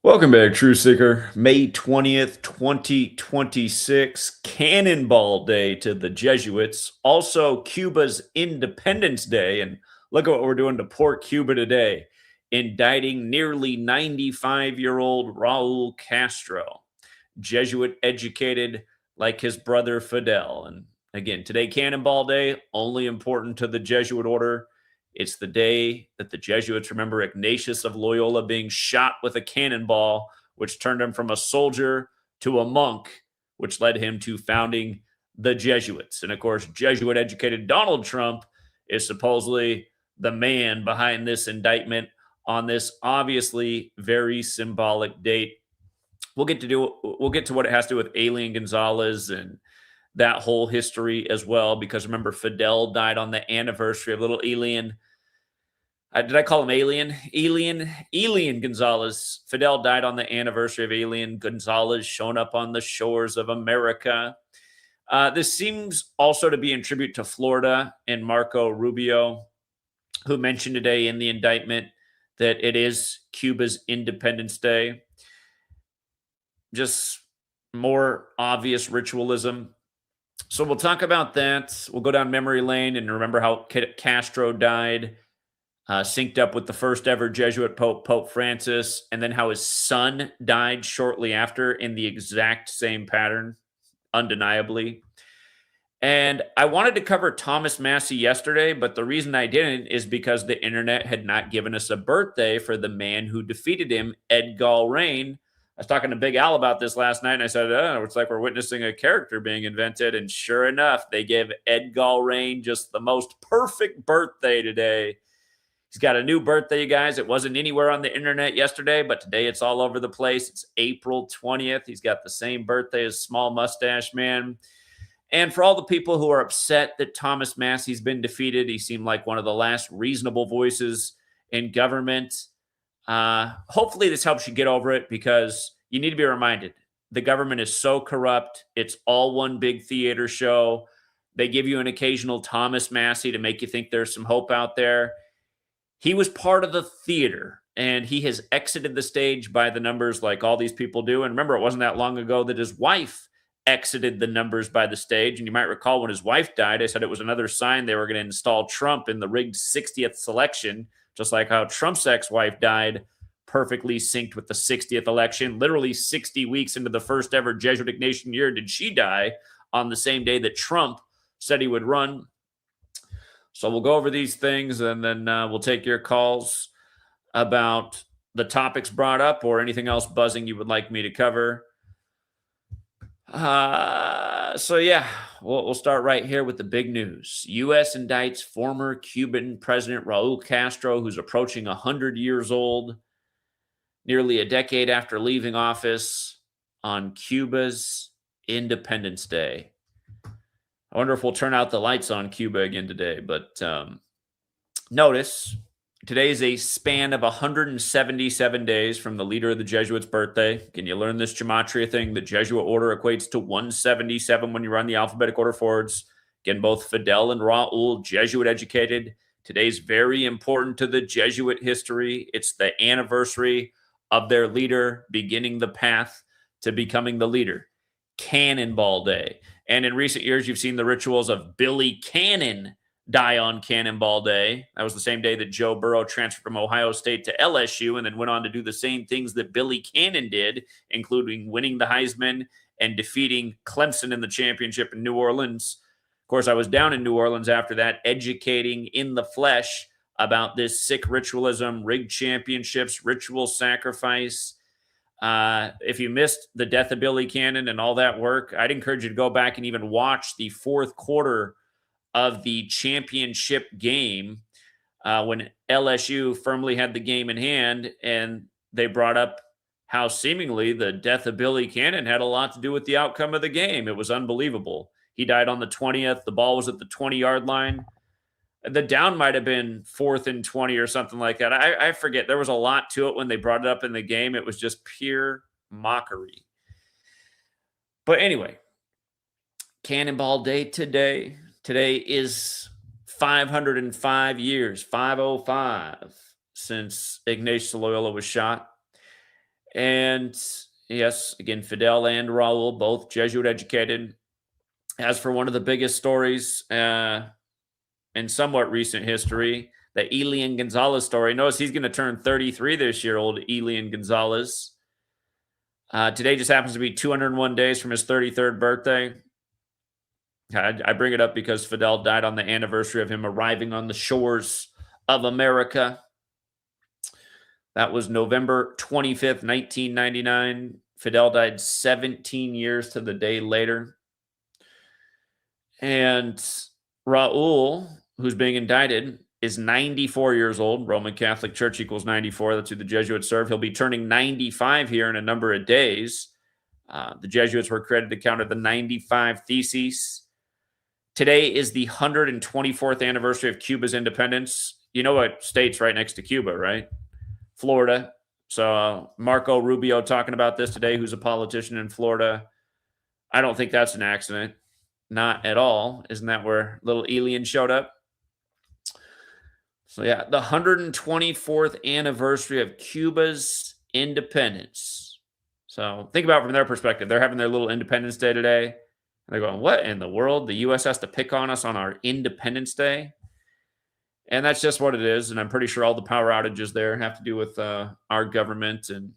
Welcome back, True Seeker. May 20th, 2026, Cannonball Day to the Jesuits. Also, Cuba's Independence Day. And look at what we're doing to poor Cuba today, indicting nearly 95-year-old Raul Castro, Jesuit educated like his brother Fidel. And again, today, Cannonball Day, only important to the Jesuit order. It's the day that the Jesuits remember Ignatius of Loyola being shot with a cannonball, which turned him from a soldier to a monk, which led him to founding the Jesuits. And of course, Jesuit educated Donald Trump is supposedly the man behind this indictment on this obviously very symbolic date. We'll get to what it has to do with Alien Gonzalez and that whole history as well, because remember, Fidel died on the anniversary of little Alien. Did I call him Alien? Alien Gonzalez. Fidel died on the anniversary of Alien Gonzalez showing up on the shores of America. This seems also to be in tribute to Florida and Marco Rubio, who mentioned today in the indictment that it is Cuba's Independence Day. Just more obvious ritualism. So we'll talk about that. We'll go down memory lane and remember how Castro died, synced up with the first ever Jesuit Pope, Pope Francis, and then how his son died shortly after in the exact same pattern, undeniably. And I wanted to cover Thomas Massie yesterday, but the reason I didn't is because the internet had not given us a birthday for the man who defeated him, Ed Gallrein. I was talking to Big Al about this last night, and I said, oh, it's like we're witnessing a character being invented. And sure enough, they gave Ed Gallrein just the most perfect birthday today. He's got a new birthday, you guys. It wasn't anywhere on the internet yesterday, but today it's all over the place. It's April 20th. He's got the same birthday as Small Mustache Man. And for all the people who are upset that Thomas Massie's been defeated, he seemed like one of the last reasonable voices in government. Hopefully this helps you get over it, because you need to be reminded the government is so corrupt. It's all one big theater show. They give you an occasional Thomas Massie to make you think there's some hope out there. He was part of the theater, and he has exited the stage by the numbers like all these people do. And remember, it wasn't that long ago that his wife exited the numbers by the stage. And you might recall when his wife died, I said it was another sign they were going to install Trump in the rigged 60th selection, just like how Trump's ex-wife died, perfectly synced with the 60th election. Literally 60 weeks into the first ever Jesuit Ignatian year did she die, on the same day that Trump said he would run. So we'll go over these things, and then we'll take your calls about the topics brought up or anything else buzzing you would like me to cover. So yeah, we'll start right here with the big news. U.S. indicts former Cuban President Raul Castro, who's approaching 100 years old, nearly a decade after leaving office, on Cuba's Independence Day. I wonder if we'll turn out the lights on Cuba again today. But notice, today is a span of 177 days from the leader of the Jesuits' birthday. Can you learn this gematria thing? The Jesuit order equates to 177 when you run the alphabetic order forwards. Again, both Fidel and Raul, Jesuit educated. Today's very important to the Jesuit history. It's the anniversary of their leader beginning the path to becoming the leader. Cannonball Day. And in recent years, you've seen the rituals of Billy Cannon die on Cannonball Day. That was the same day that Joe Burrow transferred from Ohio State to LSU and then went on to do the same things that Billy Cannon did, including winning the Heisman and defeating Clemson in the championship in New Orleans. Of course, I was down in New Orleans after that, educating in the flesh about this sick ritualism, rigged championships, ritual sacrifice. If you missed the death of Billy Cannon and all that work, I'd encourage you to go back and even watch the fourth quarter of the championship game when LSU firmly had the game in hand, and they brought up how seemingly the death of Billy Cannon had a lot to do with the outcome of the game. It was unbelievable. He died on the 20th. The ball was at the 20-yard line. The down might have been 4th and 20 or something like that. I forget. There was a lot to it when they brought it up in the game. It was just pure mockery. But anyway, Cannonball Day today. Today is 505 years, 505, since Ignatius Loyola was shot. And yes, again, Fidel and Raul, both Jesuit educated. As for one of the biggest stories in somewhat recent history, the Elian Gonzalez story. Notice he's going to turn 33 this year, old Elian Gonzalez. Today just happens to be 201 days from his 33rd birthday. I bring it up because Fidel died on the anniversary of him arriving on the shores of America. That was November 25th, 1999. Fidel died 17 years to the day later. And Raul, who's being indicted, is 94 years old. Roman Catholic Church equals 94. That's who the Jesuits serve. He'll be turning 95 here in a number of days. The Jesuits were credited to counter the 95 Theses. Today is the 124th anniversary of Cuba's independence. You know what state's right next to Cuba, right? Florida. So Marco Rubio talking about this today, who's a politician in Florida. I don't think that's an accident. Not at all. Isn't that where little Elian showed up? So yeah, the 124th anniversary of Cuba's independence. So think about it from their perspective. They're having their little Independence Day today. And they're going, what in the world? The U.S. has to pick on us on our Independence Day? And that's just what it is. And I'm pretty sure all the power outages there have to do with our government and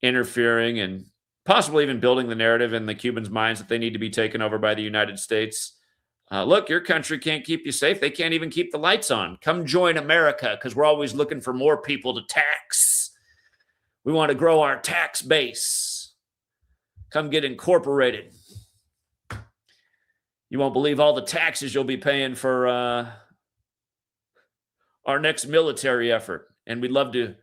interfering and possibly even building the narrative in the Cubans' minds that they need to be taken over by the United States. Look, your country can't keep you safe. They can't even keep the lights on. Come join America because we're always looking for more people to tax. We want to grow our tax base. Come get incorporated. You won't believe all the taxes you'll be paying for our next military effort. And we'd love to.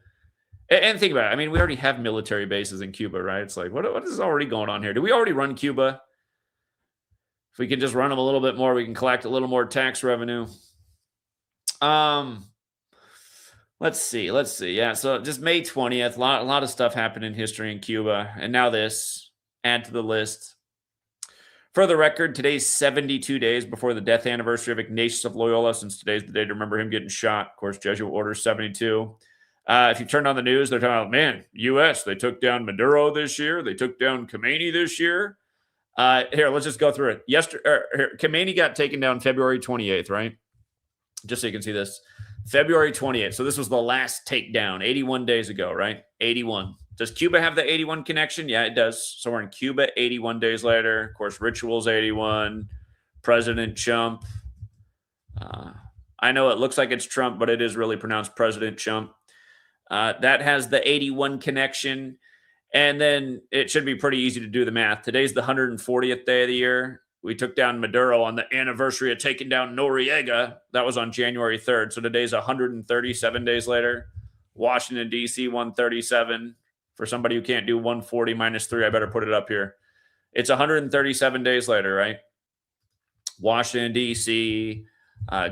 And think about it. I mean, we already have military bases in Cuba, right? It's like, what is already going on here? Do we already run Cuba? If we can just run them a little bit more, we can collect a little more tax revenue. Let's see. Yeah, so just May 20th, a lot of stuff happened in history in Cuba. And now this, add to the list. For the record, today's 72 days before the death anniversary of Ignatius of Loyola, since today's the day to remember him getting shot. Of course, Jesuit Order 72. If you turn on the news, they're talking about, man, U.S., they took down Maduro this year. They took down Khomeini this year. Here, let's just go through it. Khomeini got taken down February 28th, right? Just so you can see this. February 28th. So this was the last takedown, 81 days ago, right? 81. Does Cuba have the 81 connection? Yeah, it does. So we're in Cuba 81 days later. Of course, Rituals 81. President Trump. I know it looks like it's Trump, but it is really pronounced President Trump. That has the 81 connection. And then it should be pretty easy to do the math. Today's the 140th day of the year. We took down Maduro on the anniversary of taking down Noriega. That was on January 3rd. So today's 137 days later. Washington, D.C., 137. For somebody who can't do 140 minus 3, I better put it up here. It's 137 days later, right? Washington, D.C.,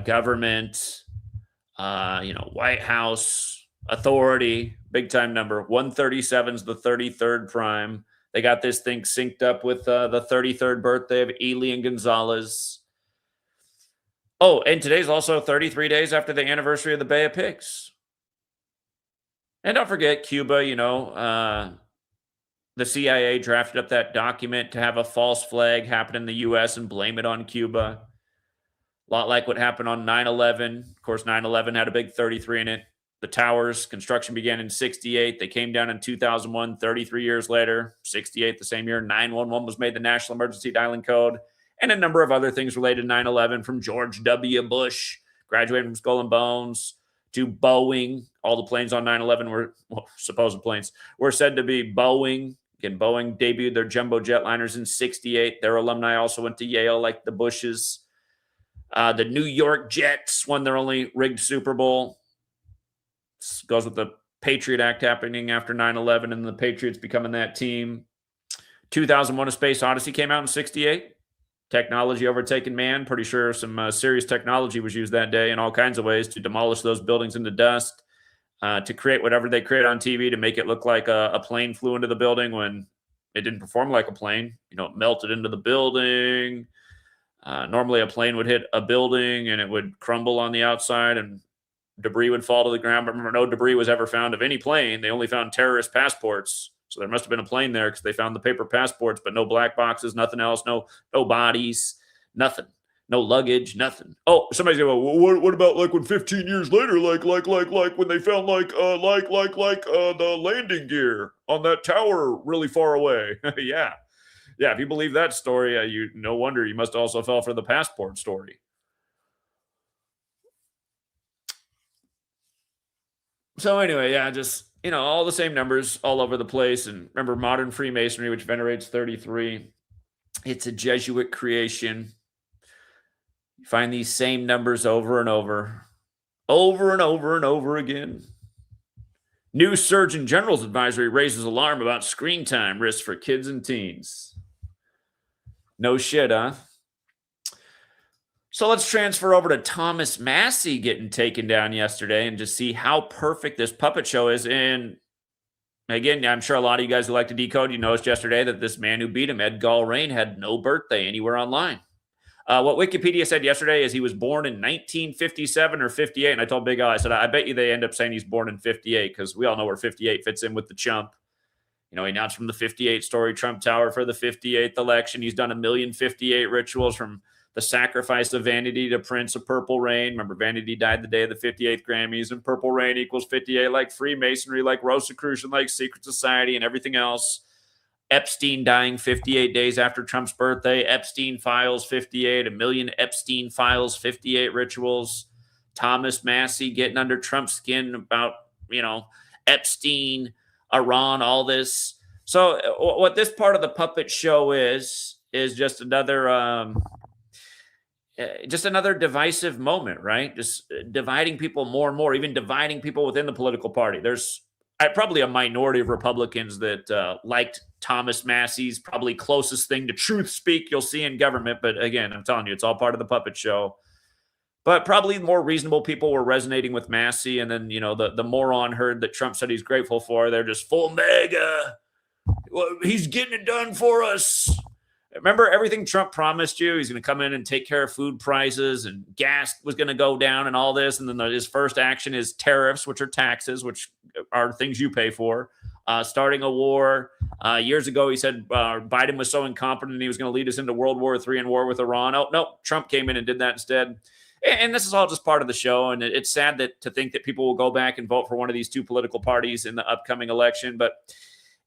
government, White House, authority, big time number. 137 is the 33rd prime. They got this thing synced up with the 33rd birthday of Elian Gonzalez. Oh, and today's also 33 days after the anniversary of the Bay of Pigs. And don't forget, Cuba, the CIA drafted up that document to have a false flag happen in the U.S. and blame it on Cuba. A lot like what happened on 9/11. Of course, 9/11 had a big 33 in it. The towers, construction began in 68. They came down in 2001, 33 years later. 68, the same year, 911 was made the National Emergency Dialing Code. And a number of other things related to 9/11, from George W. Bush, graduating from Skull and Bones, to Boeing. All the planes on 9/11 were, supposed planes, were said to be Boeing. Again, Boeing debuted their jumbo jetliners in 68. Their alumni also went to Yale, like the Bushes. The New York Jets won their only rigged Super Bowl. This goes with the Patriot Act happening after 9/11 and the Patriots becoming that team. 2001: A Space Odyssey came out in 68. Technology overtaking man. Pretty sure some serious technology was used that day in all kinds of ways to demolish those buildings into dust, to create whatever they create on TV to make it look like a plane flew into the building when it didn't perform like a plane. It melted into the building. Normally a plane would hit a building and it would crumble on the outside and debris would fall to the ground. But remember, no debris was ever found of any plane. They only found terrorist passports. So there must have been a plane there because they found the paper passports, but no black boxes, nothing else, no bodies, nothing. No luggage, nothing. Oh, somebody's going, well, what about like when 15 years later, like when they found the landing gear on that tower really far away? Yeah. If you believe that story, no wonder you must also fell for the passport story. So anyway, just, all the same numbers all over the place. And remember, modern Freemasonry, which venerates 33, it's a Jesuit creation. You find these same numbers over and over and over again. New Surgeon General's advisory raises alarm about screen time risks for kids and teens. No shit, huh? So let's transfer over to Thomas Massie getting taken down yesterday and just see how perfect this puppet show is. And again, I'm sure a lot of you guys who like to decode, you noticed yesterday that this man who beat him, Ed Gallrein, had no birthday anywhere online. What Wikipedia said yesterday is he was born in 1957 or 58. And I told Big Al, I said, I bet you they end up saying he's born in 58 because we all know where 58 fits in with the chump. He announced from the 58 story Trump Tower for the 58th election. He's done 1,058 rituals from the sacrifice of vanity to Prince of Purple Rain. Remember, vanity died the day of the 58th Grammys, and Purple Rain equals 58, like Freemasonry, like Rosicrucian, like Secret Society, and everything else. Epstein dying 58 days after Trump's birthday. Epstein Files 58, 1,000,000 Epstein Files 58 rituals. Thomas Massie getting under Trump's skin about, Epstein, Iran, all this. So what this part of the puppet show is just another divisive moment, right? Just dividing people more and more, even dividing people within the political party. There's probably a minority of Republicans that liked Thomas Massie's probably closest thing to truth speak you'll see in government. But again, I'm telling you, it's all part of the puppet show. But probably more reasonable people were resonating with Massie. And then, the moron herd that Trump said he's grateful for, they're just full mega. Well, he's getting it done for us. Remember everything Trump promised you? He's going to come in and take care of food prices, and gas was going to go down and all this. And then his first action is tariffs, which are taxes, which are things you pay for. Starting a war. Years ago, he said Biden was so incompetent he was going to lead us into World War III and war with Iran. Oh, no, Trump came in and did that instead. And this is all just part of the show. And it's sad to think that people will go back and vote for one of these two political parties in the upcoming election. But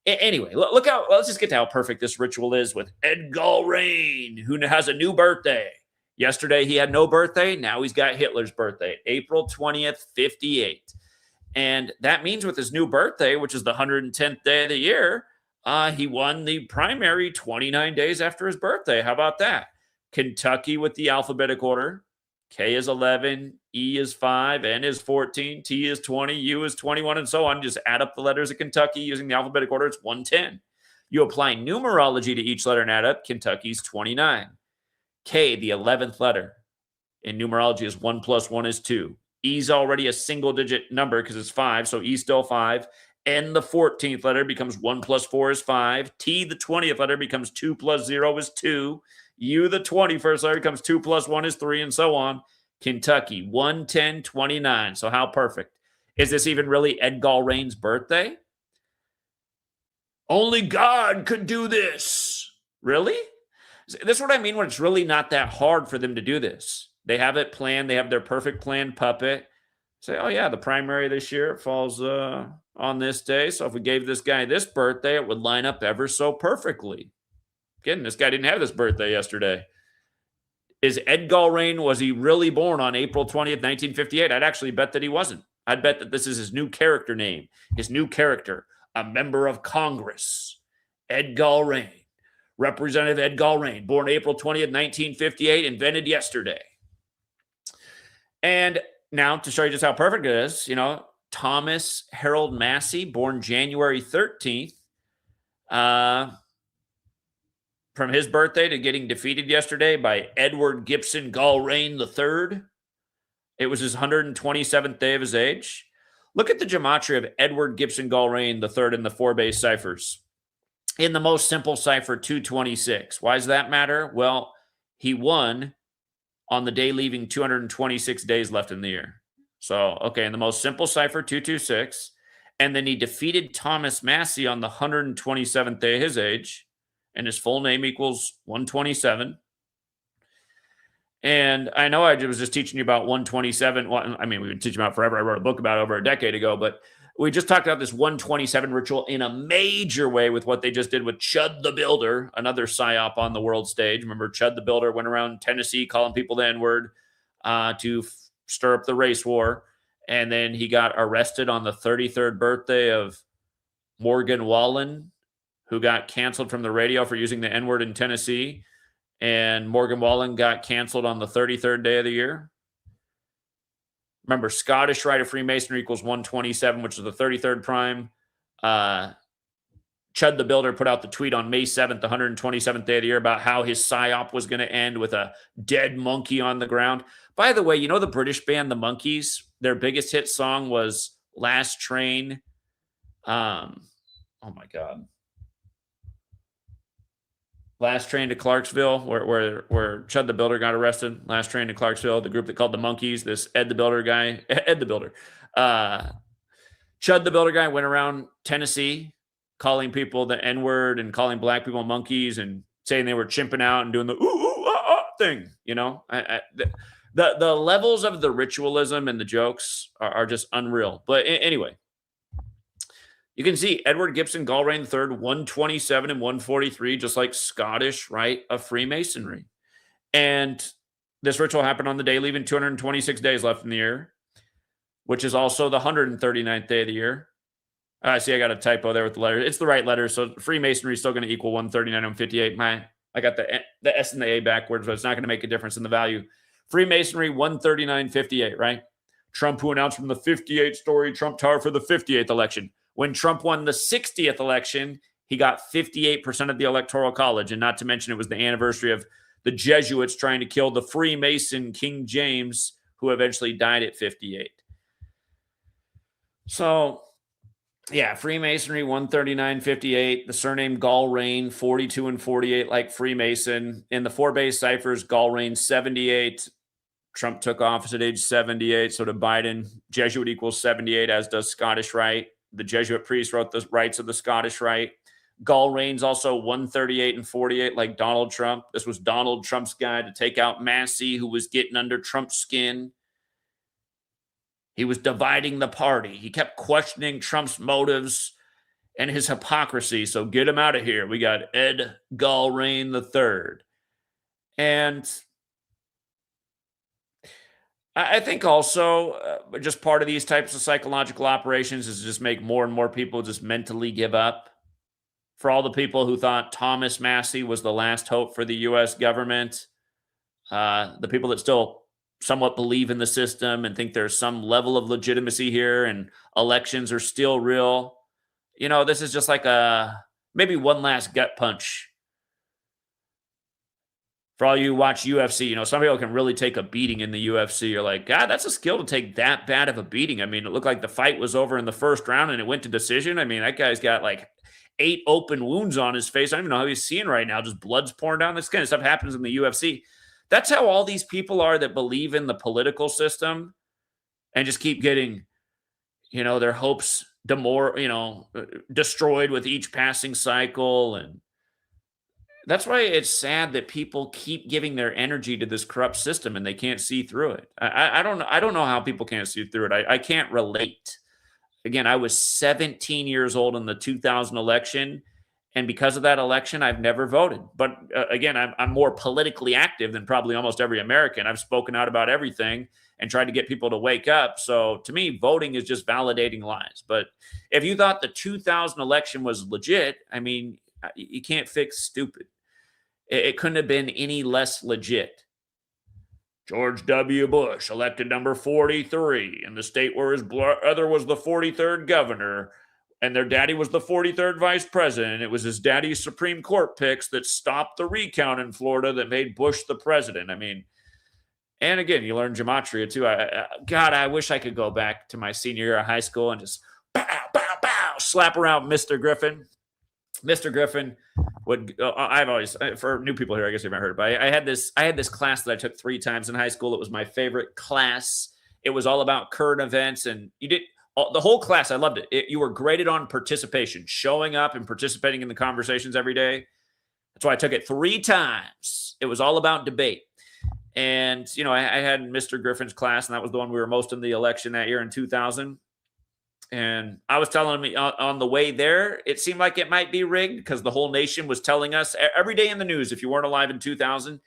anyway, let's just get to how perfect this ritual is with Ed Gallrein, who has a new birthday. Yesterday, he had no birthday. Now he's got Hitler's birthday, April 20th, 58. And that means with his new birthday, which is the 110th day of the year, he won the primary 29 days after his birthday. How about that? Kentucky with the alphabetic order. K is 11, E is 5, N is 14, T is 20, U is 21, and so on. Just add up the letters of Kentucky using the alphabetic order. It's 110. You apply numerology to each letter and add up. Kentucky's 29. K, the 11th letter in numerology, is 1 plus 1 is 2. E's already a single-digit number because it's 5, so E's still 5. N, the 14th letter, becomes 1 plus 4 is 5. T, the 20th letter, becomes 2 plus 0 is 2. U, the 21st letter, becomes 2 plus 1 is 3, and so on. Kentucky, 110-29. So how perfect. Is this even really Ed Gallrein's birthday? Only God could do this. Really? This is what I mean when it's really not that hard for them to do this. They have it planned. They have their perfect planned puppet. Say, oh, yeah, the primary this year falls on this day. So if we gave this guy this birthday, it would line up ever so perfectly. Again, this guy didn't have this birthday yesterday. Is Ed Gallrein, was he really born on April 20th, 1958? I'd actually bet that he wasn't. I'd bet that this is his new character name. His new character, a member of Congress. Ed Gallrein. Representative Ed Gallrein, born April 20th, 1958, invented yesterday. And now to show you just how perfect it is, Thomas Harold Massie, born January 13th. From his birthday to getting defeated yesterday by Edward Gibson Gallrein III. It was his 127th day of his age. Look at the gematria of Edward Gibson Gallrein III in the 4-base ciphers. In the most simple cipher, 226. Why does that matter? Well, he won on the day leaving 226 days left in the year. So, okay, in the most simple cipher, 226. And then he defeated Thomas Massey on the 127th day of his age, and his full name equals 127. And I know I was just teaching you about 127. Well, I mean, we've been teaching about forever. I wrote a book about it over a decade ago, but we just talked about this 127 ritual in a major way with what they just did with Chud the Builder, another psyop on the world stage. Remember, Chud the Builder went around Tennessee calling people the N-word to stir up the race war. And then he got arrested on the 33rd birthday of Morgan Wallen, who got canceled from the radio for using the N-word in Tennessee. And Morgan Wallen got canceled on the 33rd day of the year. Remember, Scottish Rite of Freemasonry equals 127, which is the 33rd prime. Chud the Builder put out the tweet on May 7th, the 127th day of the year, about how his psyop was going to end with a dead monkey on the ground. By the way, you know the British band, the Monkees? Their biggest hit song was Last Train. Oh, my God. Last Train to Clarksville, where Chud the Builder got arrested. Last Train to Clarksville, the group that called the Monkees, this Ed the Builder guy, Ed the Builder. Chud the Builder guy went around Tennessee calling people the N-word and calling black people monkeys and saying they were chimping out and doing the ooh, ooh, ah, ah thing, you know? The levels of the ritualism and the jokes are just unreal. But anyway, you can see Edward Gibson Gallrein III, 127 and 143, just like Scottish Rite of Freemasonry. And this ritual happened on the day, leaving 226 days left in the year, which is also the 139th day of the year. See, I got a typo there with the letter. It's the right letter, so Freemasonry is still going to equal 139 and 158. I got the S and the A backwards, but it's not going to make a difference in the value. Freemasonry, 139.58, right? Trump, who announced from the 58-story Trump Tower for the 58th election. When Trump won the 60th election, he got 58% of the Electoral College. And not to mention, it was the anniversary of the Jesuits trying to kill the Freemason King James, who eventually died at 58. So, yeah, Freemasonry, 139.58. The surname Gallrein, 42 and 48, like Freemason. In the 4-base ciphers, Gallrein, 78. Trump took office at age 78. So to Biden, Jesuit equals 78, as does Scottish Rite. The Jesuit priest wrote the rites of the Scottish Rite. Gallrein's also 138 and 48, like Donald Trump. This was Donald Trump's guy to take out Massey, who was getting under Trump's skin. He was dividing the party. He kept questioning Trump's motives and his hypocrisy. So get him out of here. We got Ed Gallrein III. And I think also just part of these types of psychological operations is to just make more and more people just mentally give up. For all the people who thought Thomas Massey was the last hope for the U.S. government, the people that still somewhat believe in the system and think there's some level of legitimacy here and elections are still real, you know, this is just like maybe one last gut punch. For all you who watch UFC, you know, some people can really take a beating in the UFC. You're like, God, that's a skill to take that bad of a beating. I mean, it looked like the fight was over in the first round and it went to decision. I mean, that guy's got like 8 open wounds on his face. I don't even know how he's seeing right now. Just blood's pouring down. This kind of stuff happens in the UFC. That's how all these people are that believe in the political system and just keep getting, you know, their hopes destroyed with each passing cycle. And that's why it's sad that people keep giving their energy to this corrupt system and they can't see through it. I don't know how people can't see through it. I can't relate. Again, I was 17 years old in the 2000 election, and because of that election, I've never voted. But again, I'm more politically active than probably almost every American. I've spoken out about everything and tried to get people to wake up. So to me, voting is just validating lies. But if you thought the 2000 election was legit, I mean, you can't fix stupid. It couldn't have been any less legit. George W. Bush elected number 43 in the state where his brother was the 43rd governor and their daddy was the 43rd vice president. It was his daddy's Supreme Court picks that stopped the recount in Florida that made Bush the president. I mean, and again, you learn gematria too. God, I wish I could go back to my senior year of high school and just bow, bow, bow, slap around Mr. Griffin. Mr. Griffin would. I've always, for new people here, I guess you haven't heard, but I had this class that I took 3 times in high school. It was my favorite class. It was all about current events, and you did the whole class. I loved it. You were graded on participation, showing up and participating in the conversations every day. That's why I took it 3 times. It was all about debate. And, you know, I had Mr. Griffin's class, and that was the one we were most in the election that year in 2000. And I was telling me on the way there, it seemed like it might be rigged because the whole nation was telling us every day in the news, if you weren't alive in 2000,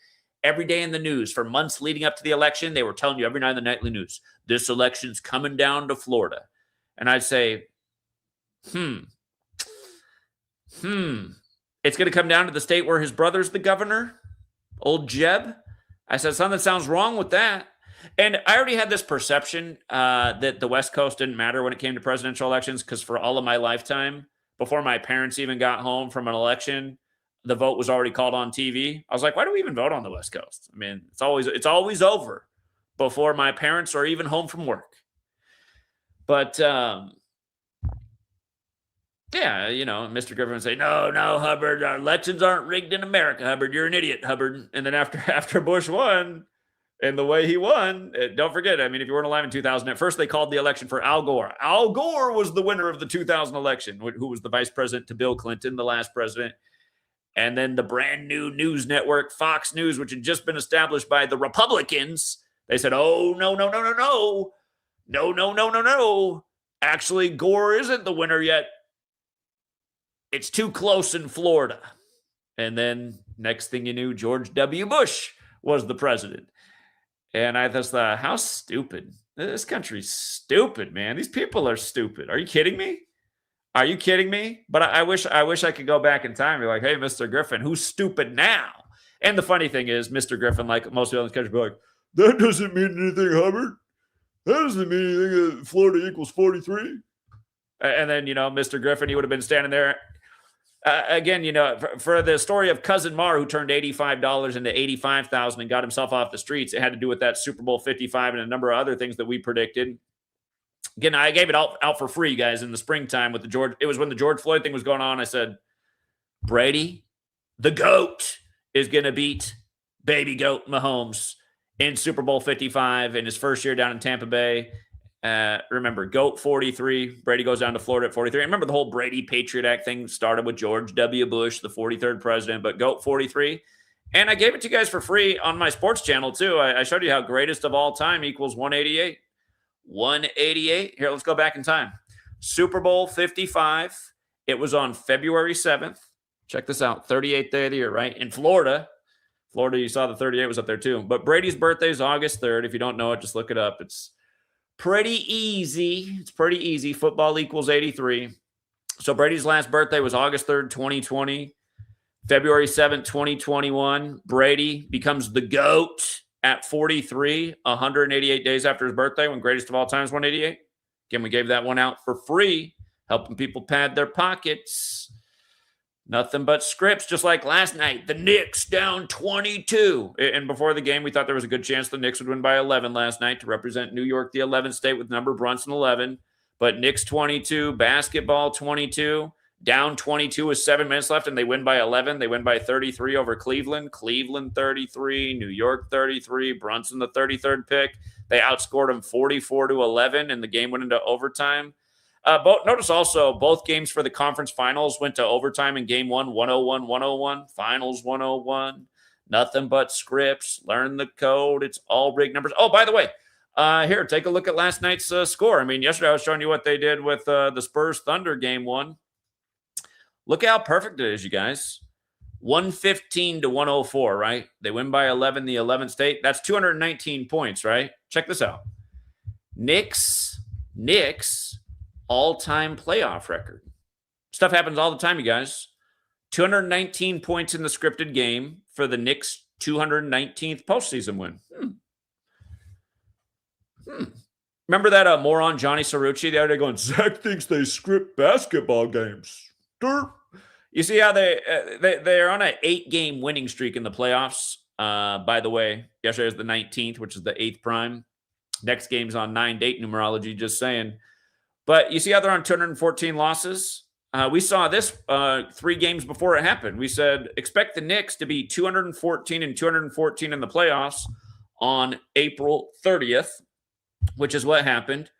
every day in the news for months leading up to the election, they were telling you every night in the nightly news, this election's coming down to Florida. And I'd say, it's going to come down to the state where his brother's the governor, old Jeb. I said, something sounds wrong with that. And I already had this perception that the West Coast didn't matter when it came to presidential elections, because for all of my lifetime, before my parents even got home from an election, the vote was already called on TV. I was like, why do we even vote on the West Coast? I mean, it's always over before my parents are even home from work. But yeah, you know, Mr. Griffin would say, no, Hubbard, our elections aren't rigged in America, Hubbard. You're an idiot, Hubbard. And then after Bush won, and the way he won, don't forget, I mean, if you weren't alive in 2000, at first they called the election for Al Gore. Al Gore was the winner of the 2000 election, who was the vice president to Bill Clinton, the last president. And then the brand new news network, Fox News, which had just been established by the Republicans, they said, oh, no. Actually, Gore isn't the winner yet. It's too close in Florida. And then next thing you knew, George W. Bush was the president. And I just thought, how stupid. This country's stupid, man. These people are stupid. Are you kidding me? Are you kidding me? But I wish I could go back in time and be like, hey, Mr. Griffin, who's stupid now? And the funny thing is, Mr. Griffin, like most people in this country, be like, that doesn't mean anything, Hubbard. That doesn't mean anything that Florida equals 43. And then, you know, Mr. Griffin, he would have been standing there. Again, you know, for the story of Cousin Mar, who turned $85 into $85,000 and got himself off the streets, it had to do with that Super Bowl 55 and a number of other things that we predicted. Again, I gave it out for free, guys, in the springtime with the George. It was when the George Floyd thing was going on. I said, Brady, the GOAT, is going to beat baby GOAT Mahomes in Super Bowl 55 in his first year down in Tampa Bay. Remember, GOAT 43. Brady goes down to Florida at 43. I remember the whole Brady Patriot Act thing started with George W. Bush, the 43rd president, but GOAT 43. And I gave it to you guys for free on my sports channel, too. I showed you how greatest of all time equals 188. 188. Here, let's go back in time. Super Bowl 55. It was on February 7th. Check this out. 38th day of the year, right? In Florida. Florida, you saw the 38 was up there, too. But Brady's birthday is August 3rd. If you don't know it, just look it up. It's pretty easy. It's pretty easy. Football equals 83. So Brady's last birthday was August 3rd, 2020. February 7th, 2021. Brady becomes the GOAT at 43, 188 days after his birthday, when greatest of all time is 188. Again, we gave that one out for free, helping people pad their pockets. Nothing but scripts, just like last night. The Knicks down 22. And before the game, we thought there was a good chance the Knicks would win by 11 last night to represent New York, the 11th state, with number Brunson 11. But Knicks 22, basketball 22, down 22 with 7 minutes left, and they win by 11. They win by 33 over Cleveland. Cleveland 33, New York 33, Brunson the 33rd pick. They outscored them 44-11, and the game went into overtime. Notice also both games for the conference finals went to overtime in game 1, 101-101, finals 101. Nothing but scripts. Learn the code. It's all rigged numbers. Oh, by the way, here, take a look at last night's score. I mean, yesterday I was showing you what they did with the Spurs Thunder game 1. Look how perfect it is, you guys. 115-104, right? They win by 11, the 11th state. That's 219 points, right? Check this out. Knicks, all-time playoff record. Stuff happens all the time, you guys. 219 points in the scripted game for the Knicks' 219th postseason win. Remember that moron Johnny Cerrucci the other day going, Zach thinks they script basketball games. You see how they're on an 8-game winning streak in the playoffs. By the way, yesterday was the 19th, which is the 8th prime. Next game's on 9-date numerology, just saying. But you see how they're on 214 losses? We saw this 3 games before it happened. We said, expect the Knicks to be 214 and 214 in the playoffs on April 30th. which is what happened.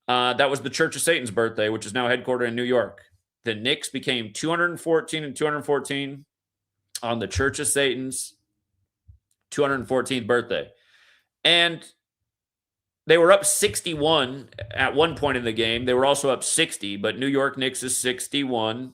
That was the Church of Satan's birthday, which is now headquartered in New York. The Knicks became 214 and 214 on the Church of Satan's 214th birthday. And they were up 61 at one point in the game. They were also up 60, but New York Knicks is 61.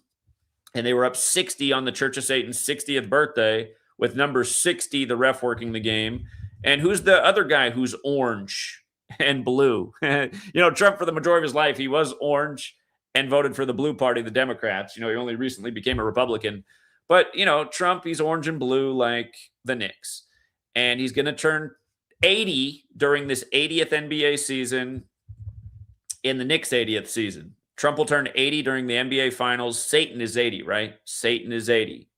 And they were up 60 on the Church of Satan's 60th birthday with number 60, the ref working the game. And who's the other guy who's orange and blue? Trump, for the majority of his life, he was orange and voted for the blue party, the Democrats. He only recently became a Republican. But, Trump, he's orange and blue like the Knicks. And he's going to turn 80 during this 80th NBA season in the Knicks' 80th season. Trump will turn 80 during the NBA Finals. Satan is 80, right? Satan is 80.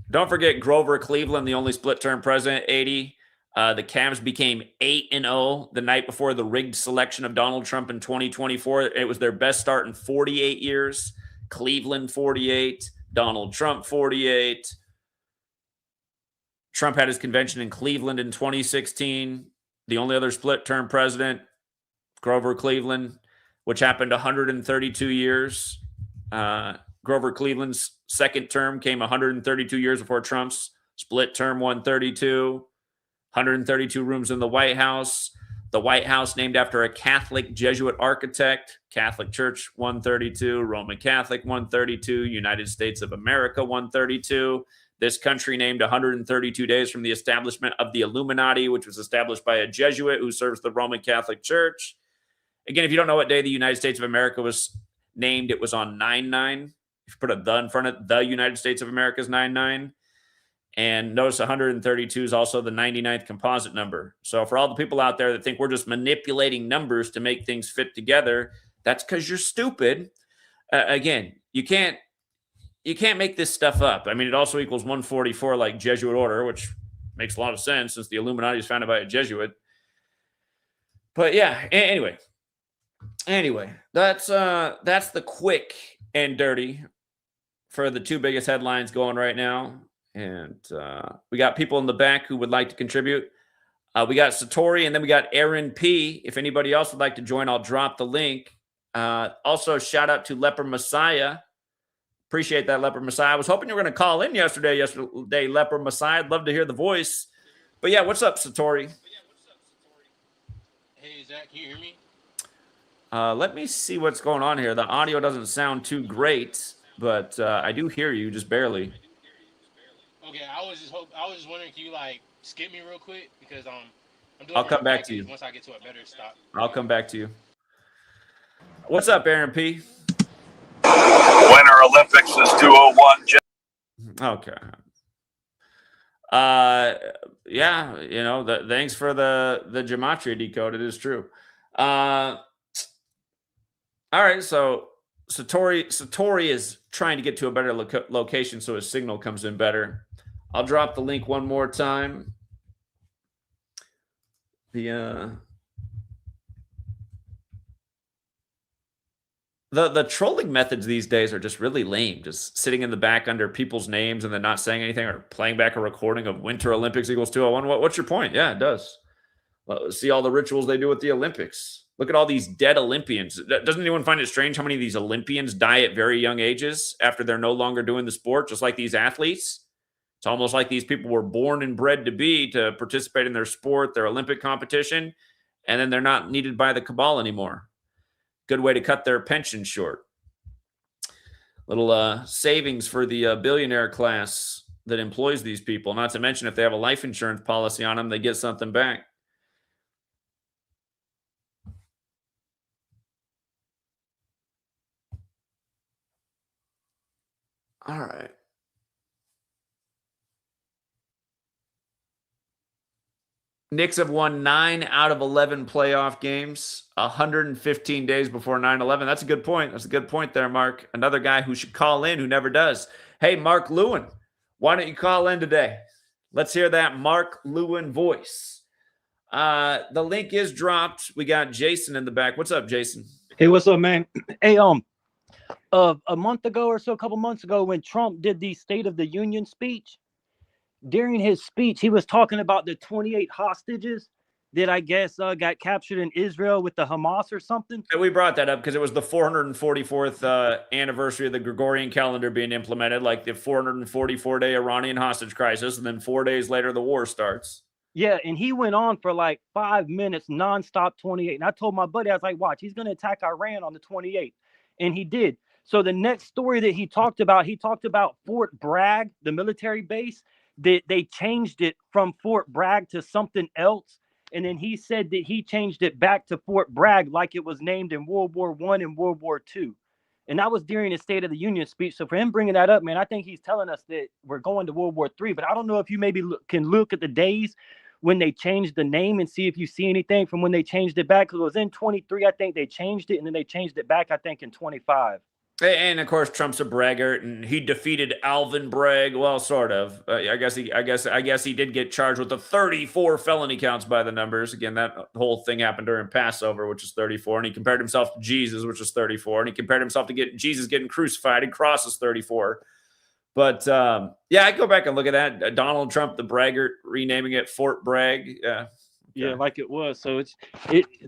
Don't forget Grover Cleveland, the only split-term president, 80. The Cavs became 8-0 the night before the rigged selection of Donald Trump in 2024. It was their best start in 48 years. Cleveland, 48. Donald Trump, 48. Trump had his convention in Cleveland in 2016. The only other split-term president, Grover Cleveland, which happened 132 years. Grover Cleveland's second term came 132 years before Trump's. Split term 132. 132 rooms in the White House. The White House named after a Catholic Jesuit architect. Catholic Church 132. Roman Catholic 132. United States of America 132. This country named 132 days from the establishment of the Illuminati, which was established by a Jesuit who serves the Roman Catholic Church. Again, if you don't know what day the United States of America was named, it was on 9/9. If you put a the in front of the United States of America is 9/9. And notice 132 is also the 99th composite number. So for all the people out there that think we're just manipulating numbers to make things fit together, that's because you're stupid. Again, you can't make this stuff up. I mean, it also equals 144 like Jesuit order, which makes a lot of sense since the Illuminati is founded by a Jesuit. But yeah, anyway, that's the quick and dirty for the two biggest headlines going right now. And we got people in the back who would like to contribute. We got Satori, and then we got Aaron P. If anybody else would like to join, I'll drop the link. Also, shout out to Leper Messiah. Appreciate that, Leper Messiah. I was hoping you were going to call in yesterday, Leper Messiah. I'd love to hear the voice. But yeah, what's up, Satori? Hey, Zach, can you hear me? Let me see what's going on here. The audio doesn't sound too great, but I do hear you, just barely. Okay, I was just wondering, can you skip me real quick because I'm doing. I'll come back to you once I get to a better stop. I'll come back to you. What's up, Aaron P? Winter Olympics is 201. Okay. Yeah, thanks for the gematria decode. It is true. All right, so Satori is trying to get to a better location so his signal comes in better. I'll drop the link one more time. The trolling methods these days are just really lame. Just sitting in the back under people's names and then not saying anything, or playing back a recording of Winter Olympics equals 201. What's your point? Yeah, it does. See all the rituals they do with the Olympics. Look at all these dead Olympians. Doesn't anyone find it strange how many of these Olympians die at very young ages after they're no longer doing the sport, just like these athletes? It's almost like these people were born and bred to participate in their sport, their Olympic competition, and then they're not needed by the cabal anymore. Good way to cut their pension short. Little savings for the billionaire class that employs these people. Not to mention, if they have a life insurance policy on them, they get something back. All right. Knicks have won 9 out of 11 playoff games, 115 days before 9/11. That's a good point. That's a good point there, Mark. Another guy who should call in who never does. Hey, Mark Lewin, why don't you call in today? Let's hear that Mark Lewin voice. The link is dropped. We got Jason in the back. What's up, Jason? Hey, what's up, man? Hey, a month ago or so, a couple months ago, when Trump did the State of the Union speech, during his speech, he was talking about the 28 hostages that I guess got captured in Israel with the Hamas or something. And we brought that up because it was the 444th anniversary of the Gregorian calendar being implemented, like the 444-day Iranian hostage crisis, and then 4 days later the war starts. Yeah, and he went on for like 5 minutes nonstop 28. And I told my buddy, I was like, watch, he's going to attack Iran on the 28th. And he did. So the next story that he talked about Fort Bragg, the military base, that they changed it from Fort Bragg to something else. And then he said that he changed it back to Fort Bragg like it was named in World War I and World War II. And that was during the State of the Union speech. So for him bringing that up, man, I think he's telling us that we're going to World War III. But I don't know if you maybe can look at the days when they changed the name and see if you see anything from when they changed it back. Because it was in 23, I think they changed it. And then they changed it back, I think, in 25. And of course, Trump's a braggart, and he defeated Alvin Bragg. Well, sort of. I guess he did get charged with the 34 felony counts by the numbers. Again, that whole thing happened during Passover, which is 34, and he compared himself to Jesus, which is 34, and he compared himself to Jesus getting crucified, and crosses 34. But yeah, I go back and look at that. Donald Trump, the braggart, renaming it Fort Bragg. Yeah, like it was. So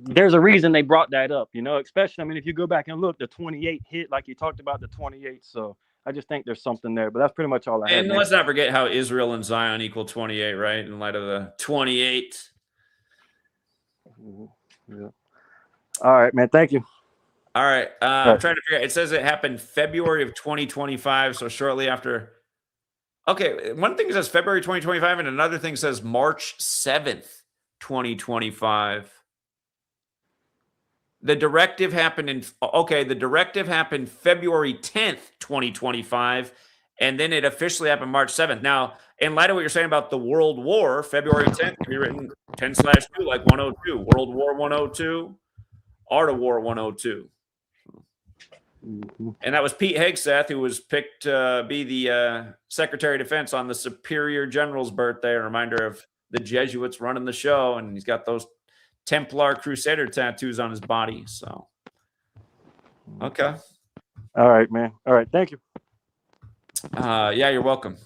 there's a reason they brought that up, you know, especially, I mean, if you go back and look, the 28 hit, like you talked about the 28. So I just think there's something there, but that's pretty much all I have. And let's not forget how Israel and Zion equal 28, right? In light of the 28. Yeah. All right, man. Thank you. All right. I'm trying to figure out. It says it happened February of 2025. So shortly after. Okay. One thing says February 2025, and another thing says March 7th, 2025. The directive happened February 10th, 2025, and then it officially happened March 7th. Now, in light of what you're saying about the World War, February 10th can be written 10/2 like 102, World War 102, Art of War 102. And that was Pete Hegseth, who was picked to be the Secretary of Defense on the Superior General's birthday, a reminder of the Jesuits running the show, and he's got those Templar Crusader tattoos on his body. So, okay. All right, man. All right. Thank you. Yeah, you're welcome.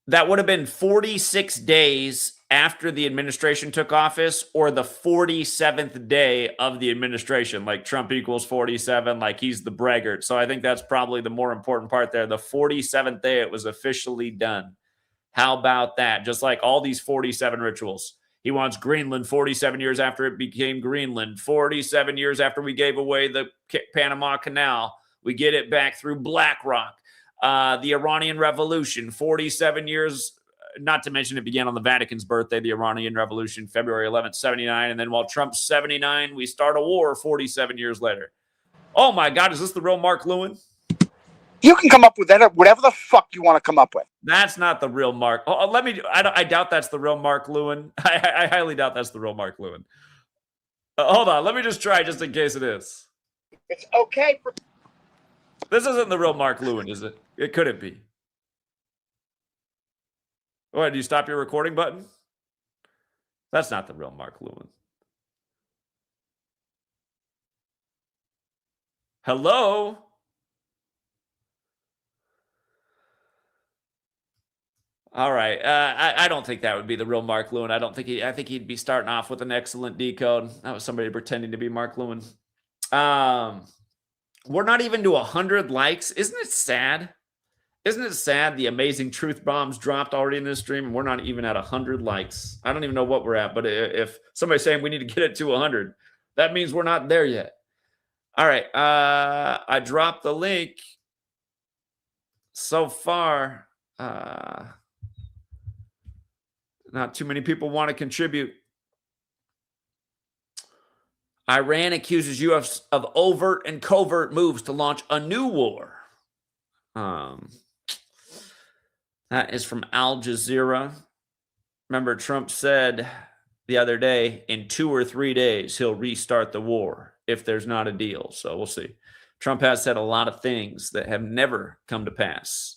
That would have been 46 days after the administration took office, or the 47th day of the administration. Like Trump equals 47, like he's the braggart. So I think that's probably the more important part there. The 47th day it was officially done. How about that? Just like all these 47 rituals. He wants Greenland 47 years after it became Greenland, 47 years after we gave away the Panama Canal. We get it back through BlackRock. The Iranian Revolution, 47 years, not to mention it began on the Vatican's birthday, the Iranian Revolution, February 11th, 79. And then while Trump's 79, we start a war 47 years later. Oh my God, is this the real Mark Lewin? You can come up with that, whatever the fuck you want to come up with. That's not the real Mark. Oh, I doubt that's the real Mark Lewin. I highly doubt that's the real Mark Lewin. Hold on. Let me just try just in case it is. It's okay. This isn't the real Mark Lewin, is it? It couldn't be. What, do you stop your recording button? That's not the real Mark Lewin. Hello? All right. I don't think that would be the real Mark Lewin. I think he'd be starting off with an excellent decode. That was somebody pretending to be Mark Lewin. We're not even to 100 likes. Isn't it sad? Isn't it sad the amazing truth bombs dropped already in this stream and we're not even at 100 likes? I don't even know what we're at, but if somebody's saying we need to get it to 100, that means we're not there yet. All right. I dropped the link. So far, not too many people want to contribute. Iran accuses U.S. of overt and covert moves to launch a new war. That is from Al Jazeera. Remember, Trump said the other day, in 2 or 3 days, he'll restart the war if there's not a deal. So we'll see. Trump has said a lot of things that have never come to pass.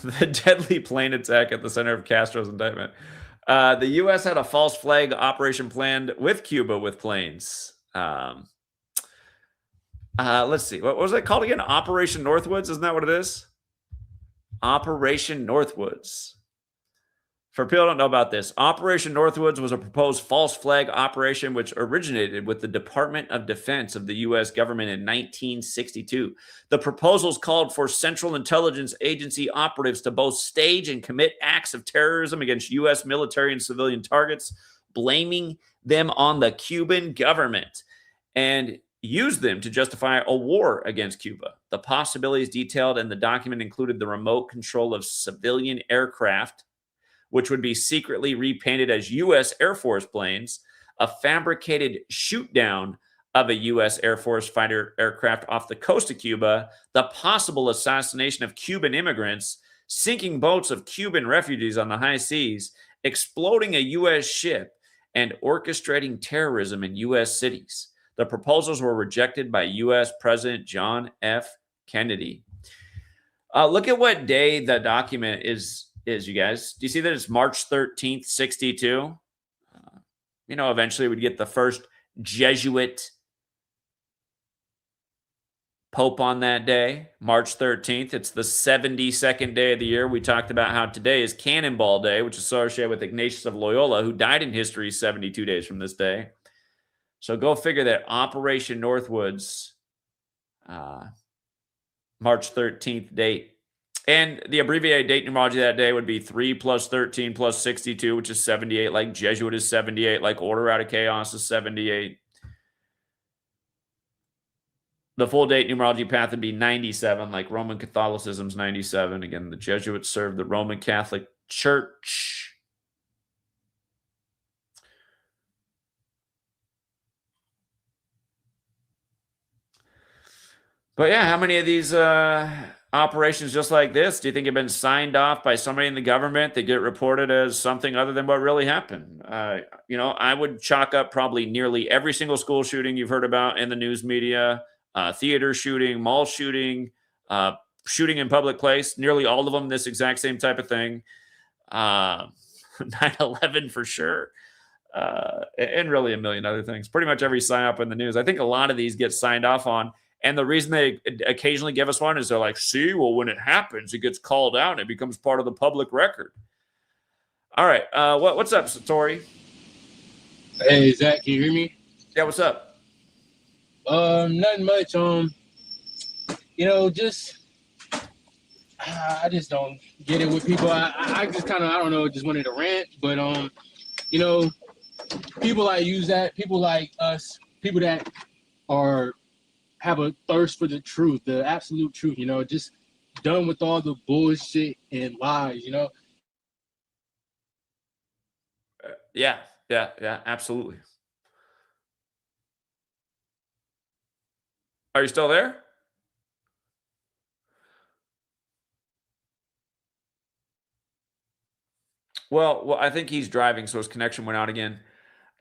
The deadly plane attack at the center of Castro's indictment. The U.S. had a false flag operation planned with Cuba with planes. Let's see. What was it called again? Operation Northwoods? Isn't that what it is? Operation Northwoods. For people who don't know about this, Operation Northwoods was a proposed false flag operation which originated with the Department of Defense of the U.S. government in 1962. The proposals called for Central Intelligence Agency operatives to both stage and commit acts of terrorism against U.S. military and civilian targets, blaming them on the Cuban government, and use them to justify a war against Cuba. The possibilities detailed in the document included the remote control of civilian aircraft, which would be secretly repainted as U.S. Air Force planes, a fabricated shoot-down of a U.S. Air Force fighter aircraft off the coast of Cuba, the possible assassination of Cuban immigrants, sinking boats of Cuban refugees on the high seas, exploding a U.S. ship, and orchestrating terrorism in U.S. cities. The proposals were rejected by U.S. President John F. Kennedy. Look at what day the document is, you guys. Do you see that it's March 13th, 62? Eventually we'd get the first Jesuit Pope on that day, March 13th. It's the 72nd day of the year. We talked about how today is Cannonball Day, which is associated with Ignatius of Loyola, who died in history 72 days from this day. So go figure that Operation Northwoods, March 13th date. And the abbreviated date numerology that day would be 3 plus 13 plus 62, which is 78, like Jesuit is 78, like Order Out of Chaos is 78. The full date numerology path would be 97, like Roman Catholicism's 97. Again, the Jesuits served the Roman Catholic Church. But yeah, how many of these operations just like this do you think have been signed off by somebody in the government that get reported as something other than what really happened? I would chalk up probably nearly every single school shooting you've heard about in the news media, theater shooting, mall shooting, shooting in public place, nearly all of them this exact same type of thing. 9/11 for sure. And really a million other things. Pretty much every sign up in the news. I think a lot of these get signed off on. And the reason they occasionally give us one is they're like, see, well, when it happens, it gets called out and it becomes part of the public record. All right. What's up, Satori? Hey, Zach, can you hear me? Yeah, what's up? Nothing much. I just don't get it with people. I just kind of, I don't know, just wanted to rant. But, people like use that, people like us, people that have a thirst for the truth, the absolute truth, just done with all the bullshit and lies, Yeah, absolutely. Are you still there? Well, I think he's driving, so his connection went out again.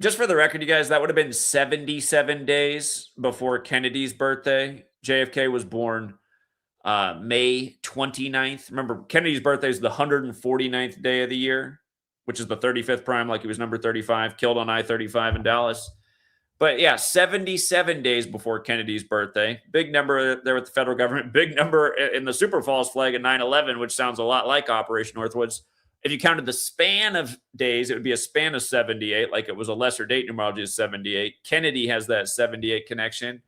Just for the record, you guys, that would have been 77 days before Kennedy's birthday. JFK was born May 29th. Remember, Kennedy's birthday is the 149th day of the year, which is the 35th prime, like he was number 35, killed on I-35 in Dallas. But yeah, 77 days before Kennedy's birthday. Big number there with the federal government. Big number in the super false flag at 9/11, which sounds a lot like Operation Northwoods. If you counted the span of days, it would be a span of 78, like it was a lesser date numerology of 78. Kennedy has that 78 connection.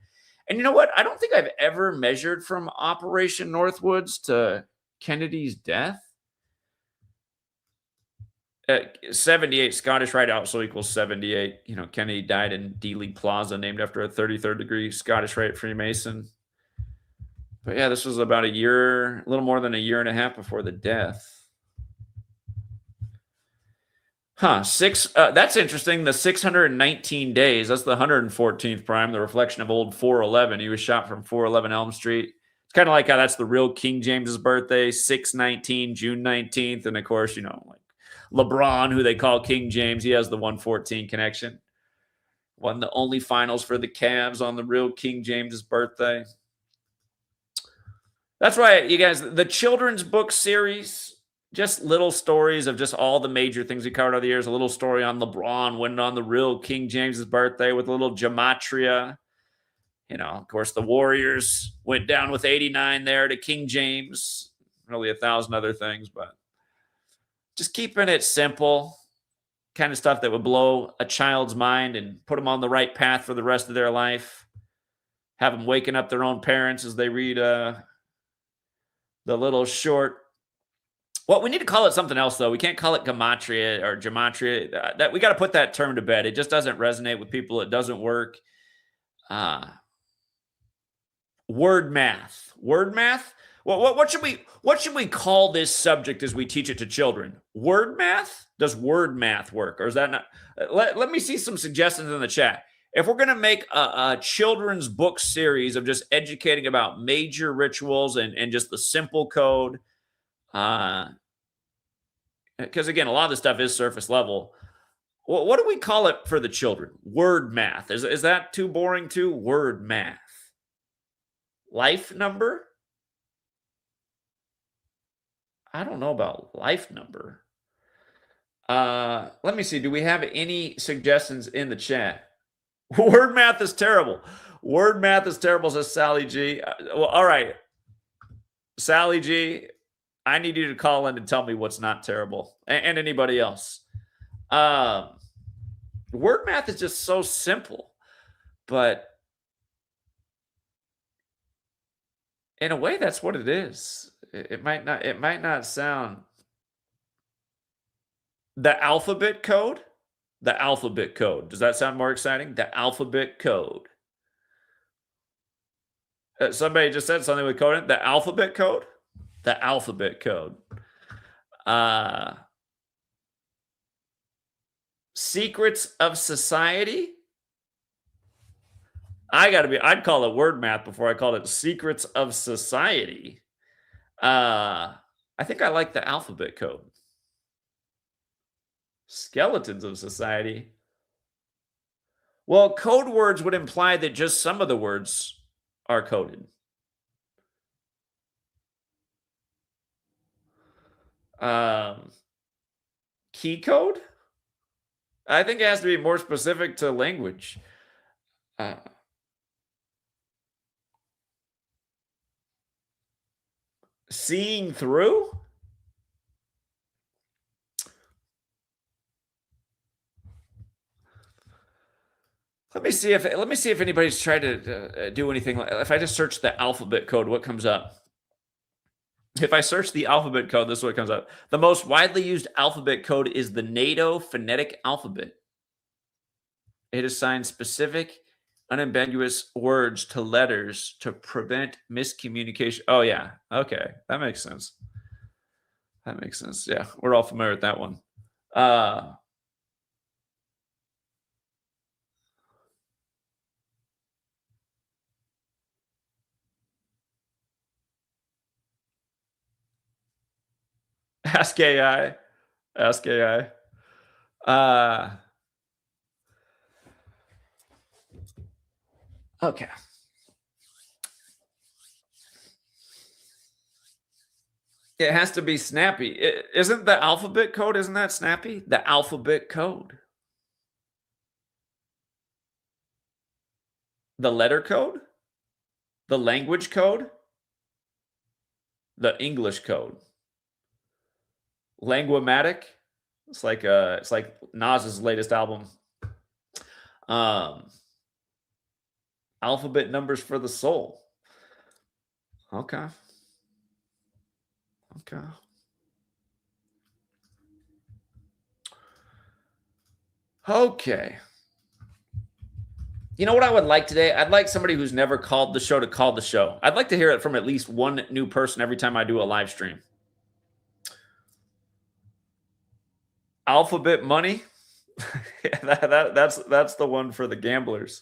And you know what? I don't think I've ever measured from Operation Northwoods to Kennedy's death. 78, Scottish Rite also equals 78. Kennedy died in Dealey Plaza, named after a 33rd degree Scottish Rite Freemason. But yeah, this was about a little more than a year and a half before the death. That's interesting. The 619 days, that's the 114th prime, the reflection of old 411. He was shot from 411 Elm Street. It's kind of like how that's the real King James's birthday, 6/19, June 19th. And of course, like LeBron, who they call King James, he has the 114 connection. Won the only finals for the Cavs on the real King James's birthday. That's right, you guys, the children's book series, just little stories of just all the major things we covered over the years. A little story on LeBron winning on the real King James's birthday with a little gematria. You know, of course, the Warriors went down with 89 there to King James. Really 1,000 other things, but just keeping it simple, kind of stuff that would blow a child's mind and put them on the right path for the rest of their life. Have them waking up their own parents as they read the little short. Well, we need to call it something else, though. We can't call it gematria or gematria. That we got to put that term to bed. It just doesn't resonate with people. It doesn't work. Word math. Word math. Well, what should we call this subject as we teach it to children? Word math? Does word math work, or is that not? Let me see some suggestions in the chat. If we're going to make a children's book series of just educating about major rituals and just the simple code, because again, a lot of this stuff is surface level. What do we call it for the children? Word math. Is that too boring too? Word math. Life number? I don't know about life number. Let me see. Do we have any suggestions in the chat? Word math is terrible. Word math is terrible, says Sally G. Well, all right. Sally G, I need you to call in and tell me what's not terrible. And anybody else. Word math is just so simple. But in a way, that's what it is. It might not sound. The alphabet code? The alphabet code. Does that sound more exciting? The alphabet code. Somebody just said something with code in it. The alphabet code? The alphabet code. Secrets of society? I'd call it word math before I called it secrets of society. I think I like the alphabet code. Skeletons of society. Well, code words would imply that just some of the words are coded. Key code? I think it has to be more specific to language. Seeing through? Let me see if anybody's tried to do anything. If I just search the alphabet code, what comes up? If I search the alphabet code, this is what comes up. The most widely used alphabet code is the NATO phonetic alphabet. It assigns specific, unambiguous words to letters to prevent miscommunication. Oh, yeah. Okay. That makes sense. That makes sense. Yeah. We're all familiar with that one. Ask AI. Ask AI. Okay. It has to be snappy. Isn't the alphabet code, isn't that snappy? The alphabet code. The letter code? The language code? The English code. Languamatic? It's like Nas's latest album. Alphabet numbers for the soul. Okay. Okay. Okay. You know what I would like today? I'd like somebody who's never called the show to call the show. I'd like to hear it from at least one new person every time I do a live stream. Alphabet money? Yeah, that's the one for the gamblers.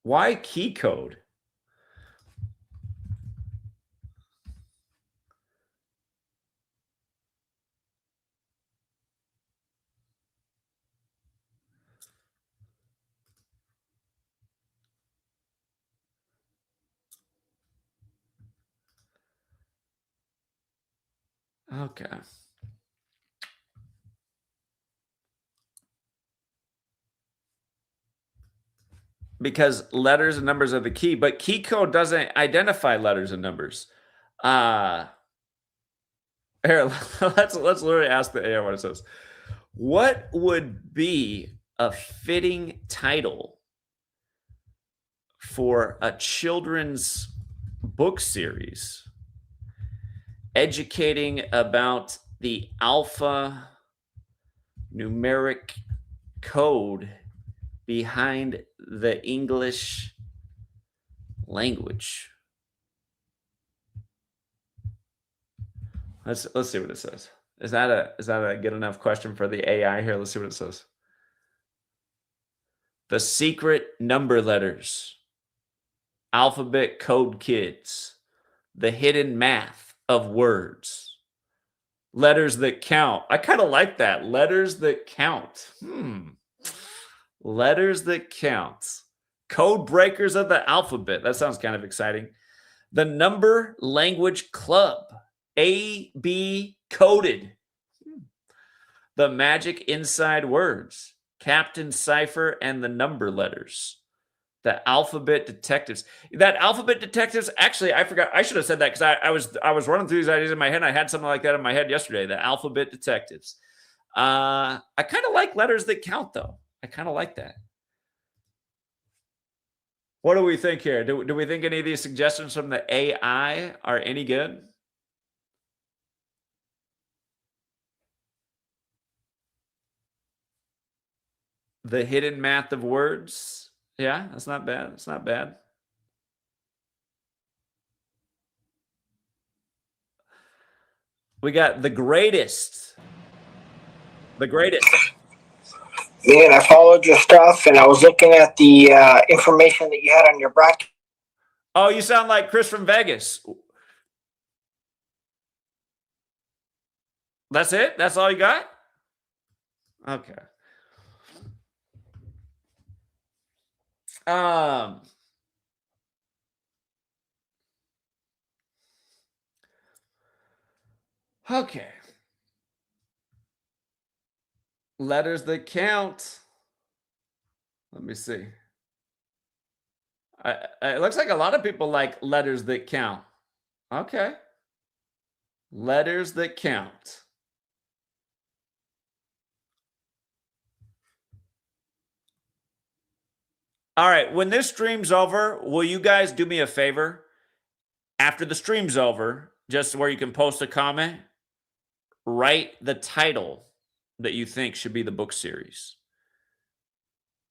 Why key code? Okay. Because letters and numbers are the key, but key code doesn't identify letters and numbers. Here, let's literally ask the AI what it says. What would be a fitting title for a children's book series educating about the alpha numeric code behind the English language? Let's see what it says. Is that a good enough question for the AI here? Let's see what it says. The secret number letters, alphabet code kids, the hidden math of words, letters that count. I kind of like that. Letters that count. Letters that count. Code breakers of the alphabet. That sounds kind of exciting. The number language club. A-B coded. The magic inside words. Captain Cipher and the number letters. The alphabet detectives. That alphabet detectives, actually, I forgot. I should have said that because I was running through these ideas in my head. And I had something like that in my head yesterday. The alphabet detectives. I kind of like letters that count, though. I kind of like that. What do we think here? Do we think any of these suggestions from the AI are any good? The hidden math of words. Yeah, that's not bad. It's not bad. We got the greatest. The greatest. Man, I followed your stuff and I was looking at the information that you had on your bracket. Oh, you sound like Chris from Vegas. That's it? That's all you got? Okay. Okay. Letters that count. Let me see. It looks like a lot of people like letters that count. Okay. Letters that count. All right. When this stream's over, will you guys do me a favor? After the stream's over, just where you can post a comment, write the title that you think should be the book series.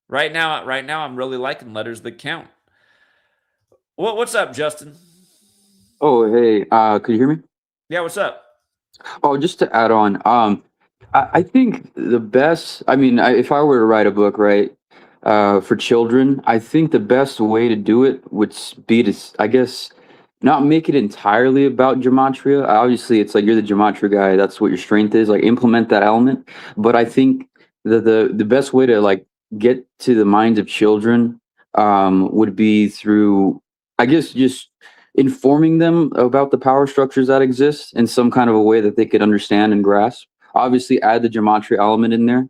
Right now, I'm really liking letters that count. What's up, Justin? Oh, hey, could you hear me? Yeah, what's up? Oh, just to add on, I think the best, if I were to write a book, right, for children, I think the best way to do it would be to, I guess, not make it entirely about gematria. Obviously, it's like you're the gematria guy. That's what your strength is. Like implement that element. But I think the best way to like get to the minds of children would be through, I guess, just informing them about the power structures that exist in some kind of a way that they could understand and grasp. Obviously, add the gematria element in there.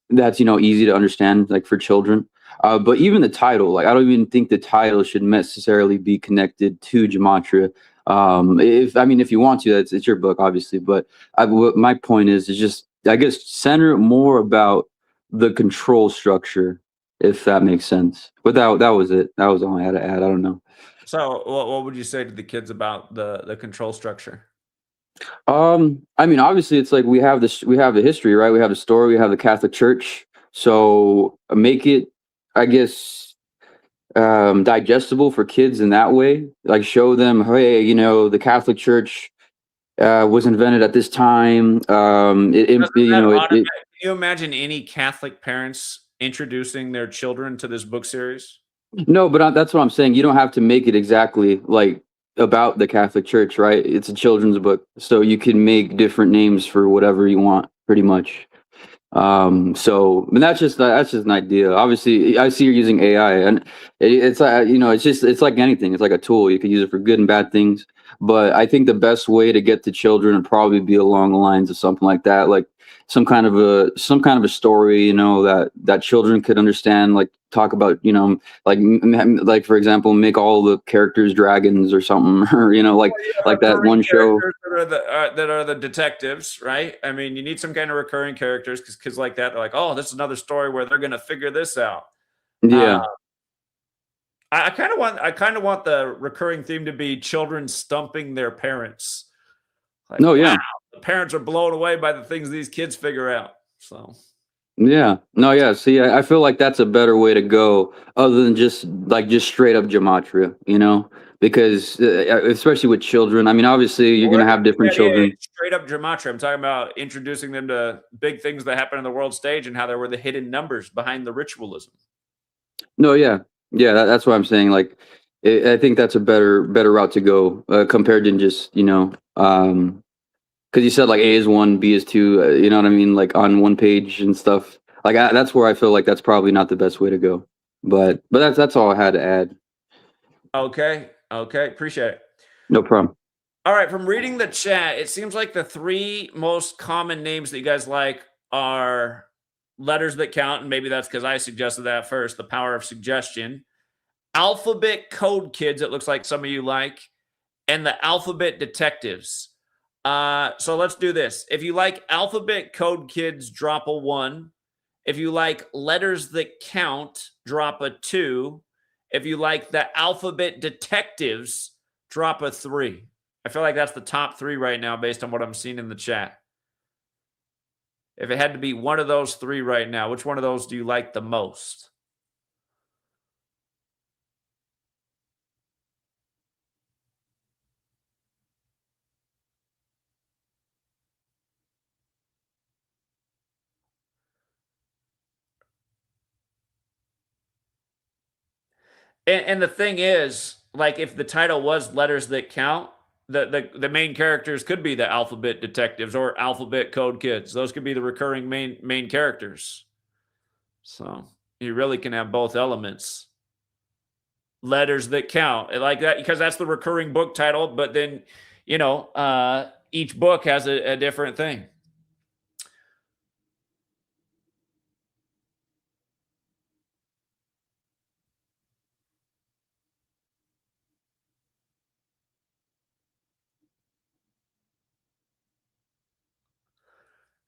That's easy to understand, like for children. But even the title, like I don't even think the title should necessarily be connected to gematria. If you want to, it's your book, obviously. But my point is just, I guess, center it more about the control structure, if that makes sense. But that was it. That was all I had to add. I don't know. So, what would you say to the kids about the control structure? Obviously, it's like we have the history, right? We have the story, we have the Catholic Church. So make it, I guess, digestible for kids in that way. Like show them, hey, the Catholic Church was invented at this time. Can you imagine any Catholic parents introducing their children to this book series? No, but that's what I'm saying. You don't have to make it exactly like about the Catholic Church, right? It's a children's book, so you can make different names for whatever you want, pretty much. So, but that's just an idea. Obviously, I see you're using AI, and it's you know, it's like anything. It's like a tool. You can use it for good and bad things. But I think the best way to get to children would probably be along the lines of something like that, like some kind of a story, you know, that children could understand. Like talk about, you know, like for example, make all the characters dragons or something, or you know, like that Recurring one show. characters that are the detectives, right? I mean, you need some kind of recurring characters because kids like that, they're like, oh, this is another story where they're going to figure this out. Uh, Yeah. I kind of want the recurring theme to be children stumping their parents. Like, No. wow, Yeah. the parents are blown away by the things these kids figure out. So, Yeah. No, yeah. See, I feel like that's a better way to go other than just straight up gematria, you know, because especially with children, I mean, obviously you're going to have different yeah, children. straight up gematria. I'm talking about introducing them to big things that happen in the world stage and how there were the hidden numbers behind the ritualism. No, yeah. Yeah. That's what I'm saying. Like, I think that's a better route to go compared to just, you know, because you said like A is one, B is two, you know what I mean? Like on one page and stuff. Like that's where I feel like that's probably not the best way to go. But that's all I had to add. Okay. Appreciate it. No problem. All right, from reading the chat, it seems like the three most common names that you guys like are letters that count, and maybe that's because I suggested that first, the power of suggestion. Alphabet code kids, it looks like some of you like, and the alphabet detectives. So let's do this. If you like alphabet code kids, drop a 1. If you like letters that count, drop a 2. If you like the alphabet detectives, drop a 3. I feel like that's the top 3 right now based on what I'm seeing in the chat. If it had to be one of those 3 right now, which one of those do you like the most? And the thing is, like, if the title was letters that count, the main characters could be the alphabet detectives or alphabet code kids. Those could be the recurring main characters. So you really can have both elements. Letters that count, like that, because that's the recurring book title. But then, you know, each book has a different thing.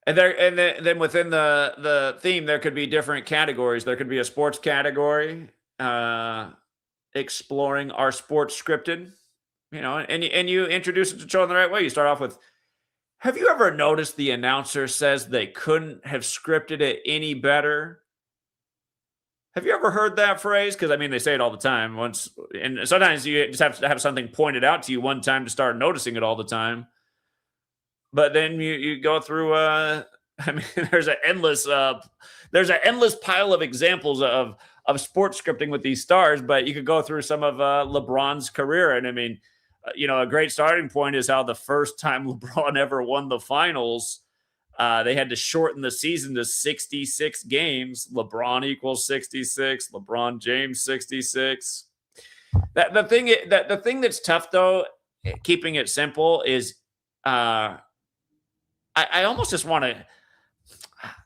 And then within the theme, there could be different categories. There could be a sports category, exploring our sports scripted, you know, and you introduce it to children the right way. You start off with, have you ever noticed the announcer says they couldn't have scripted it any better? Have you ever heard that phrase? Because I mean, they say it all the time. Once, and sometimes you just have to have something pointed out to you one time to start noticing it all the time. But then you go through. I mean, there's an endless pile of examples of sports scripting with these stars. But you could go through some of LeBron's career, and I mean, you know, a great starting point is how the first time LeBron ever won the finals, they had to shorten the season to 66 games. LeBron equals 66. LeBron James 66. The thing that's tough though, keeping it simple, is I almost just want to.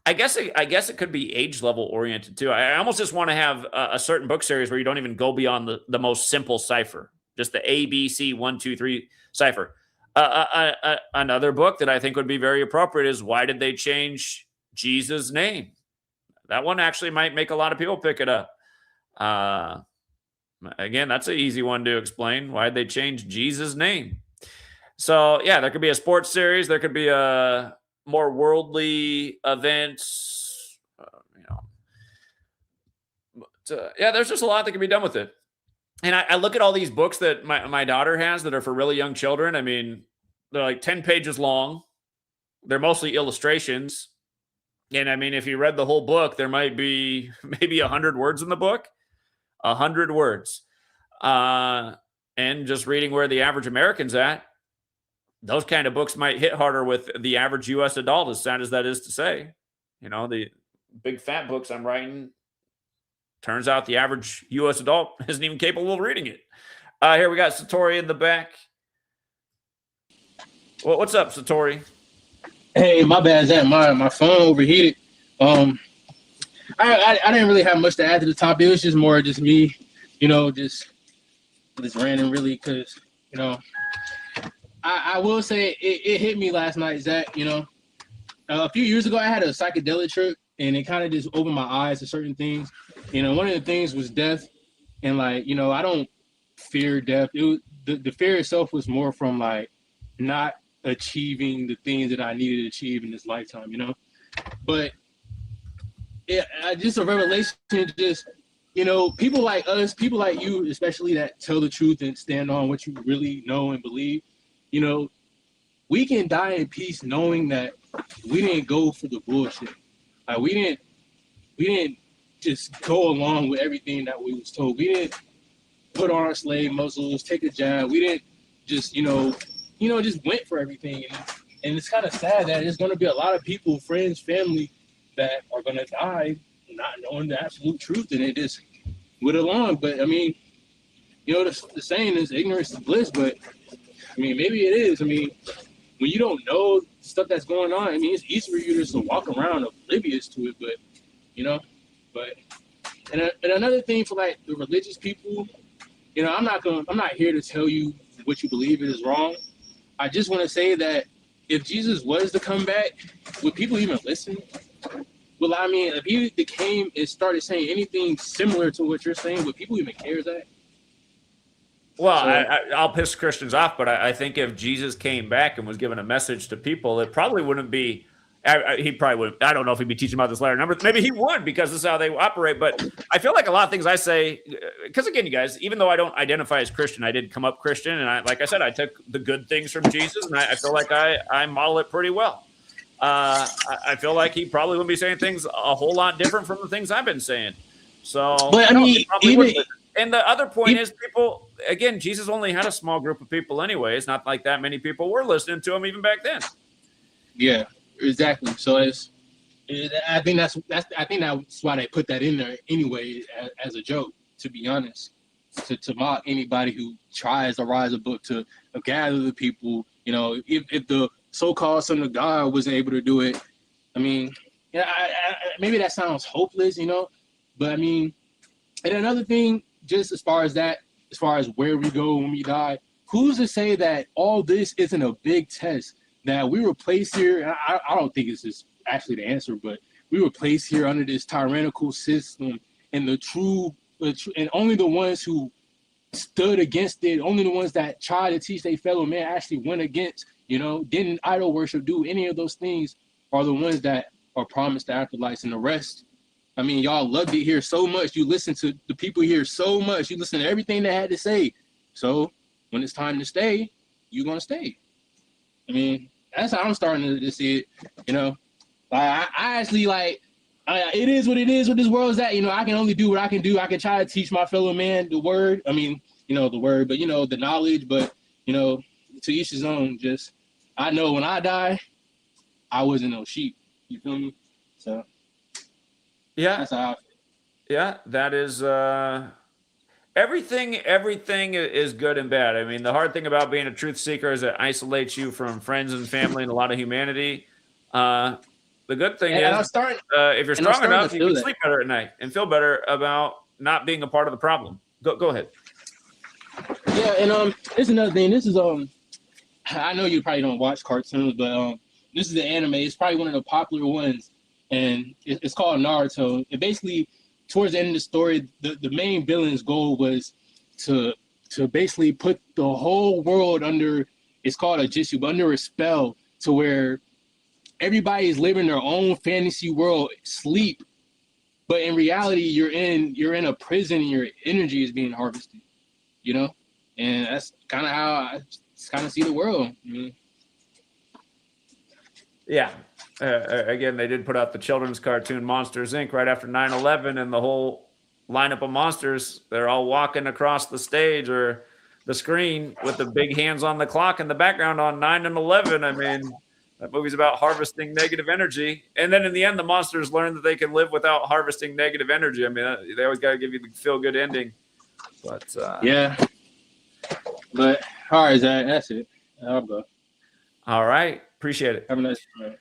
I guess it could be age level oriented too. I almost just want to have a certain book series where you don't even go beyond the most simple cipher, just the A, B, C, 1, 2, 3 cipher. Another book that I think would be very appropriate is Why Did They Change Jesus' Name? That one actually might make a lot of people pick it up. Again, that's an easy one to explain. Why did they change Jesus' name? So yeah, there could be a sports series. There could be a more worldly events. You know, but, yeah, there's just a lot that can be done with it. And I look at all these books that my daughter has that are for really young children. I mean, they're like 10 pages long. They're mostly illustrations. And I mean, if you read the whole book, there might be maybe 100 words in the book. 100 words. And just reading where the average American's at, those kind of books might hit harder with the average U.S. adult, as sad as that is to say. You know, the big fat books I'm writing, turns out the average U.S. adult isn't even capable of reading it. Here we got Satori in the back. Well, what's up, Satori? Hey, my bad, Zach. My phone overheated. I didn't really have much to add to the topic. It was just more just me, just random, really, because I will say it hit me last night, Zach. A few years ago I had a psychedelic trip, and it kind of just opened my eyes to certain things. One of the things was death, and I don't fear death. The fear itself was more from not achieving the things that I needed to achieve in this lifetime, But just a revelation, just people like us, people like you, especially that tell the truth and stand on what you really know and believe. We can die in peace knowing that we didn't go for the bullshit. We didn't just go along with everything that we was told. We didn't put on our slave muzzles, take a jab. We didn't just just went for everything. And it's kind of sad that there's going to be a lot of people, friends, family, that are going to die not knowing the absolute truth, and they just went along. But I mean, the saying is ignorance is bliss, but I mean, maybe it is. I mean, when you don't know stuff that's going on, I mean, it's easy for you just to walk around oblivious to it. But and another thing for the religious people, I'm not here to tell you what you believe is wrong. I just want to say that if Jesus was to come back, would people even listen? Well, I mean, if he came and started saying anything similar to what you're saying, would people even care that? Well, so, I'll piss Christians off, but I think if Jesus came back and was giving a message to people, it probably wouldn't be. He probably would. I don't know if he'd be teaching about this latter number. Maybe he would, because this is how they operate. But I feel like a lot of things I say, because again, you guys, even though I don't identify as Christian, I did come up Christian, and like I said, I took the good things from Jesus, and I feel like I model it pretty well. I feel like he probably wouldn't be saying things a whole lot different from the things I've been saying. So, but I mean, and the other point is, people, again, Jesus only had a small group of people anyway. It's not like that many people were listening to him even back then. Yeah, exactly. So I think that's why they put that in there anyway, as a joke, to be honest, to mock anybody who tries to rise above, to gather the people. If the so-called son of God wasn't able to do it, I mean, maybe that sounds hopeless, but I mean, and another thing, just as far as where we go when we die, who's to say that all this isn't a big test, that we were placed here? And I don't think this is actually the answer, but we were placed here under this tyrannical system, and and only the ones who stood against it, only the ones that tried to teach their fellow man actually went against, didn't idol worship, do any of those things, are the ones that are promised the afterlife. And the rest, I mean, y'all loved it here so much. You listen to the people here so much. You listen to everything they had to say. So when it's time to stay, you're going to stay. I mean, that's how I'm starting to see it, I actually it is what it is, what this world is at. I can only do what I can do. I can try to teach my fellow man the word. I mean, the word, but, the knowledge, but, to each his own. Just, I know when I die, I wasn't no sheep. You feel me? So, yeah, that's how I feel. Yeah, that is everything is good and bad. I mean, the hard thing about being a truth seeker is it isolates you from friends and family and a lot of humanity. The good thing is, if you're strong enough, you can sleep better at night and feel better about not being a part of the problem. Go ahead. Yeah, and this is another thing. This is I know you probably don't watch cartoons, but this is the anime. It's probably one of the popular ones, and it's called Naruto. And basically, towards the end of the story, the main villain's goal was to basically put the whole world under, it's called a jitsu, but under a spell, to where everybody is living their own fantasy world, sleep, but in reality, you're in a prison and your energy is being harvested, and that's kind of how I kind of see the world. Yeah. Again, they did put out the children's cartoon Monsters, Inc. right after 9/11, and the whole lineup of monsters, they're all walking across the stage or the screen with the big hands on the clock in the background on 9 and 11. I mean, That movie's about harvesting negative energy. And then in the end, the monsters learn that they can live without harvesting negative energy. I mean, they always got to give you the feel-good ending. But yeah. But all right, Zach, that's it. I'll go. All right. Appreciate it. Have a nice night.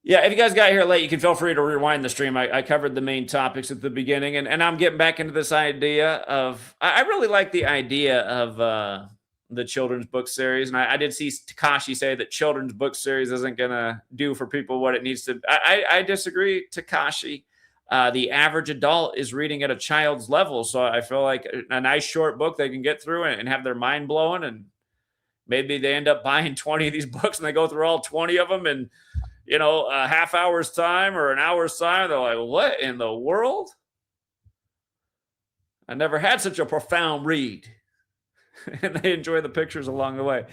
Yeah, if you guys got here late, you can feel free to rewind the stream. I covered the main topics at the beginning, and I'm getting back into this idea of, I really like the idea of the children's book series. And I did see Takashi say that children's book series isn't going to do for people what it needs to. I disagree, Takashi. The average adult is reading at a child's level. So I feel like a nice short book they can get through and have their mind blown. And maybe they end up buying 20 of these books and they go through all 20 of them in, you know, a half hour's time or an hour's time. They're like, what in the world? I never had such a profound read. And they enjoy the pictures along the way.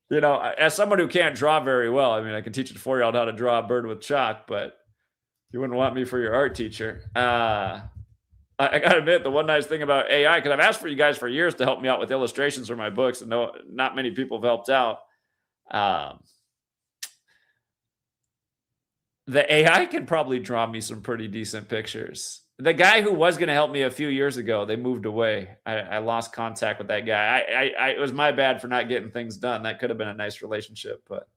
You know, as someone who can't draw very well, I mean, I can teach a 4-year-old how to draw a bird with chalk, but you wouldn't want me for your art teacher. I got to admit, the one nice thing about AI, because I've asked for you guys for years to help me out with illustrations for my books, and no, not many people have helped out. The AI can probably draw me some pretty decent pictures. The guy who was going to help me a few years ago, they moved away. I lost contact with that guy. It was my bad for not getting things done. That could have been a nice relationship, but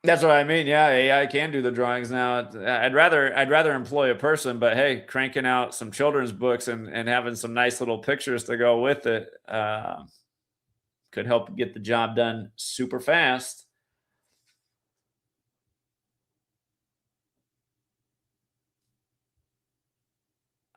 that's what I mean. Yeah, AI can do the drawings now. I'd rather employ a person, but hey, cranking out some children's books and having some nice little pictures to go with it could help get the job done super fast.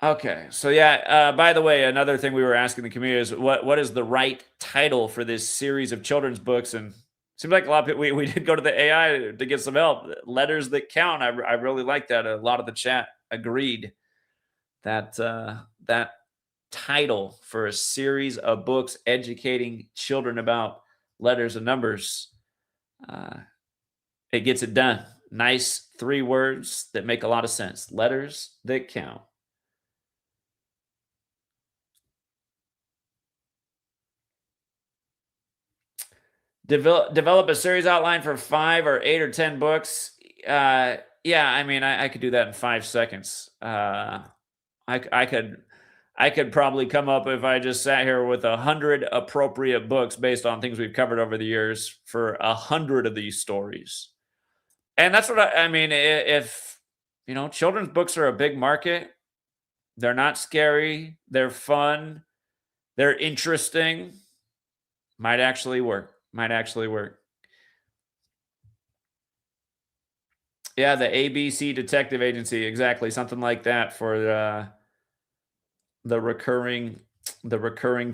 Okay, so yeah, by the way, another thing we were asking the community is what is the right title for this series of children's books? And it seems like a lot of people, we did go to the AI to get some help. Letters That Count. I really like that. A lot of the chat agreed that that title for a series of books educating children about letters and numbers, it gets it done. Nice 3 words that make a lot of sense. Letters That Count. Develop a series outline for 5 or 8 or 10 books. Yeah, I mean, I could do that in 5 seconds. I could probably come up, if I just sat here, with 100 appropriate books based on things we've covered over the years for 100 of these stories. And that's what I mean. If you know, children's books are a big market. They're not scary. They're fun. They're interesting. Might actually work. Yeah, the ABC Detective Agency, exactly, something like that for the recurring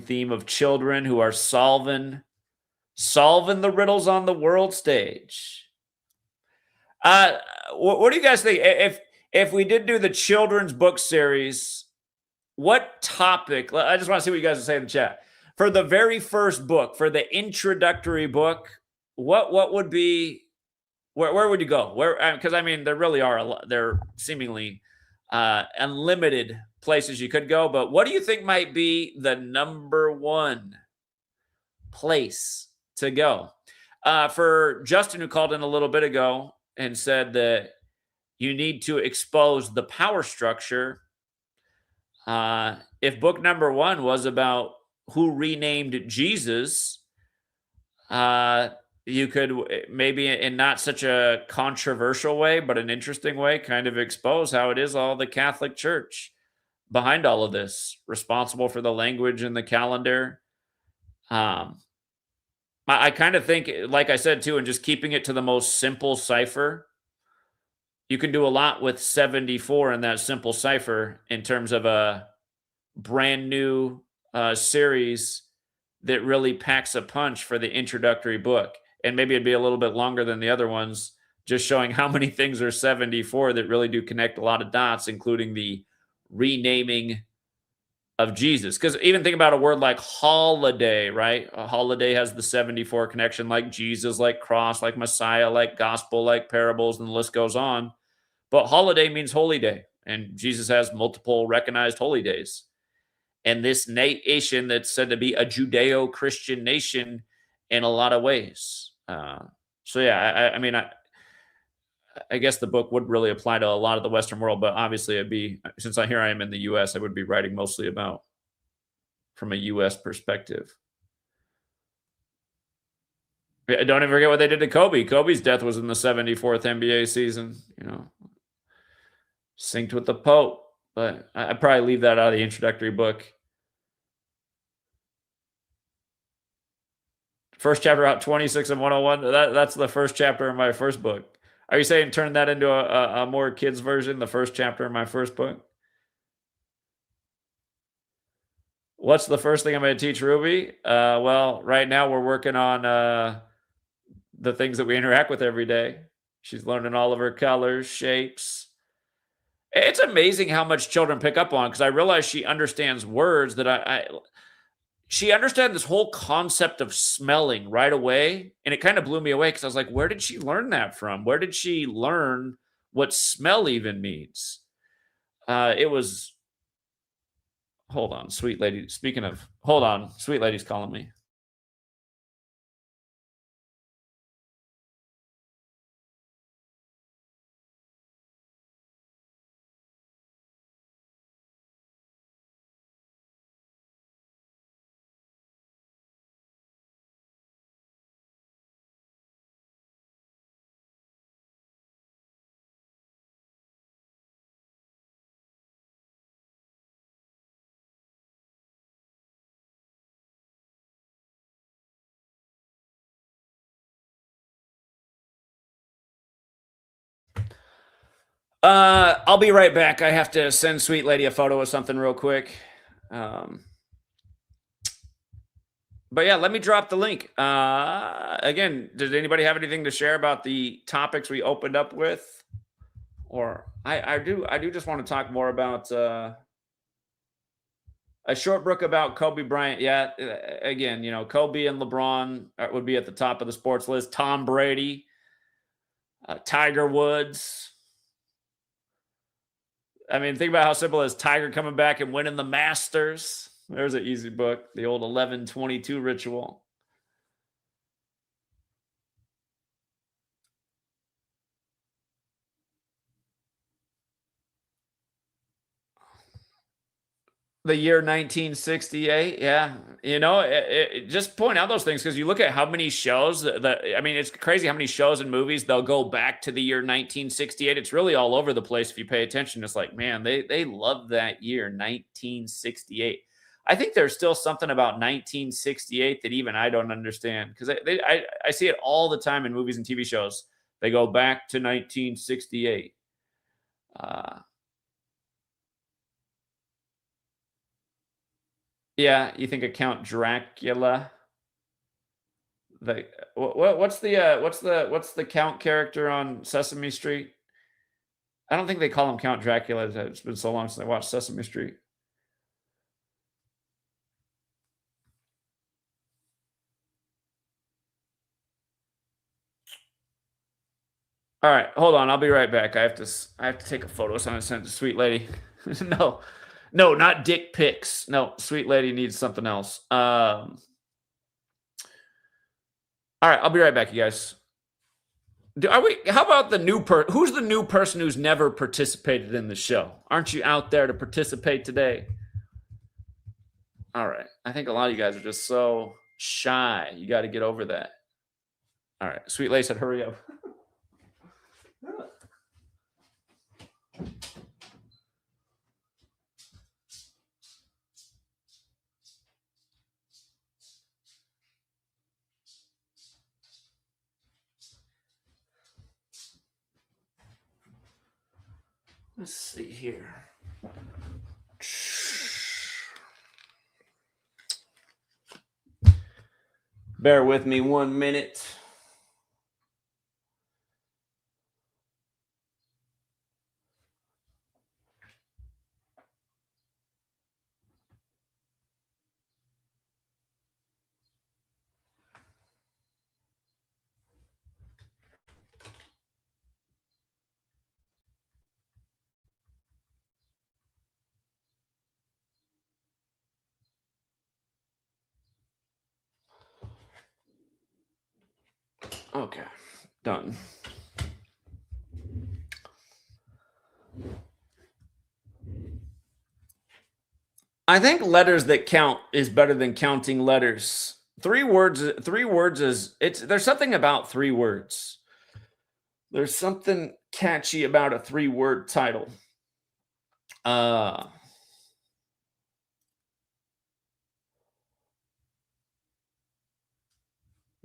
theme of children who are solving the riddles on the world stage. What do you guys think? If we did do the children's book series, what topic? I just want to see what you guys would say in the chat. For the very first book, for the introductory book, what would be, where would you go? Because I mean, there really are a lot, there seemingly unlimited places you could go, but what do you think might be the number one place to go? For Justin, who called in a little bit ago and said that you need to expose the power structure. If book number 1 was about who renamed Jesus, you could maybe, in not such a controversial way, but an interesting way, kind of expose how it is all the Catholic Church behind all of this, responsible for the language and the calendar. I kind of think, like I said too, and just keeping it to the most simple cipher, you can do a lot with 74 in that simple cipher in terms of a brand new series that really packs a punch for the introductory book. And maybe it'd be a little bit longer than the other ones, just showing how many things are 74 that really do connect a lot of dots, including the renaming of Jesus. Because even think about a word like holiday, right? A holiday has the 74 connection, like Jesus, like cross, like Messiah, like gospel, like parables, and the list goes on. But holiday means holy day. And Jesus has multiple recognized holy days. And this nation that's said to be a Judeo-Christian nation in a lot of ways. So yeah, I mean, I guess the book would really apply to a lot of the Western world, but obviously it'd be, since here I am in the U.S., I would be writing mostly about from a U.S. perspective. Don't ever forget what they did to Kobe. Kobe's death was in the 74th NBA season, you know, synced with the Pope. But I'd probably leave that out of the introductory book. First chapter out 26 and 101. That's the first chapter in my first book. Are you saying turn that into a more kids version, the first chapter in my first book? What's the first thing I'm going to teach Ruby? Well, right now we're working on the things that we interact with every day. She's learning all of her colors, shapes. It's amazing how much children pick up on, because I realize she understands words that she understands this whole concept of smelling right away. And it kind of blew me away, because I was like, where did she learn that from? Where did she learn what smell even means? It was, hold on, sweet lady. Speaking of, hold on, sweet lady's calling me. I'll be right back. I have to send sweet lady a photo of something real quick. But yeah, let me drop the link. Again, did anybody have anything to share about the topics we opened up with? Or I do just want to talk more about a short book about Kobe Bryant. Yeah, again, you know, Kobe and LeBron would be at the top of the sports list. Tom Brady, Tiger Woods. I mean, think about how simple it is. Tiger coming back and winning the Masters. There's an easy book. The old 11-22 ritual. The year 1968. Yeah. You know, just point out those things, because you look at how many shows I mean, it's crazy how many shows and movies they'll go back to the year 1968. It's really all over the place if you pay attention. It's like, man, they love that year 1968. I think there's still something about 1968 that even I don't understand, because I see it all the time in movies and TV shows. They go back to 1968. Yeah, you think of Count Dracula? What's the Count character on Sesame Street? I don't think they call him Count Dracula. It's been so long since I watched Sesame Street. All right, hold on. I'll be right back. I have to take a photo, so I'm gonna send it to sweet lady. No, not dick pics. No, sweet lady needs something else. All right, I'll be right back, you guys. How about the new who's the new person who's never participated in the show? Aren't you out there to participate today? All right. I think a lot of you guys are just so shy. You got to get over that. All right. Sweet Lay said, hurry up. Let's see here. Bear with me 1 minute. Okay, done. I think letters that count is better than counting letters. 3 words is there's something about 3 words. There's something catchy about a 3-word title.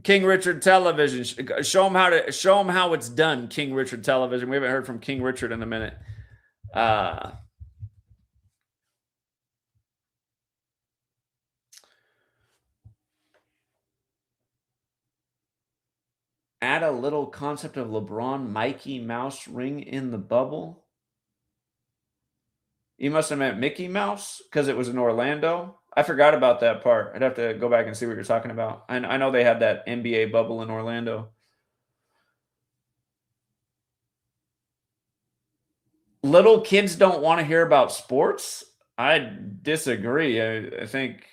King Richard Television. Show them how it's done. King Richard Television. We haven't heard from King Richard in a minute. Add a little concept of LeBron Mikey Mouse ring in the bubble. You must have meant Mickey Mouse because it was in Orlando. I forgot about that part. I'd have to go back and see what you're talking about. I know they had that NBA bubble in Orlando. Little kids don't want to hear about sports. I disagree. I think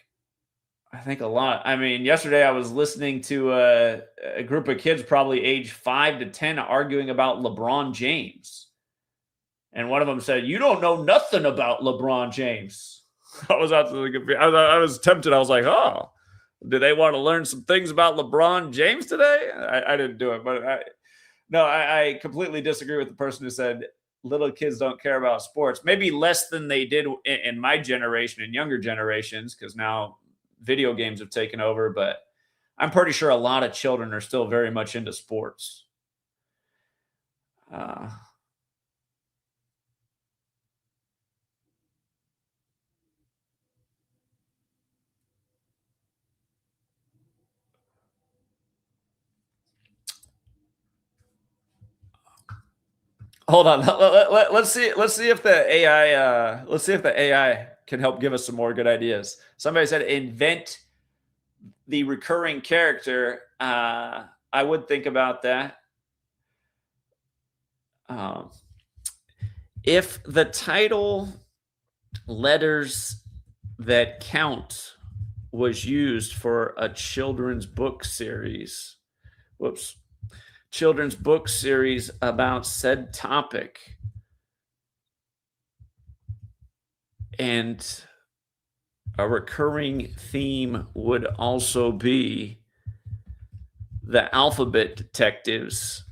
a lot. I mean, yesterday I was listening to a group of kids, probably age 5 to 10, arguing about LeBron James. And one of them said, "You don't know nothing about LeBron James." I was I was tempted. I was like, "Oh, do they want to learn some things about LeBron James today?" I didn't do it, but I completely disagree with the person who said little kids don't care about sports. Maybe less than they did in my generation and younger generations, because now video games have taken over. But I'm pretty sure a lot of children are still very much into sports. Hold on. Let's see if the AI can help give us some more good ideas. Somebody said invent the recurring character. I would think about that. If the title letters that count was used for a children's book series, children's book series about said topic, and a recurring theme would also be the alphabet detectives,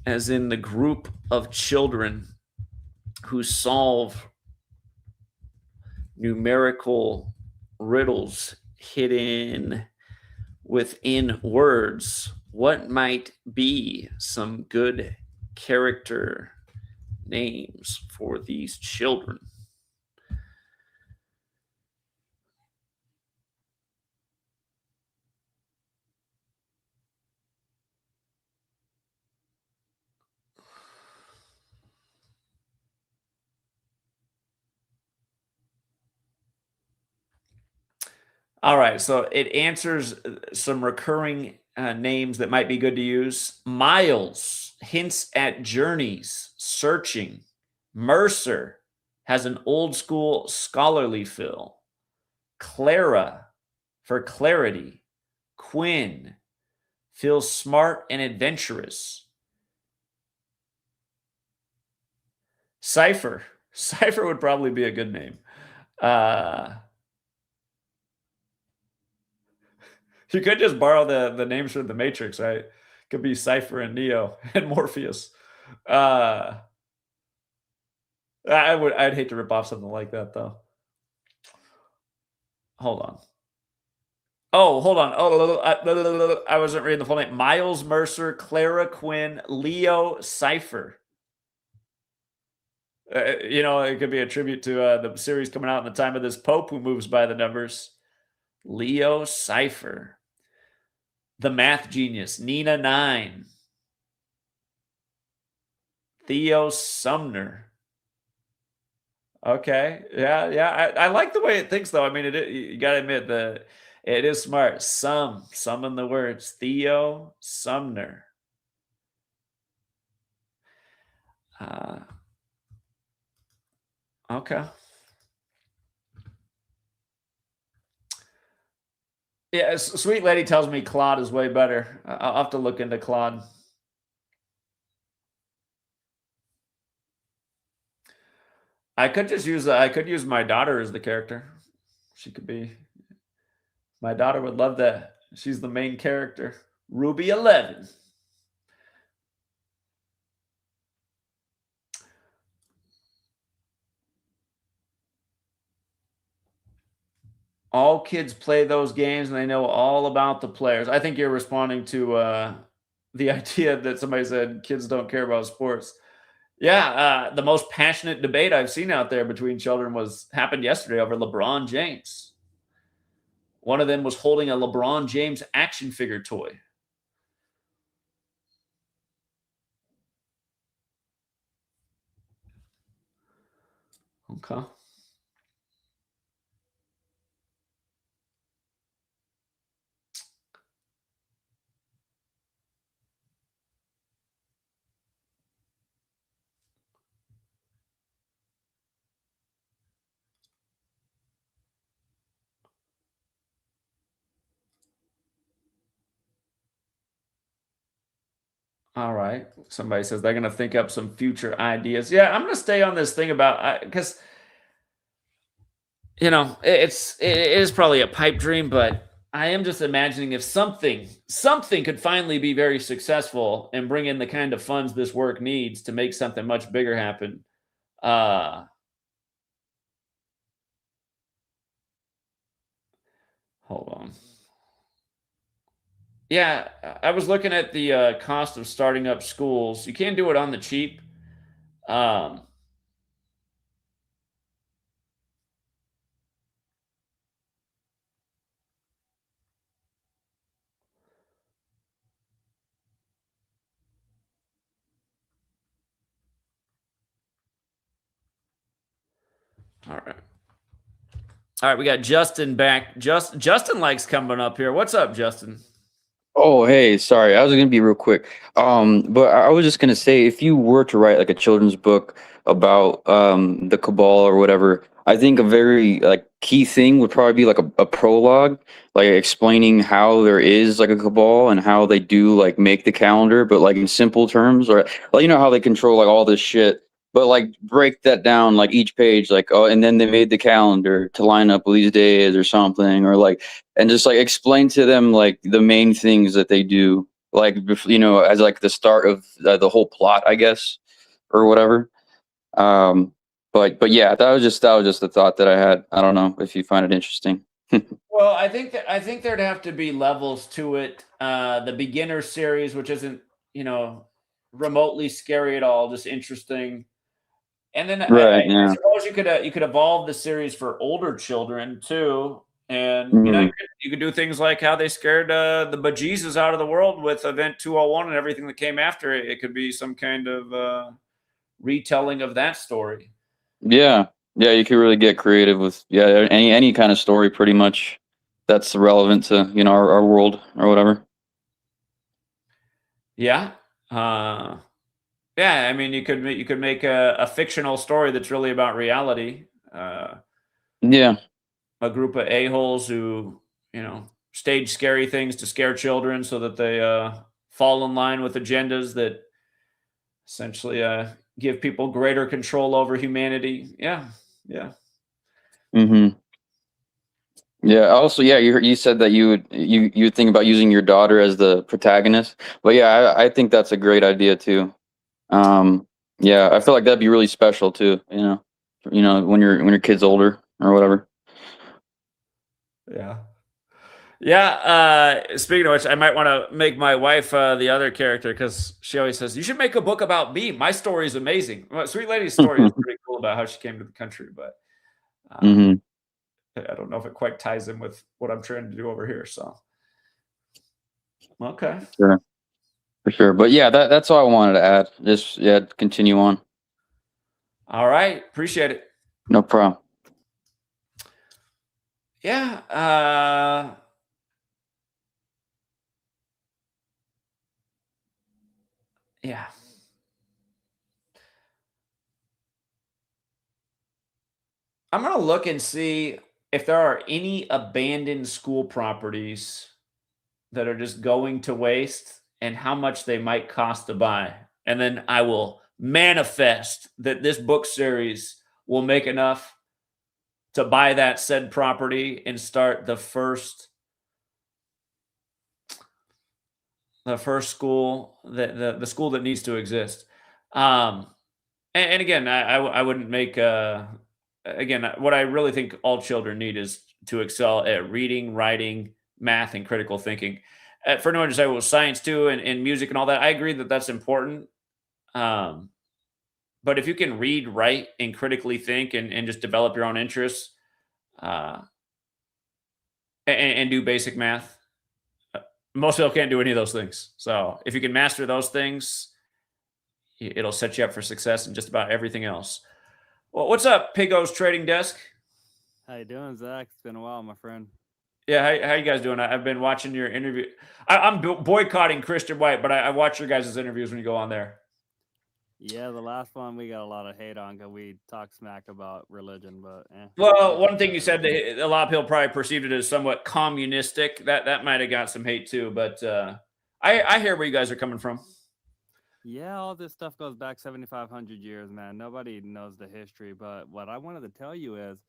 as in the group of children who solve numerical riddles hidden within words. What might be some good character names for these children? All right, so it answers some recurring names that might be good to use. Miles hints at journeys, searching. Mercer has an old school scholarly feel. Clara for clarity. Quinn feels smart and adventurous. Cypher would probably be a good name. You could just borrow the names from the Matrix, right? Could be Cypher and Neo and Morpheus. I'd hate to rip off something like that, though. Hold on. Oh, hold on. Oh, I wasn't reading the full name. Miles Mercer, Clara Quinn, Leo Cypher. It could be a tribute to the series coming out in the time of this Pope who moves by the numbers. Leo Cypher. The Math Genius, Nina 9. Theo Sumner. Okay. Yeah. I like the way it thinks, though. I mean, you got to admit that it is smart. Summon the words. Theo Sumner. Okay. Yeah, Sweet Lady tells me Claude is way better. I'll have to look into Claude. I could use my daughter as the character. She could be. My daughter would love that. She's the main character. Ruby 11. All kids play those games and they know all about the players. I think you're responding to the idea that somebody said kids don't care about sports. Yeah, the most passionate debate I've seen out there between children happened yesterday over LeBron James. One of them was holding a LeBron James action figure toy. Okay. All right. Somebody says they're going to think up some future ideas. Yeah, I'm going to stay on this thing about because it is probably a pipe dream, but I am just imagining if something could finally be very successful and bring in the kind of funds this work needs to make something much bigger happen. Hold on. Yeah, I was looking at the cost of starting up schools. You can do it on the cheap. Um, all right. All right, we got Justin back. Justin likes coming up here. What's up, Justin? Oh, hey, sorry. I was gonna be real quick. But I was just gonna say, if you were to write like a children's book about the cabal or whatever, I think a very like key thing would probably be like a prologue, like explaining how there is like a cabal and how they do like make the calendar, but like in simple terms, or like how they control like all this shit. But like break that down like each page, like, oh, and then they made the calendar to line up with these days or something, or like, and just like explain to them like the main things that they do, like as like the start of the whole plot, I guess, or whatever. um but yeah, that was just the thought that I had. I don't know if you find it interesting. Well, I think there'd have to be levels to it. The beginner series, which isn't remotely scary at all, just interesting. And then I Right, yeah. suppose you could evolve the series for older children too, and Mhm. you could do things like how they scared the bejesus out of the world with Event 201 and everything that came after it. It could be some kind of retelling of that story. Yeah, yeah, you could really get creative with any kind of story pretty much that's relevant to our world or whatever. Yeah. Uh, yeah, I mean, you could make a fictional story that's really about reality. Yeah. A group of a-holes who, stage scary things to scare children so that they fall in line with agendas that essentially give people greater control over humanity. Yeah, yeah. Hmm. Yeah. Also, yeah, you said that you would think about using your daughter as the protagonist, but yeah, I think that's a great idea too. Um, yeah, I feel like that'd be really special too. When your kid's older or whatever. Yeah. Yeah. Speaking of which, I might want to make my wife the other character because she always says, "You should make a book about me. My story is amazing." Well, Sweet Lady's story is pretty cool about how she came to the country, but Hmm. I don't know if it quite ties in with what I'm trying to do over here. So, okay. Sure, for sure. But yeah, that's all I wanted to add. Just yeah, continue on. All right. Appreciate it. No problem. Yeah. Yeah. I'm going to look and see if there are any abandoned school properties that are just going to waste and how much they might cost to buy. And then I will manifest that this book series will make enough to buy that said property and start the first school, the school that needs to exist. And again, I wouldn't make again, what I really think all children need is to excel at reading, writing, math, and critical thinking. For anyone to say, well, science too, and music and all that, I agree that that's important. Um, but if you can read, write, and critically think, and just develop your own interests, uh, and do basic math, most people can't do any of those things. So if you can master those things, it'll set you up for success in just about everything else. Well, what's up, Pigo's Trading Desk? How you doing, Zach? It's been a while, my friend. Yeah, how you guys doing? I've been watching your interview. I'm boycotting Christian White, but I watch your guys' interviews when you go on there. Yeah, the last one we got a lot of hate on because we talk smack about religion, but well, one thing you said that a lot of people probably perceived it as somewhat communistic. That might have got some hate too, but I hear where you guys are coming from. Yeah, all this stuff goes back 7,500 years, man. Nobody knows the history, but what I wanted to tell you is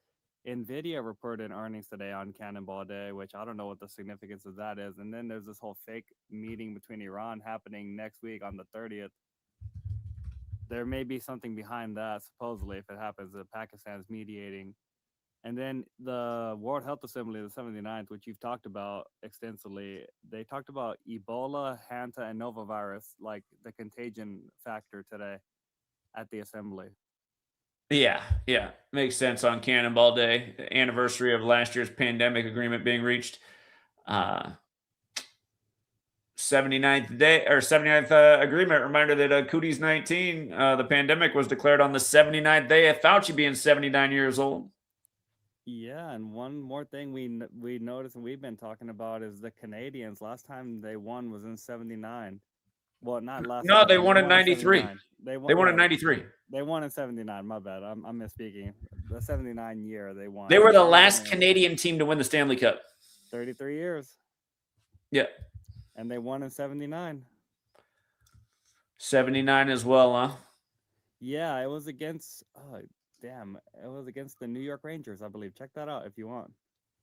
NVIDIA reported earnings today on Cannonball Day, which I don't know what the significance of that is. And then there's this whole fake meeting between Iran happening next week on the 30th. There may be something behind that, supposedly, if it happens, that Pakistan's mediating. And then the World Health Assembly, the 79th, which you've talked about extensively, they talked about Ebola, Hanta, and Novavirus, like the contagion factor today at the assembly. Yeah, makes sense on Cannonball Day, the anniversary of last year's pandemic agreement being reached. 79th day or 79th agreement reminder that Cooties 19, the pandemic was declared on the 79th day of Fauci being 79 years old. Yeah, and one more thing we noticed and we've been talking about is the Canadians. Last time they won was in 79. Well, not last. No, they won in 93. They won in 93. They won in 79. My bad. I'm misspeaking. The 79 year they won. They were the last Canadian team to win the Stanley Cup. 33 years. Yeah. And they won in 79. 79 as well, huh? Yeah, it was against it was against the New York Rangers, I believe. Check that out if you want.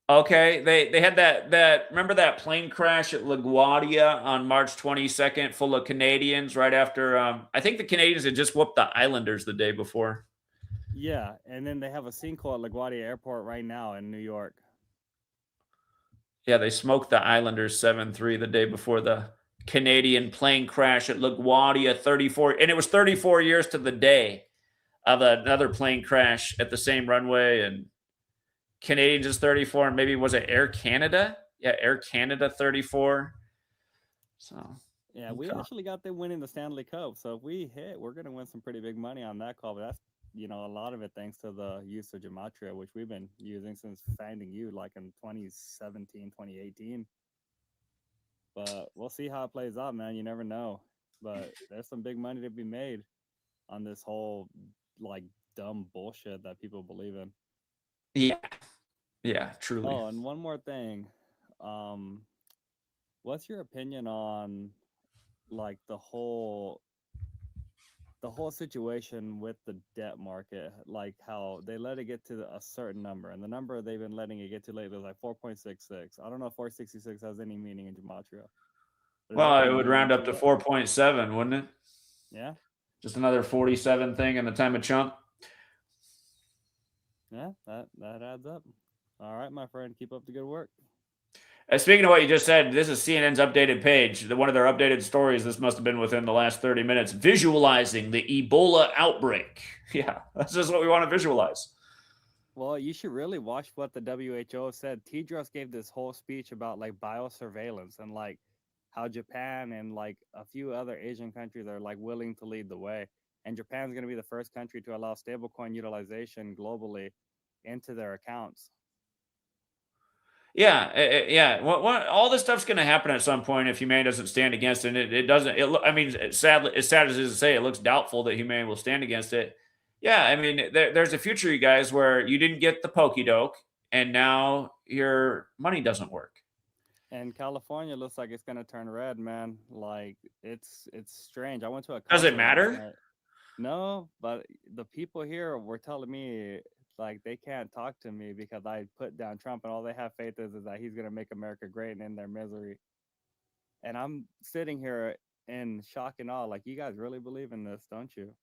Okay, they had that remember that plane crash at LaGuardia on March 22nd, full of Canadians right after I think the Canadians had just whooped the Islanders the day before. Yeah, and then they have a sinkhole at LaGuardia Airport right now in New York. Yeah, they smoked the Islanders 7-3 the day before the Canadian plane crash at LaGuardia 34, and it was 34 years to the day of another plane crash at the same runway, and Canadians is 34, and maybe was it Air Canada? Yeah, Air Canada 34. So yeah, we actually got them winning the Stanley Cup. So if we hit, we're gonna win some pretty big money on that call. But that's a lot of it thanks to the use of Gematria, which we've been using since finding you like in 2017, 2018. But we'll see how it plays out, man. You never know. But there's some big money to be made on this whole like dumb bullshit that people believe in. Yeah, truly. Oh, and one more thing. What's your opinion on like the whole situation with the debt market, like how they let it get to a certain number, and the number they've been letting it get to lately is like 4.66. I don't know if 466 has any meaning in Gematria. Well, it would round up to 4.7, wouldn't it? Yeah. Just another 47 thing in the time of chump. Yeah, that adds up. All right, my friend, keep up the good work. Speaking of what you just said, this is CNN's updated page. One of their updated stories, this must have been within the last 30 minutes, visualizing the Ebola outbreak. Yeah, that's just what we want to visualize. Well, you should really watch what the WHO said. Tedros gave this whole speech about like biosurveillance and like how Japan and like a few other Asian countries are like willing to lead the way. And Japan's going to be the first country to allow stablecoin utilization globally into their accounts. Yeah. All this stuff's going to happen at some point if humanity doesn't stand against it. It doesn't. I mean, sadly, as sad as it is to say, it looks doubtful that humanity will stand against it. Yeah, I mean, there's a future, you guys, where you didn't get the Pokedoke, and now your money doesn't work. And California looks like it's gonna turn red, man. Like it's strange. I went to a Does it concert last matter? night. No, but the people here were telling me like they can't talk to me because I put down Trump, and all they have faith is that he's gonna make America great and end their misery. And I'm sitting here in shock and awe. Like, you guys really believe in this, don't you?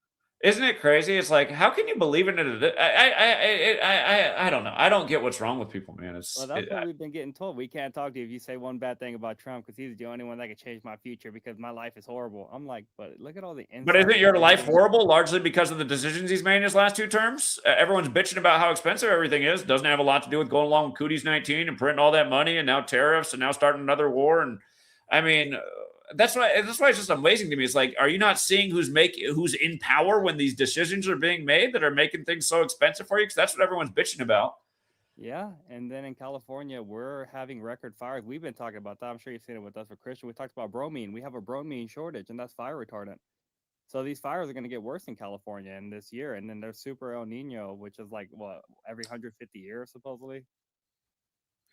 Isn't it crazy? It's like, how can you believe in it? I don't know. I don't get what's wrong with people, man. Well, that's what we've been getting told. We can't talk to you if you say one bad thing about Trump because he's the only one that can change my future because my life is horrible. I'm like, but look at all the But isn't your life horrible largely because of the decisions he's made in his last 2 terms? Everyone's bitching about how expensive everything is. Doesn't have a lot to do with going along with Cooties 19 and printing all that money and now tariffs and now starting another war. And I mean, that's why it's just amazing to me. It's like, are you not seeing who's in power when these decisions are being made that are making things so expensive for you? Because that's what everyone's bitching about. Yeah, and then in California, we're having record fires. We've been talking about that. I'm sure you've seen it with us for Christian. We talked about bromine. We have a bromine shortage, and that's fire retardant. So these fires are going to get worse in California in this year. And then there's Super El Nino, which is like what, every 150 years supposedly.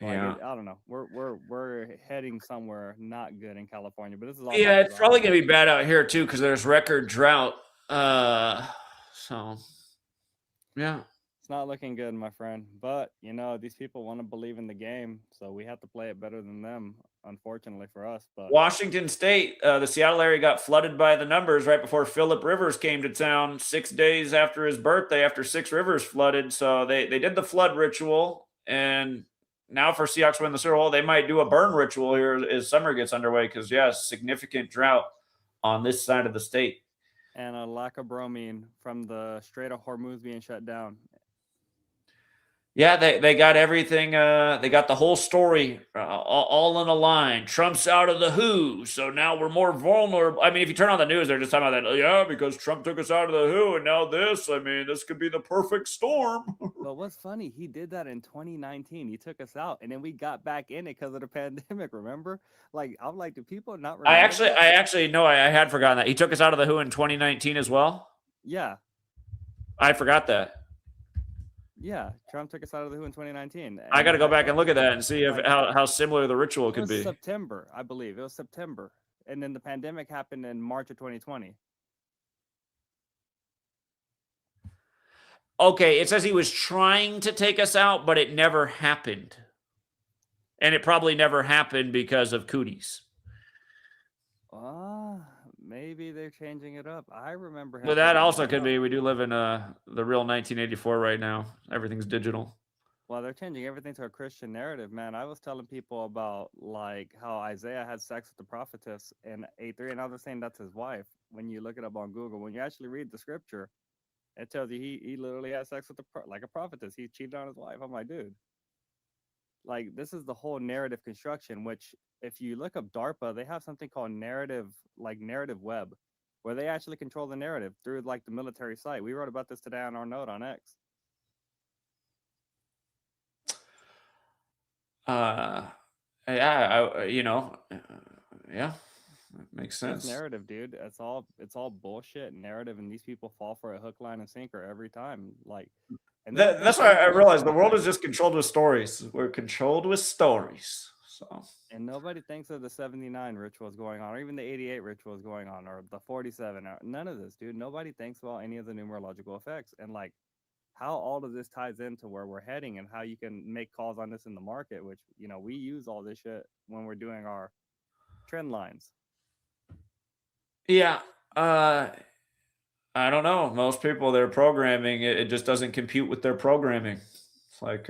Like, Yeah, I don't know. We're heading somewhere not good in California, but this is all. yeah, it's probably gonna be bad out here too because there's record drought. So yeah. It's not looking good, my friend. But you know, these people want to believe in the game, so we have to play it better than them. Unfortunately for us, but Washington State, the Seattle area got flooded by the numbers right before Philip Rivers came to town 6 days after his birthday, after 6 rivers flooded. So they did the flood ritual, and now for Seahawks to win the Super Bowl, they might do a burn ritual here as summer gets underway because, yeah, significant drought on this side of the state. And a lack of bromine from the Strait of Hormuz being shut down. Yeah, they got everything. They got the whole story all in a line. Trump's out of the WHO, so now we're more vulnerable. I mean, if you turn on the news, they're just talking about that. Yeah, because Trump took us out of the WHO, and now this. I mean, this could be the perfect storm. But what's funny, he did that in 2019. He took us out, and then we got back in it because of the pandemic. Remember? Like, I'm like, do people not remember? I actually know. I had forgotten that he took us out of the WHO in 2019 as well. Yeah, I forgot that. yeah. Trump took us out of the WHO in 2019. I got to go back and look at that and see if how similar the ritual could be. September, I believe. It was September, and then the pandemic happened in March of 2020. Okay, it says he was trying to take us out, but it never happened. And it probably never happened because of cooties. Maybe they're changing it up. I remember him. But that also could be. We do live in the real 1984 right now. Everything's digital. Well, they're changing everything to a Christian narrative, man. I was telling people about like how Isaiah had sex with the prophetess in 8:3, and I was saying that's his wife. When you look it up on Google, when you actually read the scripture, it tells you he literally had sex with like a prophetess. He cheated on his wife. I'm like, dude. Like, this is the whole narrative construction, which if you look up DARPA, they have something called narrative web, where they actually control the narrative through like the military site. We wrote about this today on our note on X. Yeah, yeah, that makes sense. It's narrative, dude. It's all bullshit narrative, and these people fall for a hook, line, and sinker every time. Like, and that's why I realized the world is just controlled with stories. We're controlled with stories. So, and nobody thinks of the 79 rituals going on, or even the 88 rituals going on, or the 47. None of this, dude. Nobody thinks about any of the numerological effects, and like how all of this ties into where we're heading, and how you can make calls on this in the market. Which, you know, we use all this shit when we're doing our trend lines. yeah. I don't know. Most people, their programming, it just doesn't compute with their programming. It's like,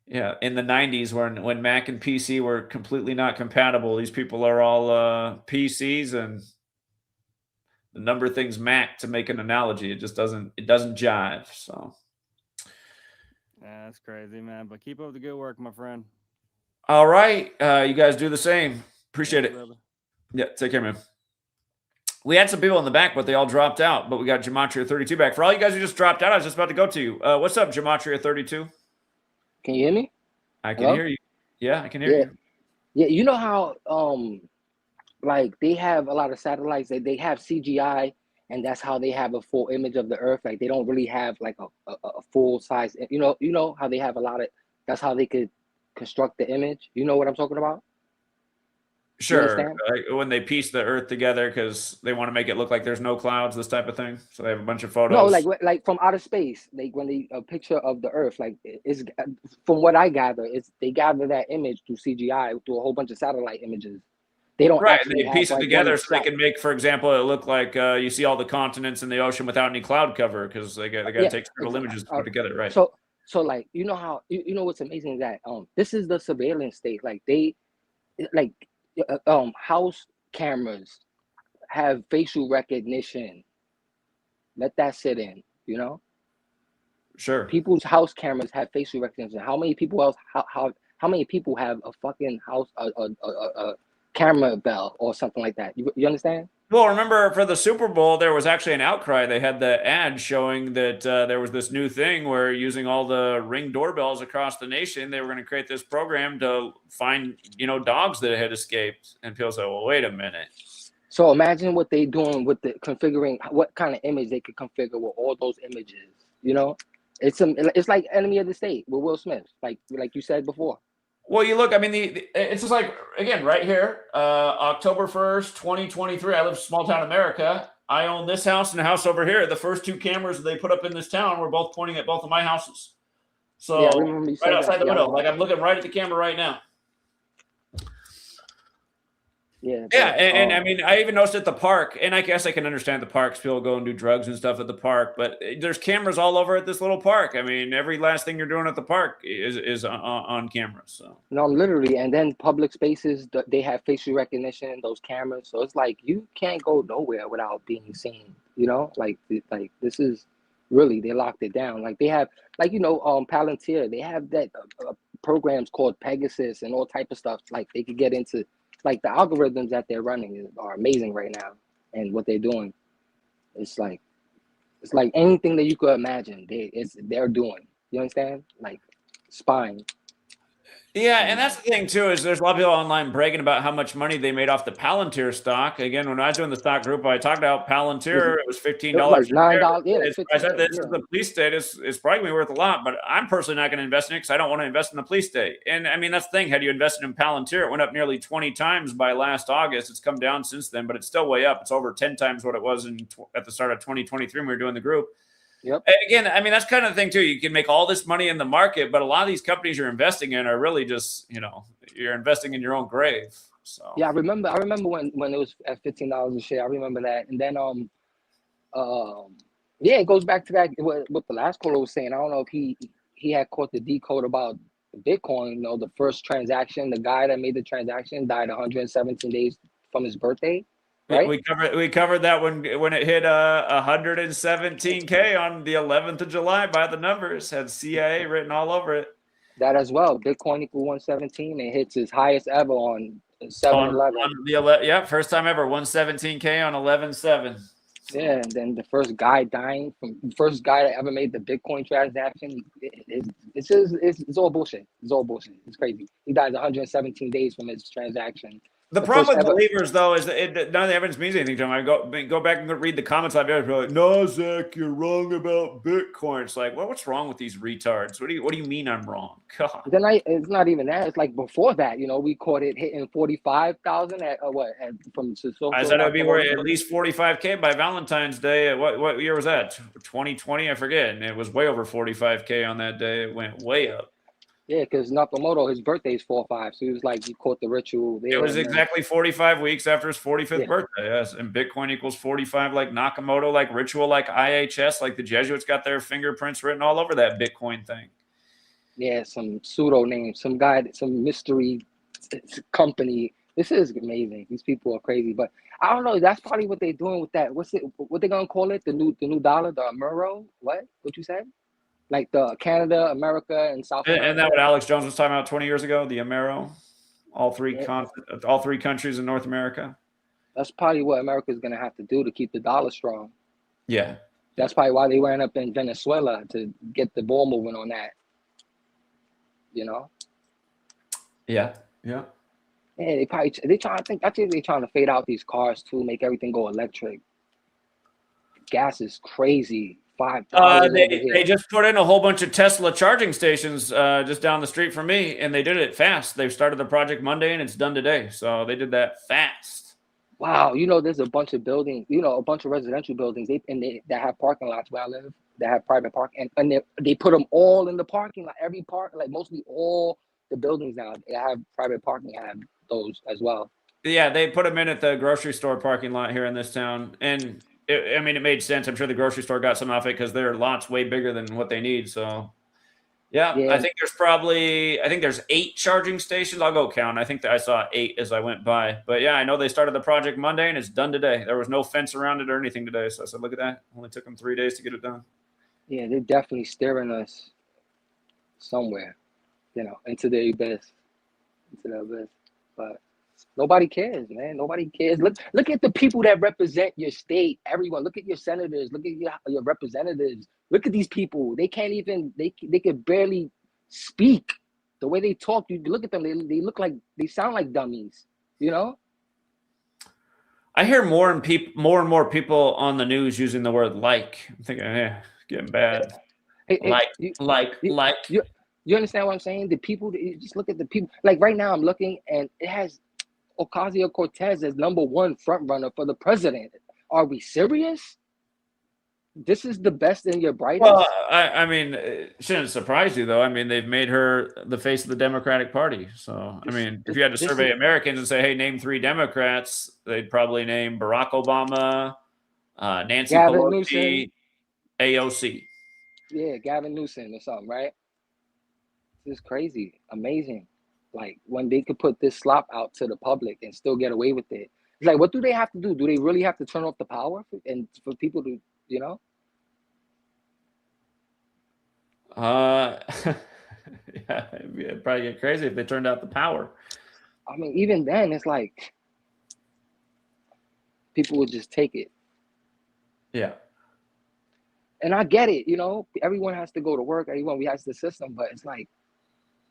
yeah, in the 90s when Mac and PC were completely not compatible, these people are all PCs, and the number thing's Mac to make an analogy. It just doesn't jive. So, yeah, that's crazy, man. But keep up the good work, my friend. All right. You guys do the same. Appreciate it. Brother. Yeah, take care, man. We had some people in the back, but they all dropped out. But we got Gematria32 back. For all you guys who just dropped out, I was just about to go to you. What's up, Gematria32? Can you hear me? I can hear you. Yeah, I can hear you. Yeah, you know how like they have a lot of satellites that they have CGI and that's how they have a full image of the Earth. Like they don't really have like a full size. You know how they have a lot of. That's how they could construct the image. You know what I'm talking about? Sure. Like when they piece the Earth together because they want to make it look like there's no clouds, this type of thing. So they have a bunch of photos. No, like from outer space, like when they a picture of the Earth, like it's from what I gather, it's they gather that image through CGI through a whole bunch of satellite images. They don't right. actually They piece have, it together so they can make, for example, it look like you see all the continents in the ocean without any cloud cover because they got to take several images to put together, right? So like you know how you know what's amazing is that this is the surveillance state. Like they like house cameras have facial recognition. Let that sit in, you know. Sure. People's house cameras have facial recognition. How many people else? How many people have a fucking house a camera bell or something like that? You understand? Well, remember for the Super Bowl, there was actually an outcry. They had the ad showing that there was this new thing where using all the Ring doorbells across the nation, they were going to create this program to find, dogs that had escaped. And people said, well, wait a minute. So imagine what they doing with the configuring, what kind of image they could configure with all those images. It's like Enemy of the State with Will Smith, like you said before. Well, you look, I mean, it's just like, again, right here, October 1st, 2023, I live in small town America. I own this house and the house over here. The first two cameras that they put up in this town were both pointing at both of my houses. So yeah, I remember you said right outside that. the window, like I'm looking right at the camera right now. Yeah. Yeah, and I mean, I even noticed at the park, and I guess I can understand the parks. People go and do drugs and stuff at the park, but there's cameras all over at this little park. I mean, every last thing you're doing at the park is on camera. So no, literally, and then public spaces, they have facial recognition, those cameras. So it's like you can't go nowhere without being seen. Like this is really, they locked it down. Like they have, Palantir. They have that programs called Pegasus and all type of stuff. Like they could get into. Like the algorithms that they're running are amazing right now, and what they're doing, it's like anything that you could imagine. They're doing. You understand? Like spying. Yeah, and that's the thing too, is there's a lot of people online bragging about how much money they made off the Palantir stock. Again, when I was doing the stock group, I talked about Palantir. It was $15. Like $9. Yeah, I said this is the police state. It's probably going to be worth a lot, but I'm personally not going to invest in it because I don't want to invest in the police state. And I mean, that's the thing. Had you invested in Palantir, it went up nearly 20 times by last August. It's come down since then, but it's still way up. It's over 10 times what it was at the start of 2023 when we were doing the group. Yep. And again, I mean, that's kind of the thing too. You can make all this money in the market, but a lot of these companies you're investing in are really just, you're investing in your own grave. So yeah, I remember when it was at $15 a share. I remember that. And then yeah, it goes back to that what the last caller was saying. I don't know if he had caught the decode about Bitcoin. The first transaction, the guy that made the transaction died 117 days from his birthday. Right? We covered that when it hit 117K on the 11th of July by the numbers, had CIA written all over it. That as well. Bitcoin equal 117 and hits /his highest ever on 7/11. Yeah, first time ever, 117K on 11/7. Yeah, and then the first guy dying the first guy that ever made the Bitcoin transaction. It's all bullshit. It's all bullshit. It's crazy. He died 117 days from his transaction. The problem with believers, though, is that none of the evidence means anything to them. I go back and read the comments. I've been like, "No, Zach, you're wrong about Bitcoin." It's like, well, what's wrong with these retards? What do you mean I'm wrong? God. Then it's not even that. It's like before that, we caught it hitting 45,000 from. I said it would be at least 45K by Valentine's Day. What year was that? 2020, I forget. And it was way over 45K on that day. It went way up. Yeah, because Nakamoto, his birthday is 4/5, so he was like, he caught the ritual. It was exactly 45 weeks after his 45th birthday, yes. And Bitcoin equals 45, like Nakamoto, like ritual, like IHS, like the Jesuits got their fingerprints written all over that Bitcoin thing. Yeah, some pseudo name, some guy, some mystery company. This is amazing. These people are crazy, but I don't know. That's probably what they're doing with that. What they gonna call it? The new dollar, the Amuro? What you said? Like the Canada, America, and South America. And that what Alex Jones was talking about 20 years ago, the Amero, all three countries in North America. That's probably what America is going to have to do to keep the dollar strong. Yeah. That's probably why they ran up in Venezuela to get the ball moving on that. Yeah. Yeah, they trying to fade out these cars too, make everything go electric. gas is crazy. $5 over They here. just put in a whole bunch of Tesla charging stations just down the street from me, and they did it fast. They started the project Monday, and it's done today. So they did that fast. Wow, there's a bunch of buildings, a bunch of residential buildings. That have parking lots where I live. That have private parking, and they put them all in the parking lot. Every park, like mostly all the buildings now, they have private parking. Have those as well. Yeah, they put them in at the grocery store parking lot here in this town, and it made sense. I'm sure the grocery store got some off it because their lot's way bigger than what they need. So, yeah, I think there's 8 charging stations. I'll go count. I think that I saw 8 as I went by. But yeah, I know they started the project Monday and it's done today. There was no fence around it or anything today. So I said, look at that. Only took them 3 days to get it done. Yeah, they're definitely steering us somewhere, into the abyss, But nobody cares, man. Nobody cares. Look at the people that represent your state. Everyone, look at your senators. Look at your representatives. Look at these people. They can't even. They could barely speak. The way they talk, you look at them. They look like they sound like dummies. I hear more and more people on the news using the word "like." I'm thinking, getting bad. Like. You understand what I'm saying? The people. You just look at the people. Like right now, I'm looking, and it has Ocasio-Cortez as #1 front runner for the president. Are we serious? This is the best and your brightest? Well, I mean, it shouldn't surprise you, though. I mean, they've made her the face of the Democratic Party. So, if you had to survey Americans and say, hey, name 3 Democrats, they'd probably name Barack Obama, Nancy Gavin Pelosi, AOC. Yeah, Gavin Newsom or something, right? This is crazy. Amazing. Like, when they could put this slop out to the public and still get away with it. It's like, what do they have to do? Do they really have to turn off the power for people to, Yeah, it'd probably get crazy if they turned out the power. I mean, even then, it's like people would just take it. Yeah. And I get it, everyone has to go to work, everyone has the system, but it's like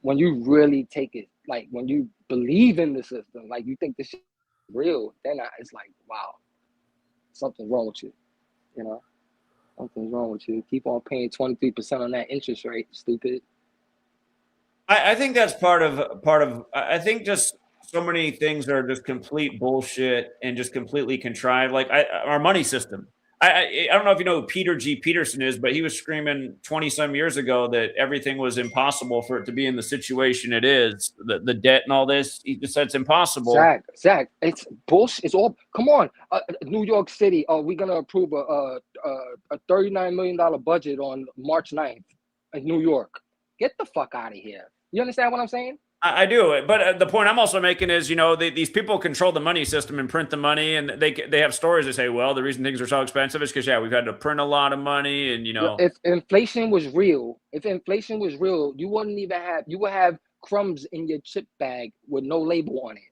when you really take it, like when you believe in the system, like you think this shit is real, then it's like, wow, something's wrong with you, Something's wrong with you. Keep on paying 23% on that interest rate, stupid. I think that's part of. I think just so many things are just complete bullshit and just completely contrived. Like our money system. I don't know if you know who Peter G. Peterson is, but he was screaming 20-some years ago that everything was impossible for it to be in the situation it is. The debt and all this. He just said it's impossible. Zach, it's bullshit. It's all. Come on, New York City. We're gonna approve a $39 million budget on March 9th in New York. Get the fuck out of here. You understand what I'm saying? I do. But the point I'm also making is, these people control the money system and print the money, and they have stories that say, well, the reason things are so expensive is because, we've had to print a lot of money, and, If inflation was real, you wouldn't even have, you would have crumbs in your chip bag with no label on it.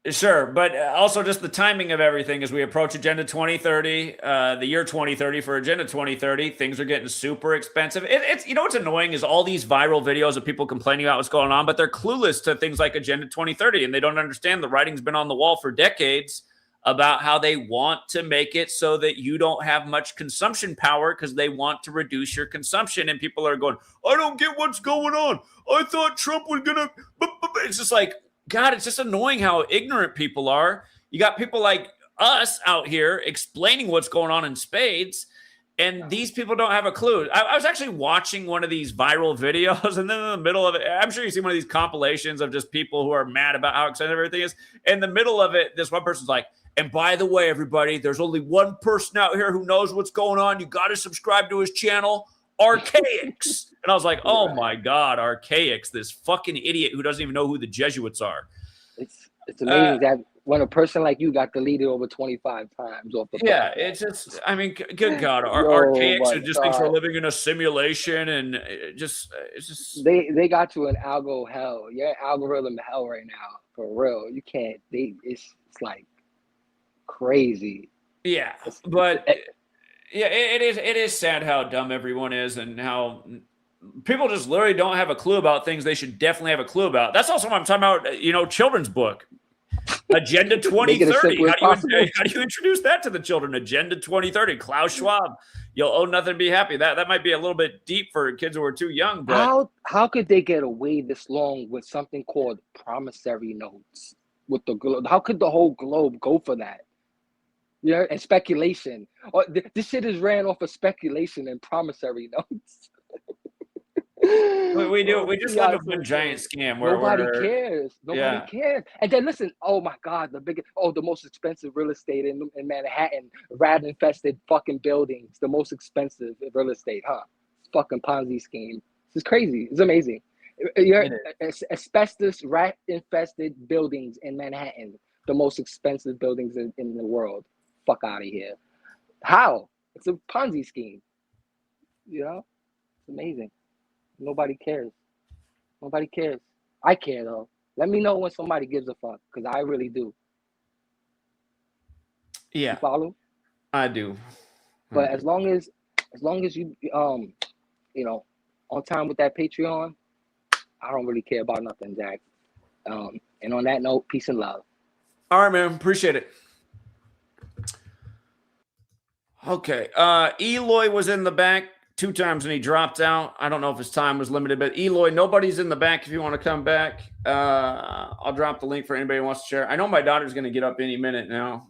Sure, but also just the timing of everything as we approach Agenda 2030, the year 2030 for Agenda 2030, things are getting super expensive. It's what's annoying is all these viral videos of people complaining about what's going on, but they're clueless to things like Agenda 2030, and they don't understand the writing's been on the wall for decades about how they want to make it so that you don't have much consumption power because they want to reduce your consumption, and people are going, I don't get what's going on. I thought Trump was gonna. It's just like, God, it's just annoying how ignorant people are. You got people like us out here explaining what's going on in spades, and these people don't have a clue. I was actually watching one of these viral videos, and then in the middle of it, I'm sure you see one of these compilations of just people who are mad about how expensive everything is. In the middle of it, this one person's like, and by the way, everybody, there's only one person out here who knows what's going on. You got to subscribe to his channel. Archaics. And I was like, oh my God, Archaics, this fucking idiot who doesn't even know who the Jesuits are. It's amazing that when a person like you got deleted over 25 times off the platform. It's just, good God, Archaics who just thinks we're living in a simulation, and it's just they got you in algo hell. You're in algorithm hell right now, for real. You can't. It's like crazy. Yeah, but. Yeah, it is sad how dumb everyone is and how people just literally don't have a clue about things they should definitely have a clue about. That's also what I'm talking about, children's book. Agenda Make it as 2030. simple as possible. How do you introduce that to the children? Agenda 2030. Klaus Schwab. You'll own nothing, be happy. That might be a little bit deep for kids who are too young, but How could they get away this long with something called promissory notes with the globe? How could the whole globe go for that? Yeah, and speculation. This shit is ran off of speculation and promissory notes. we just live in one giant scam where nobody cares. Nobody cares. And then listen, oh my God, the most expensive real estate in Manhattan, rat infested fucking buildings, the most expensive real estate, huh? Fucking Ponzi scheme. This is crazy. It's amazing. Asbestos rat infested buildings in Manhattan, the most expensive buildings in the world. Fuck out of here. How? It's a Ponzi scheme. You know? It's amazing. Nobody cares. Nobody cares. I care though. Let me know when somebody gives a fuck, because I really do. Yeah. You follow? I do. But as long as you you know, on time with that Patreon, I don't really care about nothing, Jack. And on that note, peace and love. All right, man. Appreciate it. Okay. Eloy was in the back 2 times and he dropped out. I don't know if his time was limited, but Eloy, nobody's in the back if you want to come back. I'll drop the link for anybody who wants to share. I know my daughter's going to get up any minute now.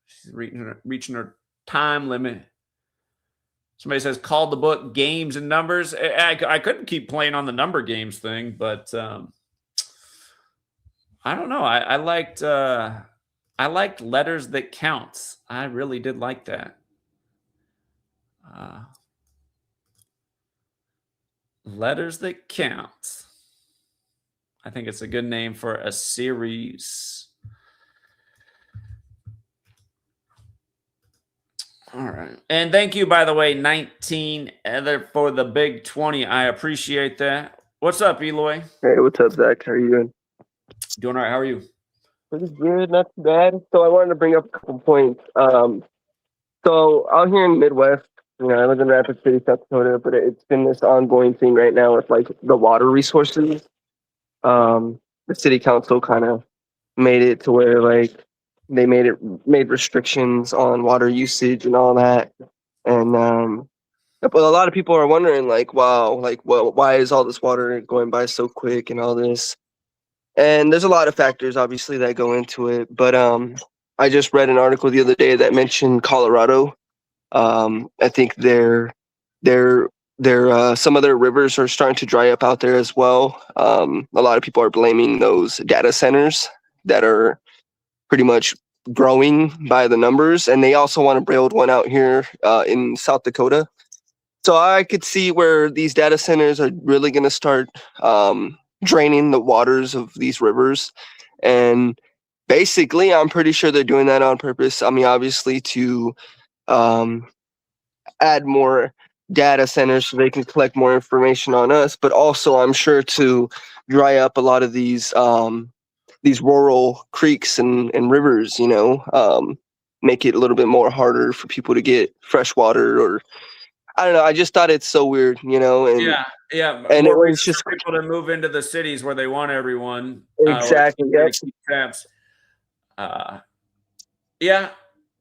She's reaching her time limit. Somebody says, called the book Games and Numbers. I couldn't keep playing on the number games thing, but I don't know. I liked Letters That Counts. I really did like that. Letters That Count. I think it's a good name for a series. All right. And thank you, by the way, 19 for the big 20. I appreciate that. What's up, Eloy? Hey, what's up, Zach? How are you doing? Doing all right. How are you? Pretty good, not too bad. So I wanted to bring up a couple points. So out here in the Midwest, I live in Rapid City, South Dakota, but it's been this ongoing thing right now with like the water resources. The city council kind of made it to where like they made restrictions on water usage and all that. And but a lot of people are wondering like, wow, like, well, why is all this water going by so quick and all this? And there's a lot of factors, obviously, that go into it. But I just read an article the other day that mentioned Colorado. I think some of their rivers are starting to dry up out there as well. A lot of people are blaming those data centers that are pretty much growing by the numbers. And they also want to build one out here in South Dakota. So I could see where these data centers are really going to start draining the waters of these rivers. And basically, I'm pretty sure they're doing that on purpose. I mean, obviously to add more data centers so they can collect more information on us, but also I'm sure to dry up a lot of these rural creeks and rivers, make it a little bit more harder for people to get fresh water. Or I don't know. I just thought it's so weird, and yeah. And more it was just for people to move into the cities where they want everyone. Exactly. Keep tabs. Yeah,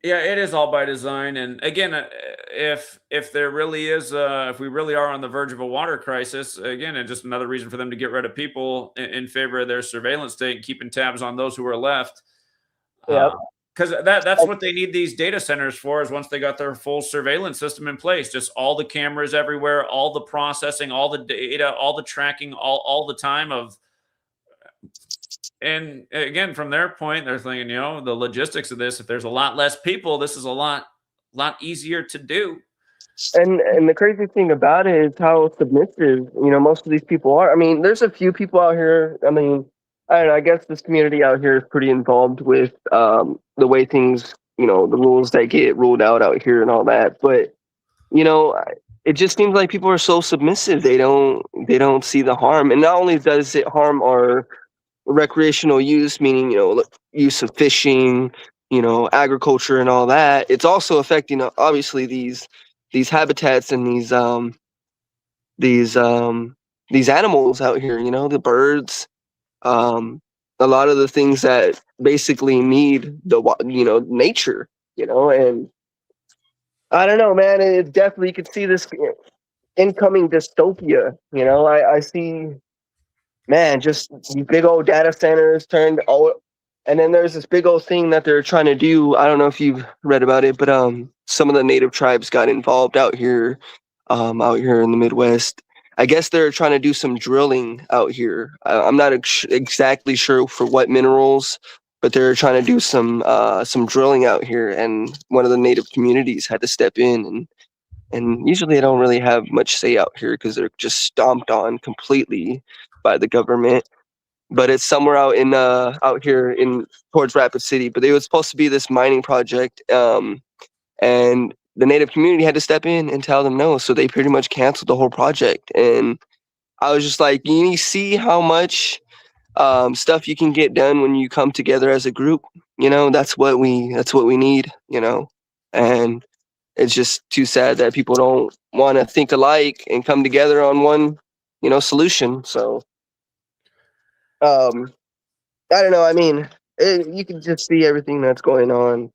it is all by design. And again, if there really is, if we really are on the verge of a water crisis, again, it's just another reason for them to get rid of people in favor of their surveillance state and keeping tabs on those who are left. Yeah. Because that's what they need these data centers for, is once they got their full surveillance system in place, just all the cameras everywhere, all the processing, all the data, all the tracking, all the time of. And again, from their point, they're thinking, the logistics of this, if there's a lot less people, this is a lot easier to do. And the crazy thing about it is how submissive, most of these people are. I mean, there's a few people out here. I mean, I don't know, I guess this community out here is pretty involved with the way things, the rules that get ruled out here and all that. But, it just seems like people are so submissive. They don't see the harm. And not only does it harm our recreational use, meaning, use of fishing, agriculture and all that, it's also affecting, obviously, these habitats and these animals out here, the birds. a lot of the things that basically need the nature, and I don't know, man. It definitely, you could see this incoming dystopia. I see, man, just these big old data centers turned all, and then there's this big old thing that they're trying to do. I don't know if you've read about it, but some of the native tribes got involved out here in the Midwest. I guess they're trying to do some drilling out here. I'm not exactly sure for what minerals, but they're trying to do some drilling out here, and one of the native communities had to step in, and usually they don't really have much say out here because they're just stomped on completely by the government. But it's somewhere out here in towards Rapid City. But it was supposed to be this mining project, and the native community had to step in and tell them no. So they pretty much canceled the whole project. And I was just like, you see how much stuff you can get done when you come together as a group. That's what we need. And it's just too sad that people don't want to think alike and come together on one, solution. So, I don't know. I mean, you can just see everything that's going on.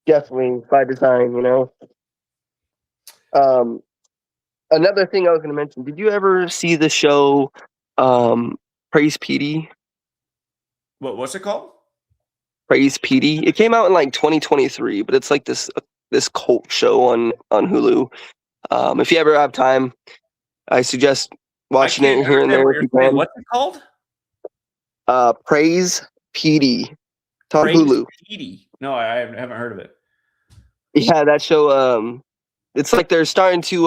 Definitely by design, Another thing I was going to mention. Did you ever see the show, Praise PD? What's it called? Praise PD. It came out in like 2023, but it's like this cult show on Hulu. If you ever have time, I suggest watching it here and there if you can. What's it called? Praise PD. It's on Praise Hulu. PD. No, I haven't heard of it. Yeah, that show. It's like they're starting to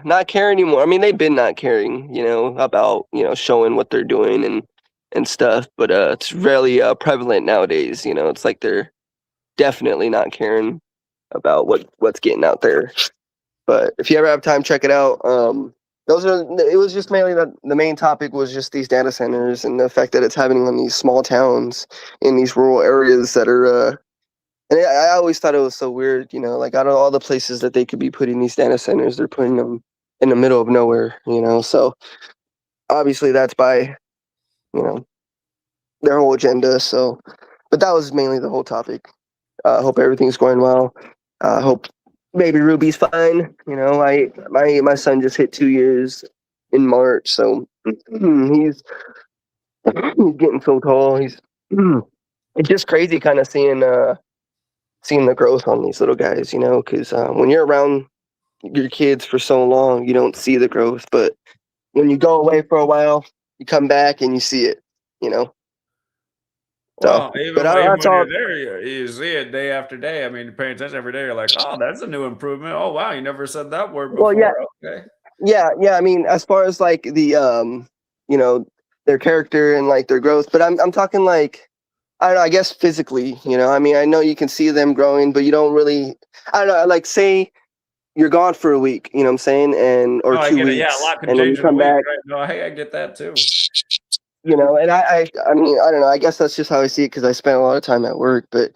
not care anymore. I mean, they've been not caring, about showing what they're doing and stuff. But it's really prevalent nowadays. It's like they're definitely not caring about what's getting out there. But if you ever have time, check it out. It was just mainly the main topic was just these data centers and the fact that it's happening in these small towns in these rural areas that are. And I always thought it was so weird, like out of all the places that they could be putting these data centers, they're putting them in the middle of nowhere, So obviously that's by, their whole agenda. So, but that was mainly the whole topic. Hope everything's going well. Hope baby Ruby's fine. My son just hit 2 years in March, so he's getting so tall. It's just crazy kind of seeing the growth on these little guys, because when you're around your kids for so long, you don't see the growth. But when you go away for a while, you come back and you see it, Well, So, even but when that's all. you're there, you see it day after day. I mean, paying attention every day, you're like, oh, that's a new improvement. Oh, wow, you never said that word before. Well, yeah, Okay. yeah. I mean, as far as like the their character and like their growth, but I'm talking like, I don't know, I guess physically, I mean, I know you can see them growing, but you don't really, I don't know, like say you're gone for a week, you know what I'm saying? Or I 2 get it. weeks. Yeah, a lot can And then you change in a come week, back, right? No, I get that too. and I mean, I don't know, I guess that's just how I see it because I spent a lot of time at work, but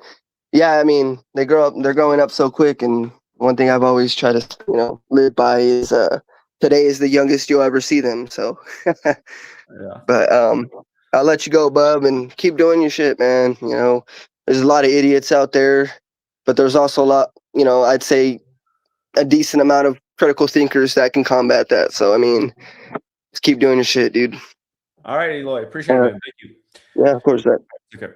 yeah, I mean, they're growing up so quick. And one thing I've always tried to, live by is, today is the youngest you'll ever see them. So, Yeah. but, I'll let you go, bub, and keep doing your shit, man. There's a lot of idiots out there, but there's also a lot, I'd say a decent amount of critical thinkers that can combat that. So, I mean, just keep doing your shit, dude. All right, Eloy. Appreciate it, man. Thank you. Yeah, of course. Okay.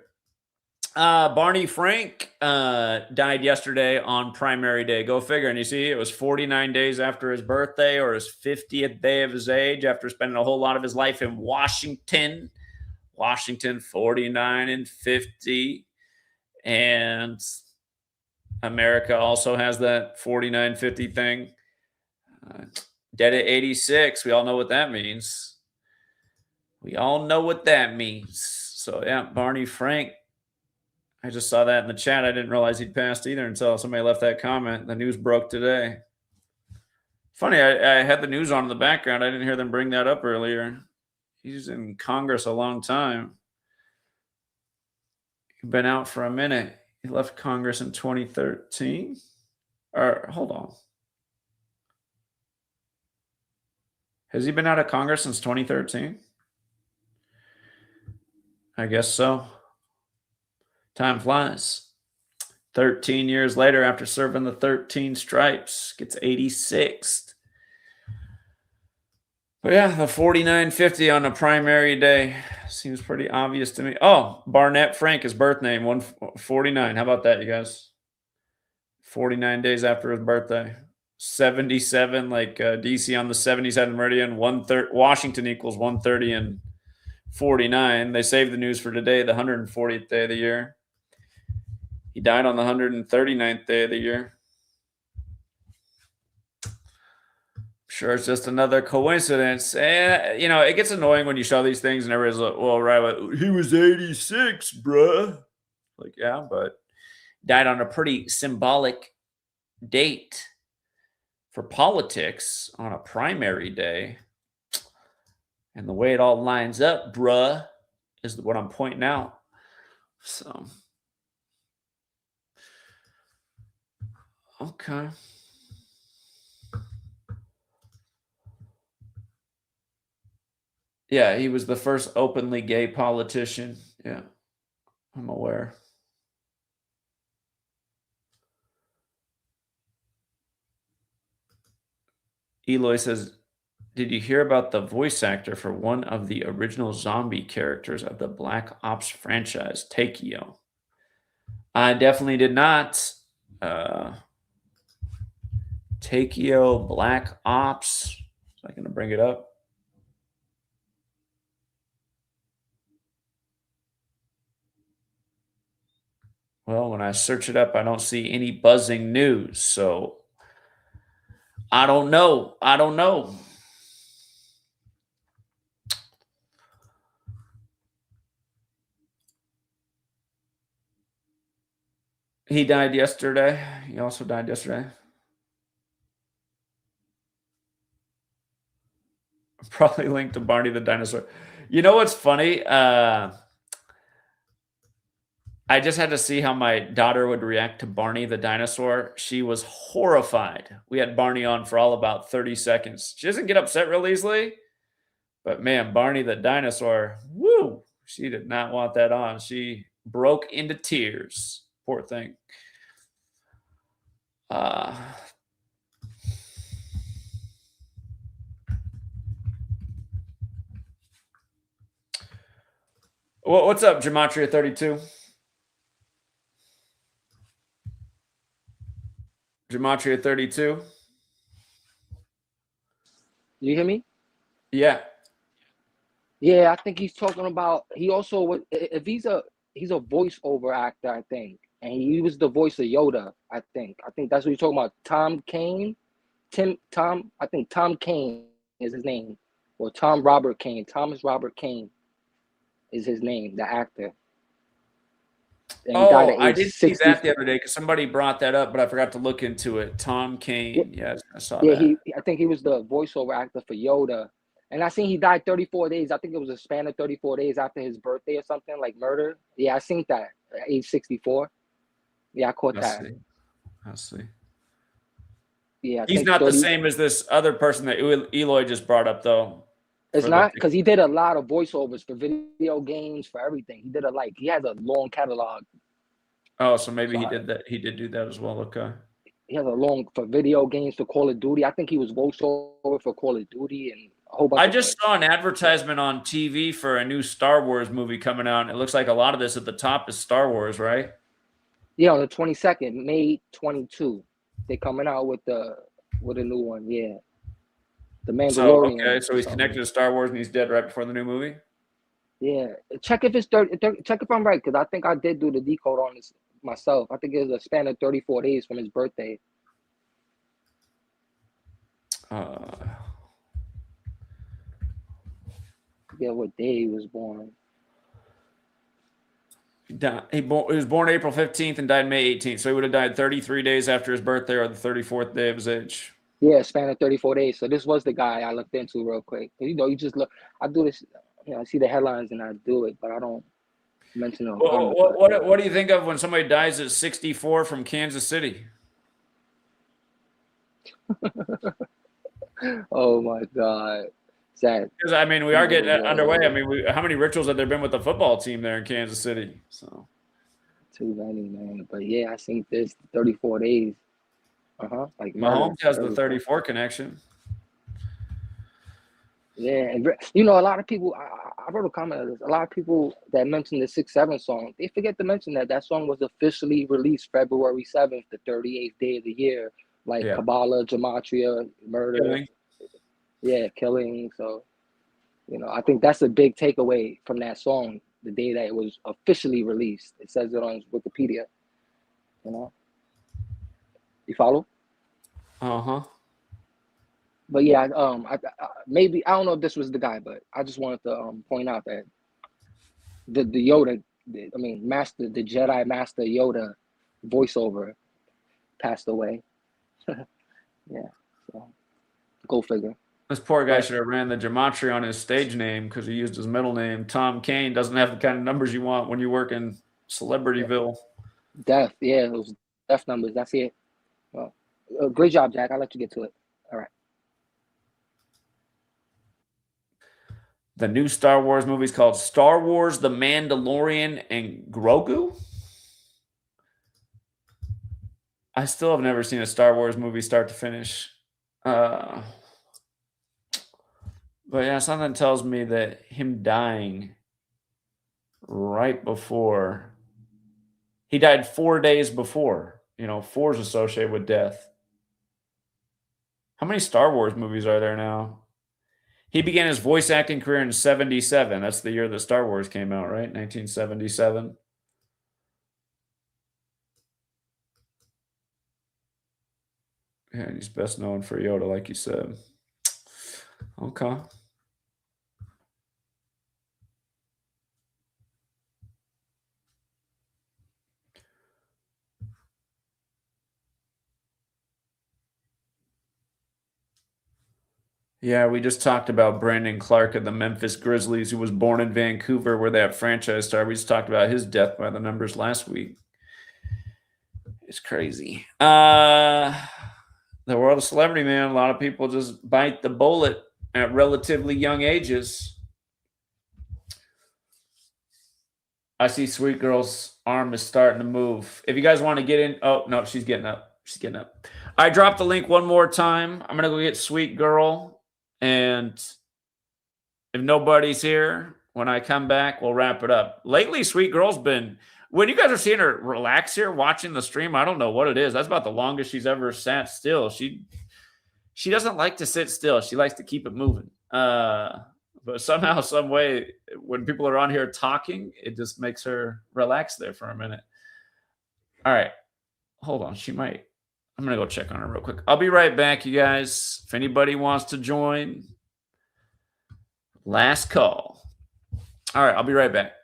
Barney Frank died yesterday on primary day. Go figure. And you see, it was 49 days after his birthday or his 50th day of his age after spending a whole lot of his life in Washington. Washington, 49 and 50. And America also has that 49-50 thing. Dead at 86. We all know what that means. So, yeah, Barney Frank. I just saw that in the chat. I didn't realize he'd passed either until somebody left that comment. The news broke today. Funny, I had the news on in the background. I didn't hear them bring that up earlier. He's in Congress a long time. He's been out for a minute. He left Congress in 2013. Or, hold on. Has he been out of Congress since 2013? I guess so. Time flies. 13 years later, after serving the 13 stripes, gets 86th. But yeah, the 4950 on a primary day seems pretty obvious to me. Oh, Barnett Frank, his birth name, 149. How about that, you guys? 49 days after his birthday. 77, like DC on the 77 meridian. 130, Washington equals 130 and 49. They saved the news for today, the 140th day of the year. He died on the 139th day of the year. Sure, it's just another coincidence. And, you know, it gets annoying when you show these things and everybody's like, well, right, he was 86, bruh. Like, yeah, but died on a pretty symbolic date for politics on a primary day. And the way it all lines up, bruh, is what I'm pointing out. So, okay. Yeah, he was the first openly gay politician. Yeah, I'm aware. Eloy says, did you hear about the voice actor for one of the original zombie characters of the Black Ops franchise, Takeo? I definitely did not. Takeo Black Ops. So I'm going to bring it up. Well, when I search it up, I don't see any buzzing news. So I don't know. I don't know. He died yesterday. He also died yesterday. Probably linked to Barney the dinosaur. You know what's funny? I just had to see how my daughter would react to Barney the dinosaur. She was horrified. We had Barney on for all about 30 seconds. She doesn't get upset real easily, but man, Barney the dinosaur, woo, she did not want that on. She broke into tears. Poor thing. What's up, Gematria 32? Gematria 32. You hear me? Yeah. Yeah, I think he's talking about. He also, if he's a voiceover actor, I think, and he was the voice of Yoda. I think that's what he's talking about. Tom Kane, I think Tom Kane is his name, or Tom Robert Kane. Thomas Robert Kane is his name, the actor. And he died at I age did 60. see that the other day because somebody brought that up, but I forgot to look into it. Tom Kane. Yes, I saw Yeah, that. I think he was the voiceover actor for Yoda. And I seen he died 34 days. I think it was a span of 34 days after his birthday or something, like murder. Yeah, I seen that at age 64. Yeah, I caught that. I see. Yeah, I He's think not 30, the same as this other person that Eloy just brought up, though. It's not, because he did a lot of voiceovers for video games, for everything. He has a long catalog. Oh, so maybe he did that. He did do that as well. Okay. He has a long, for video games, for Call of Duty. I think he was voiceover for Call of Duty and a whole bunch I of just saw an advertisement on TV for a new Star Wars movie coming out. It looks like a lot of this at the top is Star Wars, right? Yeah, on the 22nd, May 22. They're coming out with a new one. Yeah. The Mandalorian. So he's connected to Star Wars and he's dead right before the new movie? Yeah. Check if it's 30, check if I'm right, because I think I did do the decode on this myself. I think it was a span of 34 days from his birthday. Yeah, what day he was born. He was born April 15th and died May 18th. So he would have died 33 days after his birthday or the 34th day of his age. Yeah, span of 34 days. So this was the guy I looked into real quick. You just look. I do this. I see the headlines and I do it, but I don't mention them. What do you think of when somebody dies at 64 from Kansas City? Oh my God. Sad. Because I mean, we are getting underway. I mean, how many rituals have there been with the football team there in Kansas City? So Too many, man. But yeah, I think this 34 days. Like Mahomes has the 34. 34 connection. Yeah, and you know, a lot of people. I wrote a comment on this. A lot of people that mention the 6-7 song, they forget to mention that that song was officially released February 7th, the 38th day of the year. Like Kabbalah, gematria, murder, killing. So, you know, I think that's a big takeaway from that song. The day that it was officially released, it says it on Wikipedia. You know, you follow? But yeah, maybe I don't know if this was the guy, but I just wanted to point out that the Yoda, the Jedi Master Yoda voiceover passed away. Yeah, so go figure. This poor guy should have ran the gematria on his stage name because he used his middle name. Tom Kane doesn't have the kind of numbers you want when you work in Celebrityville. Death, yeah, those death numbers. That's it. Well, great job, Jack. I'll let you get to it. All right. The new Star Wars movie is called Star Wars: The Mandalorian and Grogu. I still have never seen a Star Wars movie start to finish. But yeah, something tells me that him dying right before he died 4 days before. You know, 4 is associated with death. How many Star Wars movies are there now? He began his voice acting career in 77. That's the year that Star Wars came out, right? 1977. Yeah, he's best known for Yoda, like you said. Okay. Yeah, we just talked about Brandon Clark of the Memphis Grizzlies, who was born in Vancouver, where that franchise started. We just talked about his death by the numbers last week. It's crazy. The world of celebrity, man. A lot of people just bite the bullet at relatively young ages. I see Sweet Girl's arm is starting to move. If you guys want to get in, oh no, she's getting up. She's getting up. I dropped the link one more time. I'm gonna go get Sweet Girl, and if nobody's here, when I come back, we'll wrap it up. Lately, Sweet Girl's been, when you guys are seeing her relax here watching the stream, I don't know what it is. That's about the longest she's ever sat still. She doesn't like to sit still. She likes to keep it moving. But somehow, some way, when people are on here talking, it just makes her relax there for a minute. All right. Hold on. She might. I'm going to go check on her real quick. I'll be right back, you guys. If anybody wants to join, last call. All right. I'll be right back.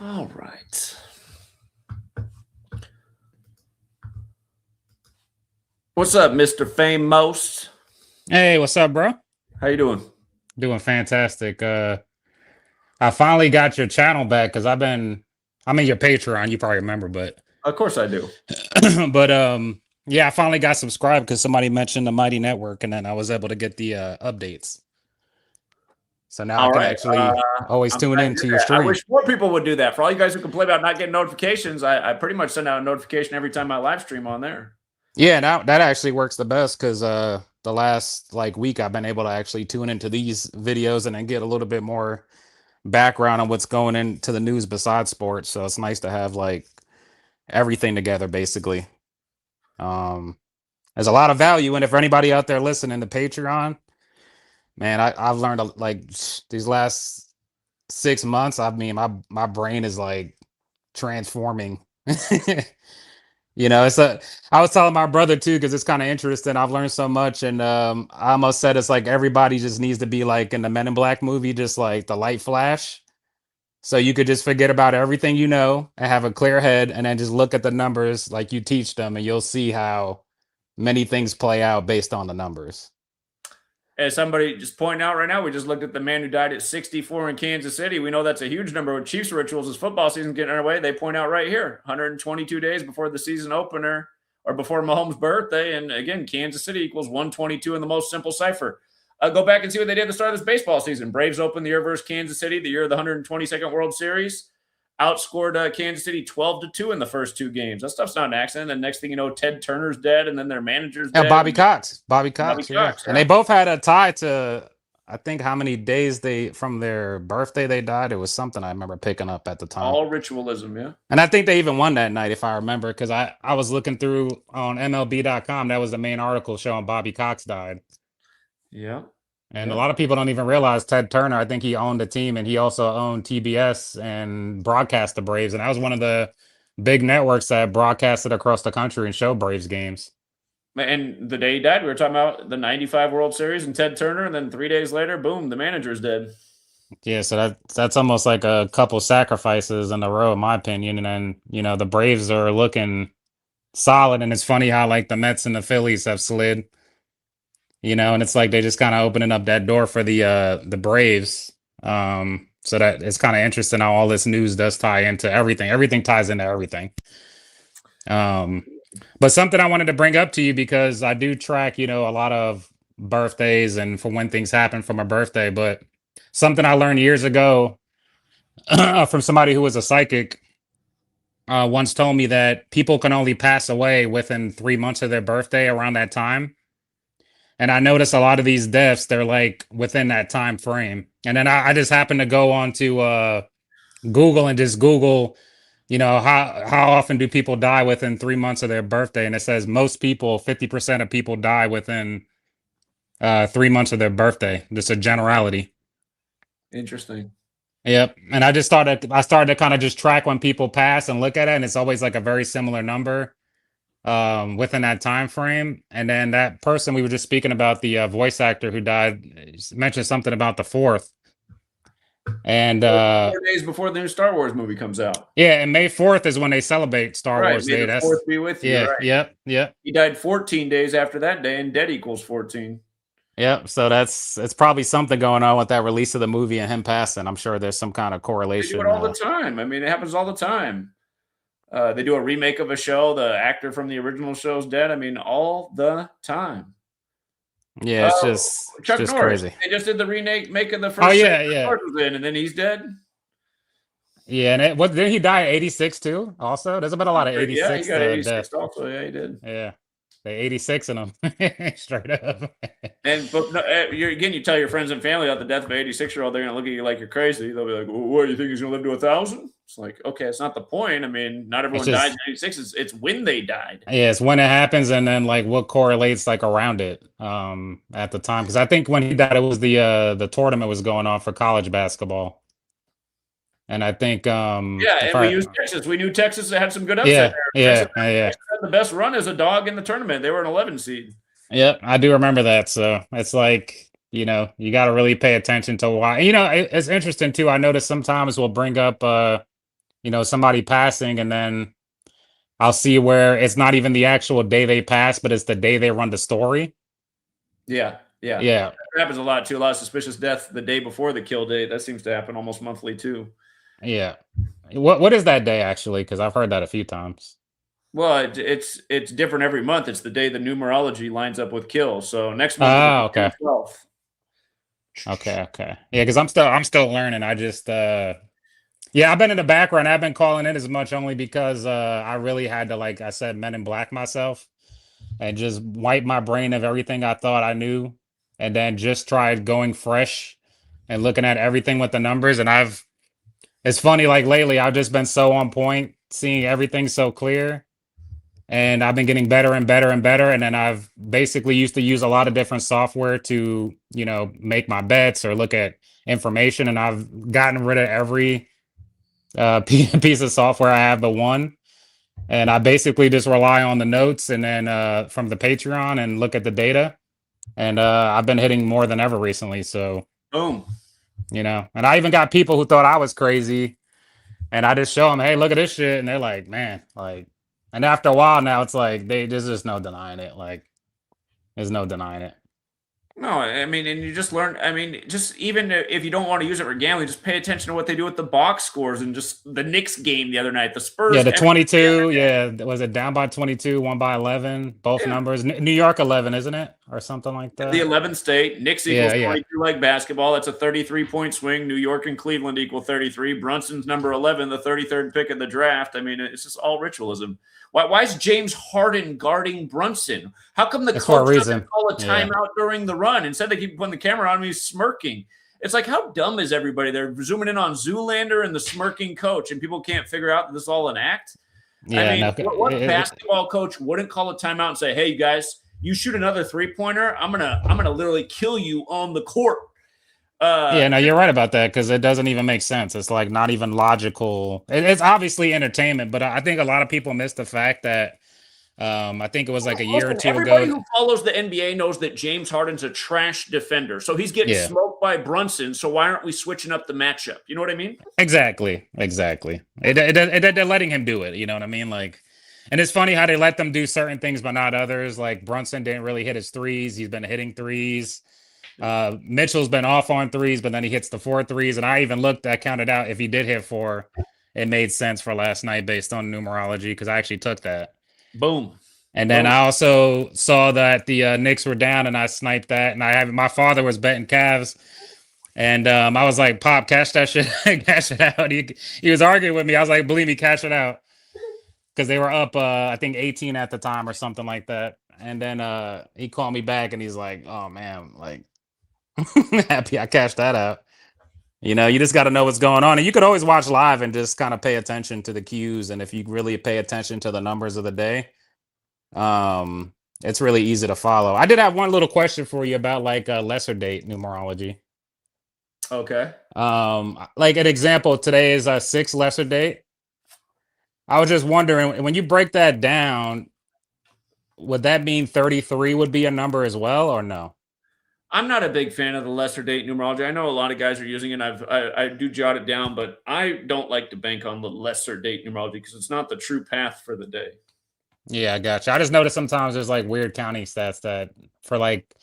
All right. What's up, Mr. Famous? Hey, what's up, bro? How you doing? Doing fantastic. I finally got your channel back because I'm in your Patreon, you probably remember, but Of course I do. but yeah, I finally got subscribed because somebody mentioned the Mighty Network, and then I was able to get the updates. So now I can actually always I'm tune glad to into hear your that. I stream. wish more people would do that. For all you guys who complain about not getting notifications, I pretty much send out a notification every time I live stream on there. Yeah, that actually works the best because the last like week I've been able to actually tune into these videos and then get a little bit more background on what's going into the news besides sports. So it's nice to have like everything together basically. There's a lot of value in it for anybody out there listening to Patreon. Man, I've learned like these last 6 months. I mean, my brain is like transforming. It's I was telling my brother too because it's kind of interesting. I've learned so much, and I almost said it's like everybody just needs to be like in the Men in Black movie, just like the light flash. So you could just forget about everything you know and have a clear head, and then just look at the numbers like you teach them, and you'll see how many things play out based on the numbers. As somebody just pointing out right now, we just looked at the man who died at 64 in Kansas City. We know that's a huge number with Chiefs rituals as football season getting underway. They point out right here, 122 days before the season opener or before Mahomes' birthday. And again, Kansas City equals 122 in the most simple cipher. Go back and see what they did at the start of this baseball season. Braves opened the year versus Kansas City, the year of the 122nd World Series. Outscored Kansas City 12-2 in the first two games. That stuff's not an accident. And next thing you know, Ted Turner's dead, and then their manager's dead. Bobby Cox. Bobby Cox, yeah. Yeah. And they both had a tie to, I think, how many days from their birthday they died. It was something I remember picking up at the time. All ritualism, yeah. And I think they even won that night, if I remember, because I was looking through on MLB.com. That was the main article showing Bobby Cox died. Yeah. And a lot of people don't even realize Ted Turner, I think he owned the team, and he also owned TBS and broadcast the Braves. And that was one of the big networks that broadcasted across the country and showed Braves games. And the day he died, we were talking about the 95 World Series and Ted Turner. And then 3 days later, boom, the manager's dead. Yeah, so that's almost like a couple sacrifices in a row, in my opinion. And then, the Braves are looking solid. And it's funny how like the Mets and the Phillies have slid. And it's like they just kind of opening up that door for the Braves. So that it's kind of interesting how all this news does tie into everything. Everything ties into everything. But something I wanted to bring up to you because I do track, a lot of birthdays and for when things happen for my birthday. But something I learned years ago from somebody who was a psychic once told me that people can only pass away within 3 months of their birthday around that time. And I notice a lot of these deaths, they're like within that time frame. And then I just happened to go on to Google and just Google, how often do people die within 3 months of their birthday? And it says most people, 50% of people die within 3 months of their birthday. Just a generality. Interesting. Yep. And I started to kind of just track when people pass and look at it. And it's always like a very similar number within that time frame. And then that person we were just speaking about, the voice actor who died, mentioned something about the 4th. And 4 days before the new Star Wars movie comes out. Yeah, and May 4th is when they celebrate Star Wars May Day. the 4th be with you. Yeah, right. Yep. He died 14 days after that day, and dead equals 14. Yep. So it's probably something going on with that release of the movie and him passing. I'm sure there's some kind of correlation. They do it all the time. I mean, it happens all the time. They do a remake of a show. The actor from the original show's dead. I mean, all the time. Yeah, it's just Chuck just Norris. crazy. They just did the remake of the first. Oh yeah, Chuck yeah. Norris was in, and then he's dead. Yeah, and didn't he die at 86 too? Also, there's been a lot of 86. Yeah, he got 86 also. Yeah, he did. Yeah, they 86 in them straight up. And but no, you tell your friends and family about the death of an 86-year-old, they're gonna look at you like you're crazy. They'll be like, well, "What do you think he's gonna live to 1,000?" It's like, okay, it's not the point. I mean, not everyone dies at 86. It's when they died. Yeah, it's when it happens, and then like what correlates like around it at the time. Because I think when he died, it was the tournament was going on for college basketball, and I think and we used Texas. We knew Texas had some good upset there. Yeah. Texas had the best run as a dog in the tournament. They were an 11 seed. Yep, I do remember that. So it's like, you got to really pay attention to why. It's interesting too. I noticed sometimes we'll bring up somebody passing, and then I'll see where it's not even the actual day they pass, but it's the day they run the story. Yeah. Yeah. That happens a lot too. A lot of suspicious death the day before the kill date. That seems to happen almost monthly too. Yeah. What is that day actually? Because I've heard that a few times. Well, it's different every month. It's the day the numerology lines up with kill. So next month Oh, is the okay. 12th. Okay. Yeah, because I'm still learning. I just I've been in the background. I've been calling in as much only because I really had to, like I said, Men in Black myself and just wipe my brain of everything I thought I knew, and then just tried going fresh and looking at everything with the numbers. And it's funny, like lately, I've just been so on point, seeing everything so clear. And I've been getting better and better and better. And then I've basically used to use a lot of different software to, make my bets or look at information. And I've gotten rid of every piece of software I have but one. And I basically just rely on the notes and then from the Patreon and look at the data. And I've been hitting more than ever recently. So, boom. And I even got people who thought I was crazy. And I just show them, hey, look at this shit. And they're like, man, like, and after a while now, it's like, there's just no denying it. Like, there's no denying it. No, I mean, and you just learn. I mean, just even if you don't want to use it for gambling, just pay attention to what they do with the box scores and just the Knicks game the other night, the Spurs. Yeah, the 22. Yeah, was it down by 22, won by 11? Both numbers. New York 11, isn't it, or something like that? The 11th state. Knicks equals 22 like basketball. That's a 33-point swing. New York and Cleveland equal 33. Brunson's number 11, the 33rd pick of the draft. I mean, it's just all ritualism. Why is James Harden guarding Brunson? How come the coach doesn't call a timeout during the run? Instead, they keep putting the camera on him. He's smirking. It's like, how dumb is everybody? They're zooming in on Zoolander and the smirking coach, and people can't figure out that this is all an act. Yeah, I mean, what basketball coach wouldn't call a timeout and say, "Hey, you guys, you shoot another three-pointer, I'm gonna literally kill you on the court." No, you're right about that, because it doesn't even make sense. It's like not even logical. It's obviously entertainment, but I think a lot of people miss the fact that I think it was like a year or two ago. Everybody who follows the NBA knows that James Harden's a trash defender, so he's getting smoked by Brunson. So why aren't we switching up the matchup? You know what I mean? Exactly. They're letting him do it. You know what I mean? Like, and it's funny how they let them do certain things but not others. Like Brunson didn't really hit his threes. He's been hitting threes. Mitchell's been off on threes, but then he hits the 4 threes. And I even looked, I counted out if he did hit 4, it made sense for last night based on numerology, because I actually took that. Boom. And then I also saw that the Knicks were down, and I sniped that. And my father was betting Cavs, and I was like, "Pop, cash that shit, cash it out." He was arguing with me. I was like, "Believe me, cash it out," because they were up, I think 18 at the time or something like that. And then he called me back, and he's like, "Oh man, like." Happy I cashed that out. You just got to know what's going on, and you could always watch live and just kind of pay attention to the cues. And if you really pay attention to the numbers of the day, it's really easy to follow. I did have one little question for you about like lesser date numerology. Okay. Like an example, today is a 6 lesser date. I was just wondering, when you break that down, would that mean 33 would be a number as well, or no? I'm not a big fan of the lesser date numerology. I know a lot of guys are using it. I do jot it down, but I don't like to bank on the lesser date numerology because it's not the true path for the day. Yeah, I gotcha. I just noticed sometimes there's like weird counting stats that for like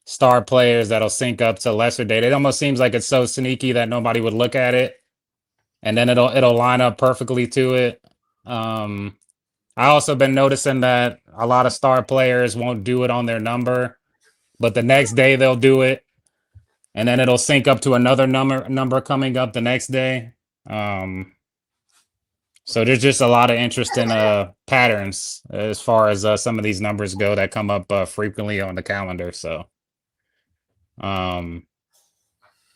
star players that'll sync up to lesser date. It almost seems like it's so sneaky that nobody would look at it, and then it'll line up perfectly to it. I also been noticing that a lot of star players won't do it on their number, but the next day they'll do it, and then it'll sync up to another number coming up the next day. So there's just a lot of interesting patterns as far as some of these numbers go that come up frequently on the calendar. So, but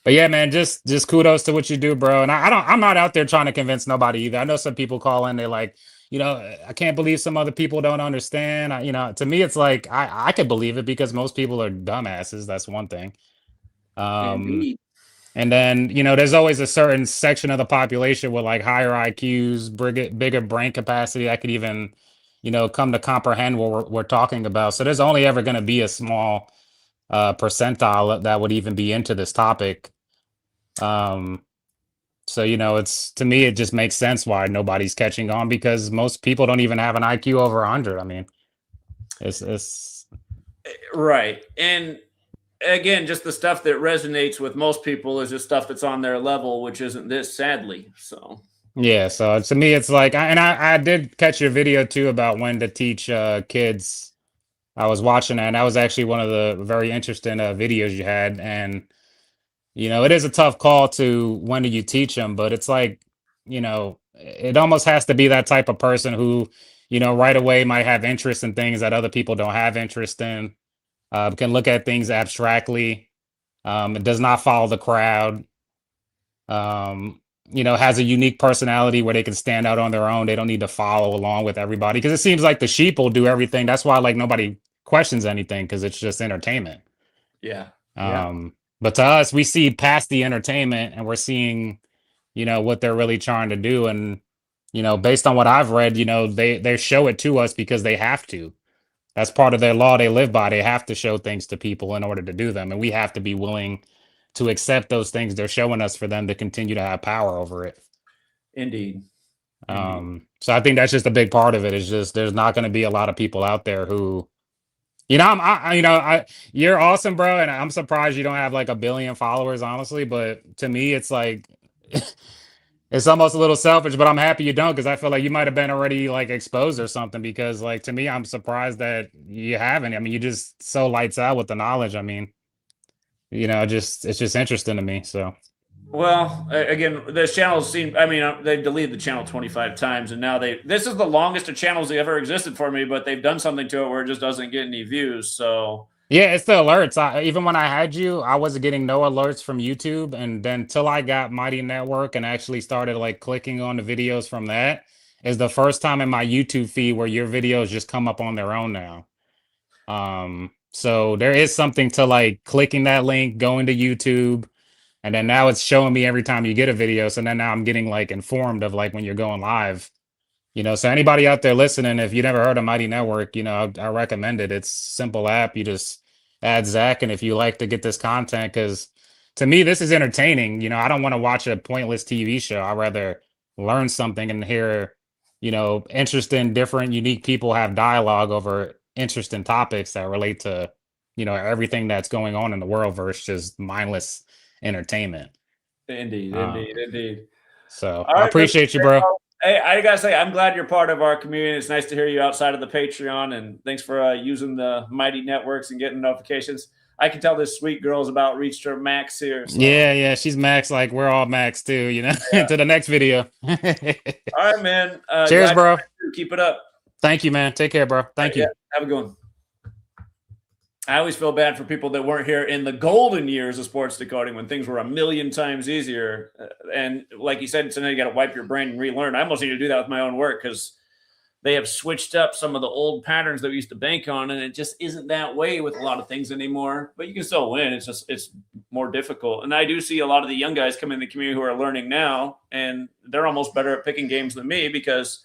yeah, man, just kudos to what you do, bro. And I'm not out there trying to convince nobody either. I know some people call in, they're like, I can't believe some other people don't understand. To me, it's like I can believe it because most people are dumbasses. That's one thing. And then, there's always a certain section of the population with like higher IQs, bigger brain capacity that could even, come to comprehend what we're talking about. So there's only ever going to be a small percentile that would even be into this topic. So, it's, to me, it just makes sense why nobody's catching on, because most people don't even have an IQ over 100. I mean, it's Right. And again, just the stuff that resonates with most people is just stuff that's on their level, which isn't this, sadly. So yeah. So to me, it's like, I did catch your video too about when to teach kids. I was watching that, and that was actually one of the very interesting videos you had. And, it is a tough call to when do you teach them, but it's like, it almost has to be that type of person who, right away might have interest in things that other people don't have interest in, can look at things abstractly. It does not follow the crowd. Has a unique personality where they can stand out on their own. They don't need to follow along with everybody, because it seems like the sheep will do everything. That's why like nobody questions anything, because it's just entertainment. yeah. But to us, we see past the entertainment, and we're seeing, what they're really trying to do. And, based on what I've read, they show it to us because they have to. That's part of their law they live by. They have to show things to people in order to do them. And we have to be willing to accept those things they're showing us for them to continue to have power over it. Indeed. So I think that's just a big part of it. Is just there's not going to be a lot of people out there who, you're awesome, bro, and I'm surprised you don't have like 1 billion followers, honestly. But to me, it's like it's almost a little selfish, but I'm happy you don't, because I feel like you might have been already like exposed or something. Because like to me, I'm surprised that you haven't. I mean, you just so lights out with the knowledge. I mean, it's just interesting to me. So. Well, again, the channels seem, I mean, they've deleted the channel 25 times, and now this is the longest of channels that ever existed for me, but they've done something to it where it just doesn't get any views. So yeah, it's the alerts. Even when I had you, I wasn't getting no alerts from YouTube. And then till I got Mighty Network and actually started like clicking on the videos from that, is the first time in my YouTube feed where your videos just come up on their own now. So there is something to like clicking that link, going to YouTube, and then now it's showing me every time you get a video. So then now I'm getting like informed of like when you're going live. So anybody out there listening, if you never heard of Mighty Network, I recommend it. It's a simple app. You just add Zach, and if you like to get this content, because to me, this is entertaining. I don't want to watch a pointless TV show. I'd rather learn something and hear, interesting, different, unique people have dialogue over interesting topics that relate to, everything that's going on in the world versus just mindless entertainment. Indeed. So I appreciate you, bro. Hey, I gotta say, I'm glad you're part of our community. It's nice to hear you outside of the Patreon, and thanks for using the Mighty Networks and getting notifications. I can tell this sweet girl's about reached her max here. So. Yeah, she's max. Like we're all max too, Yeah. To the next video. All right, man. Cheers, bro. Keep it up. Thank you, man. Take care, bro. Thank you. Yeah, have a good one. I always feel bad for people that weren't here in the golden years of sports decoding when things were 1,000,000 times easier. And like you said, so now you got to wipe your brain and relearn. I almost need to do that with my own work, because they have switched up some of the old patterns that we used to bank on, and it just isn't that way with a lot of things anymore. But you can still win. It's more difficult. And I do see a lot of the young guys come in the community who are learning now, and they're almost better at picking games than me, because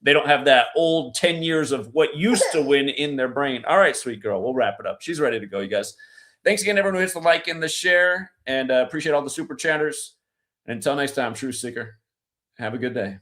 they don't have that old 10 years of what used to win in their brain. All right, sweet girl. We'll wrap it up. She's ready to go, you guys. Thanks again, everyone who hits the like and the share, and appreciate all the super chatters. And until next time, Truth Seeker, have a good day.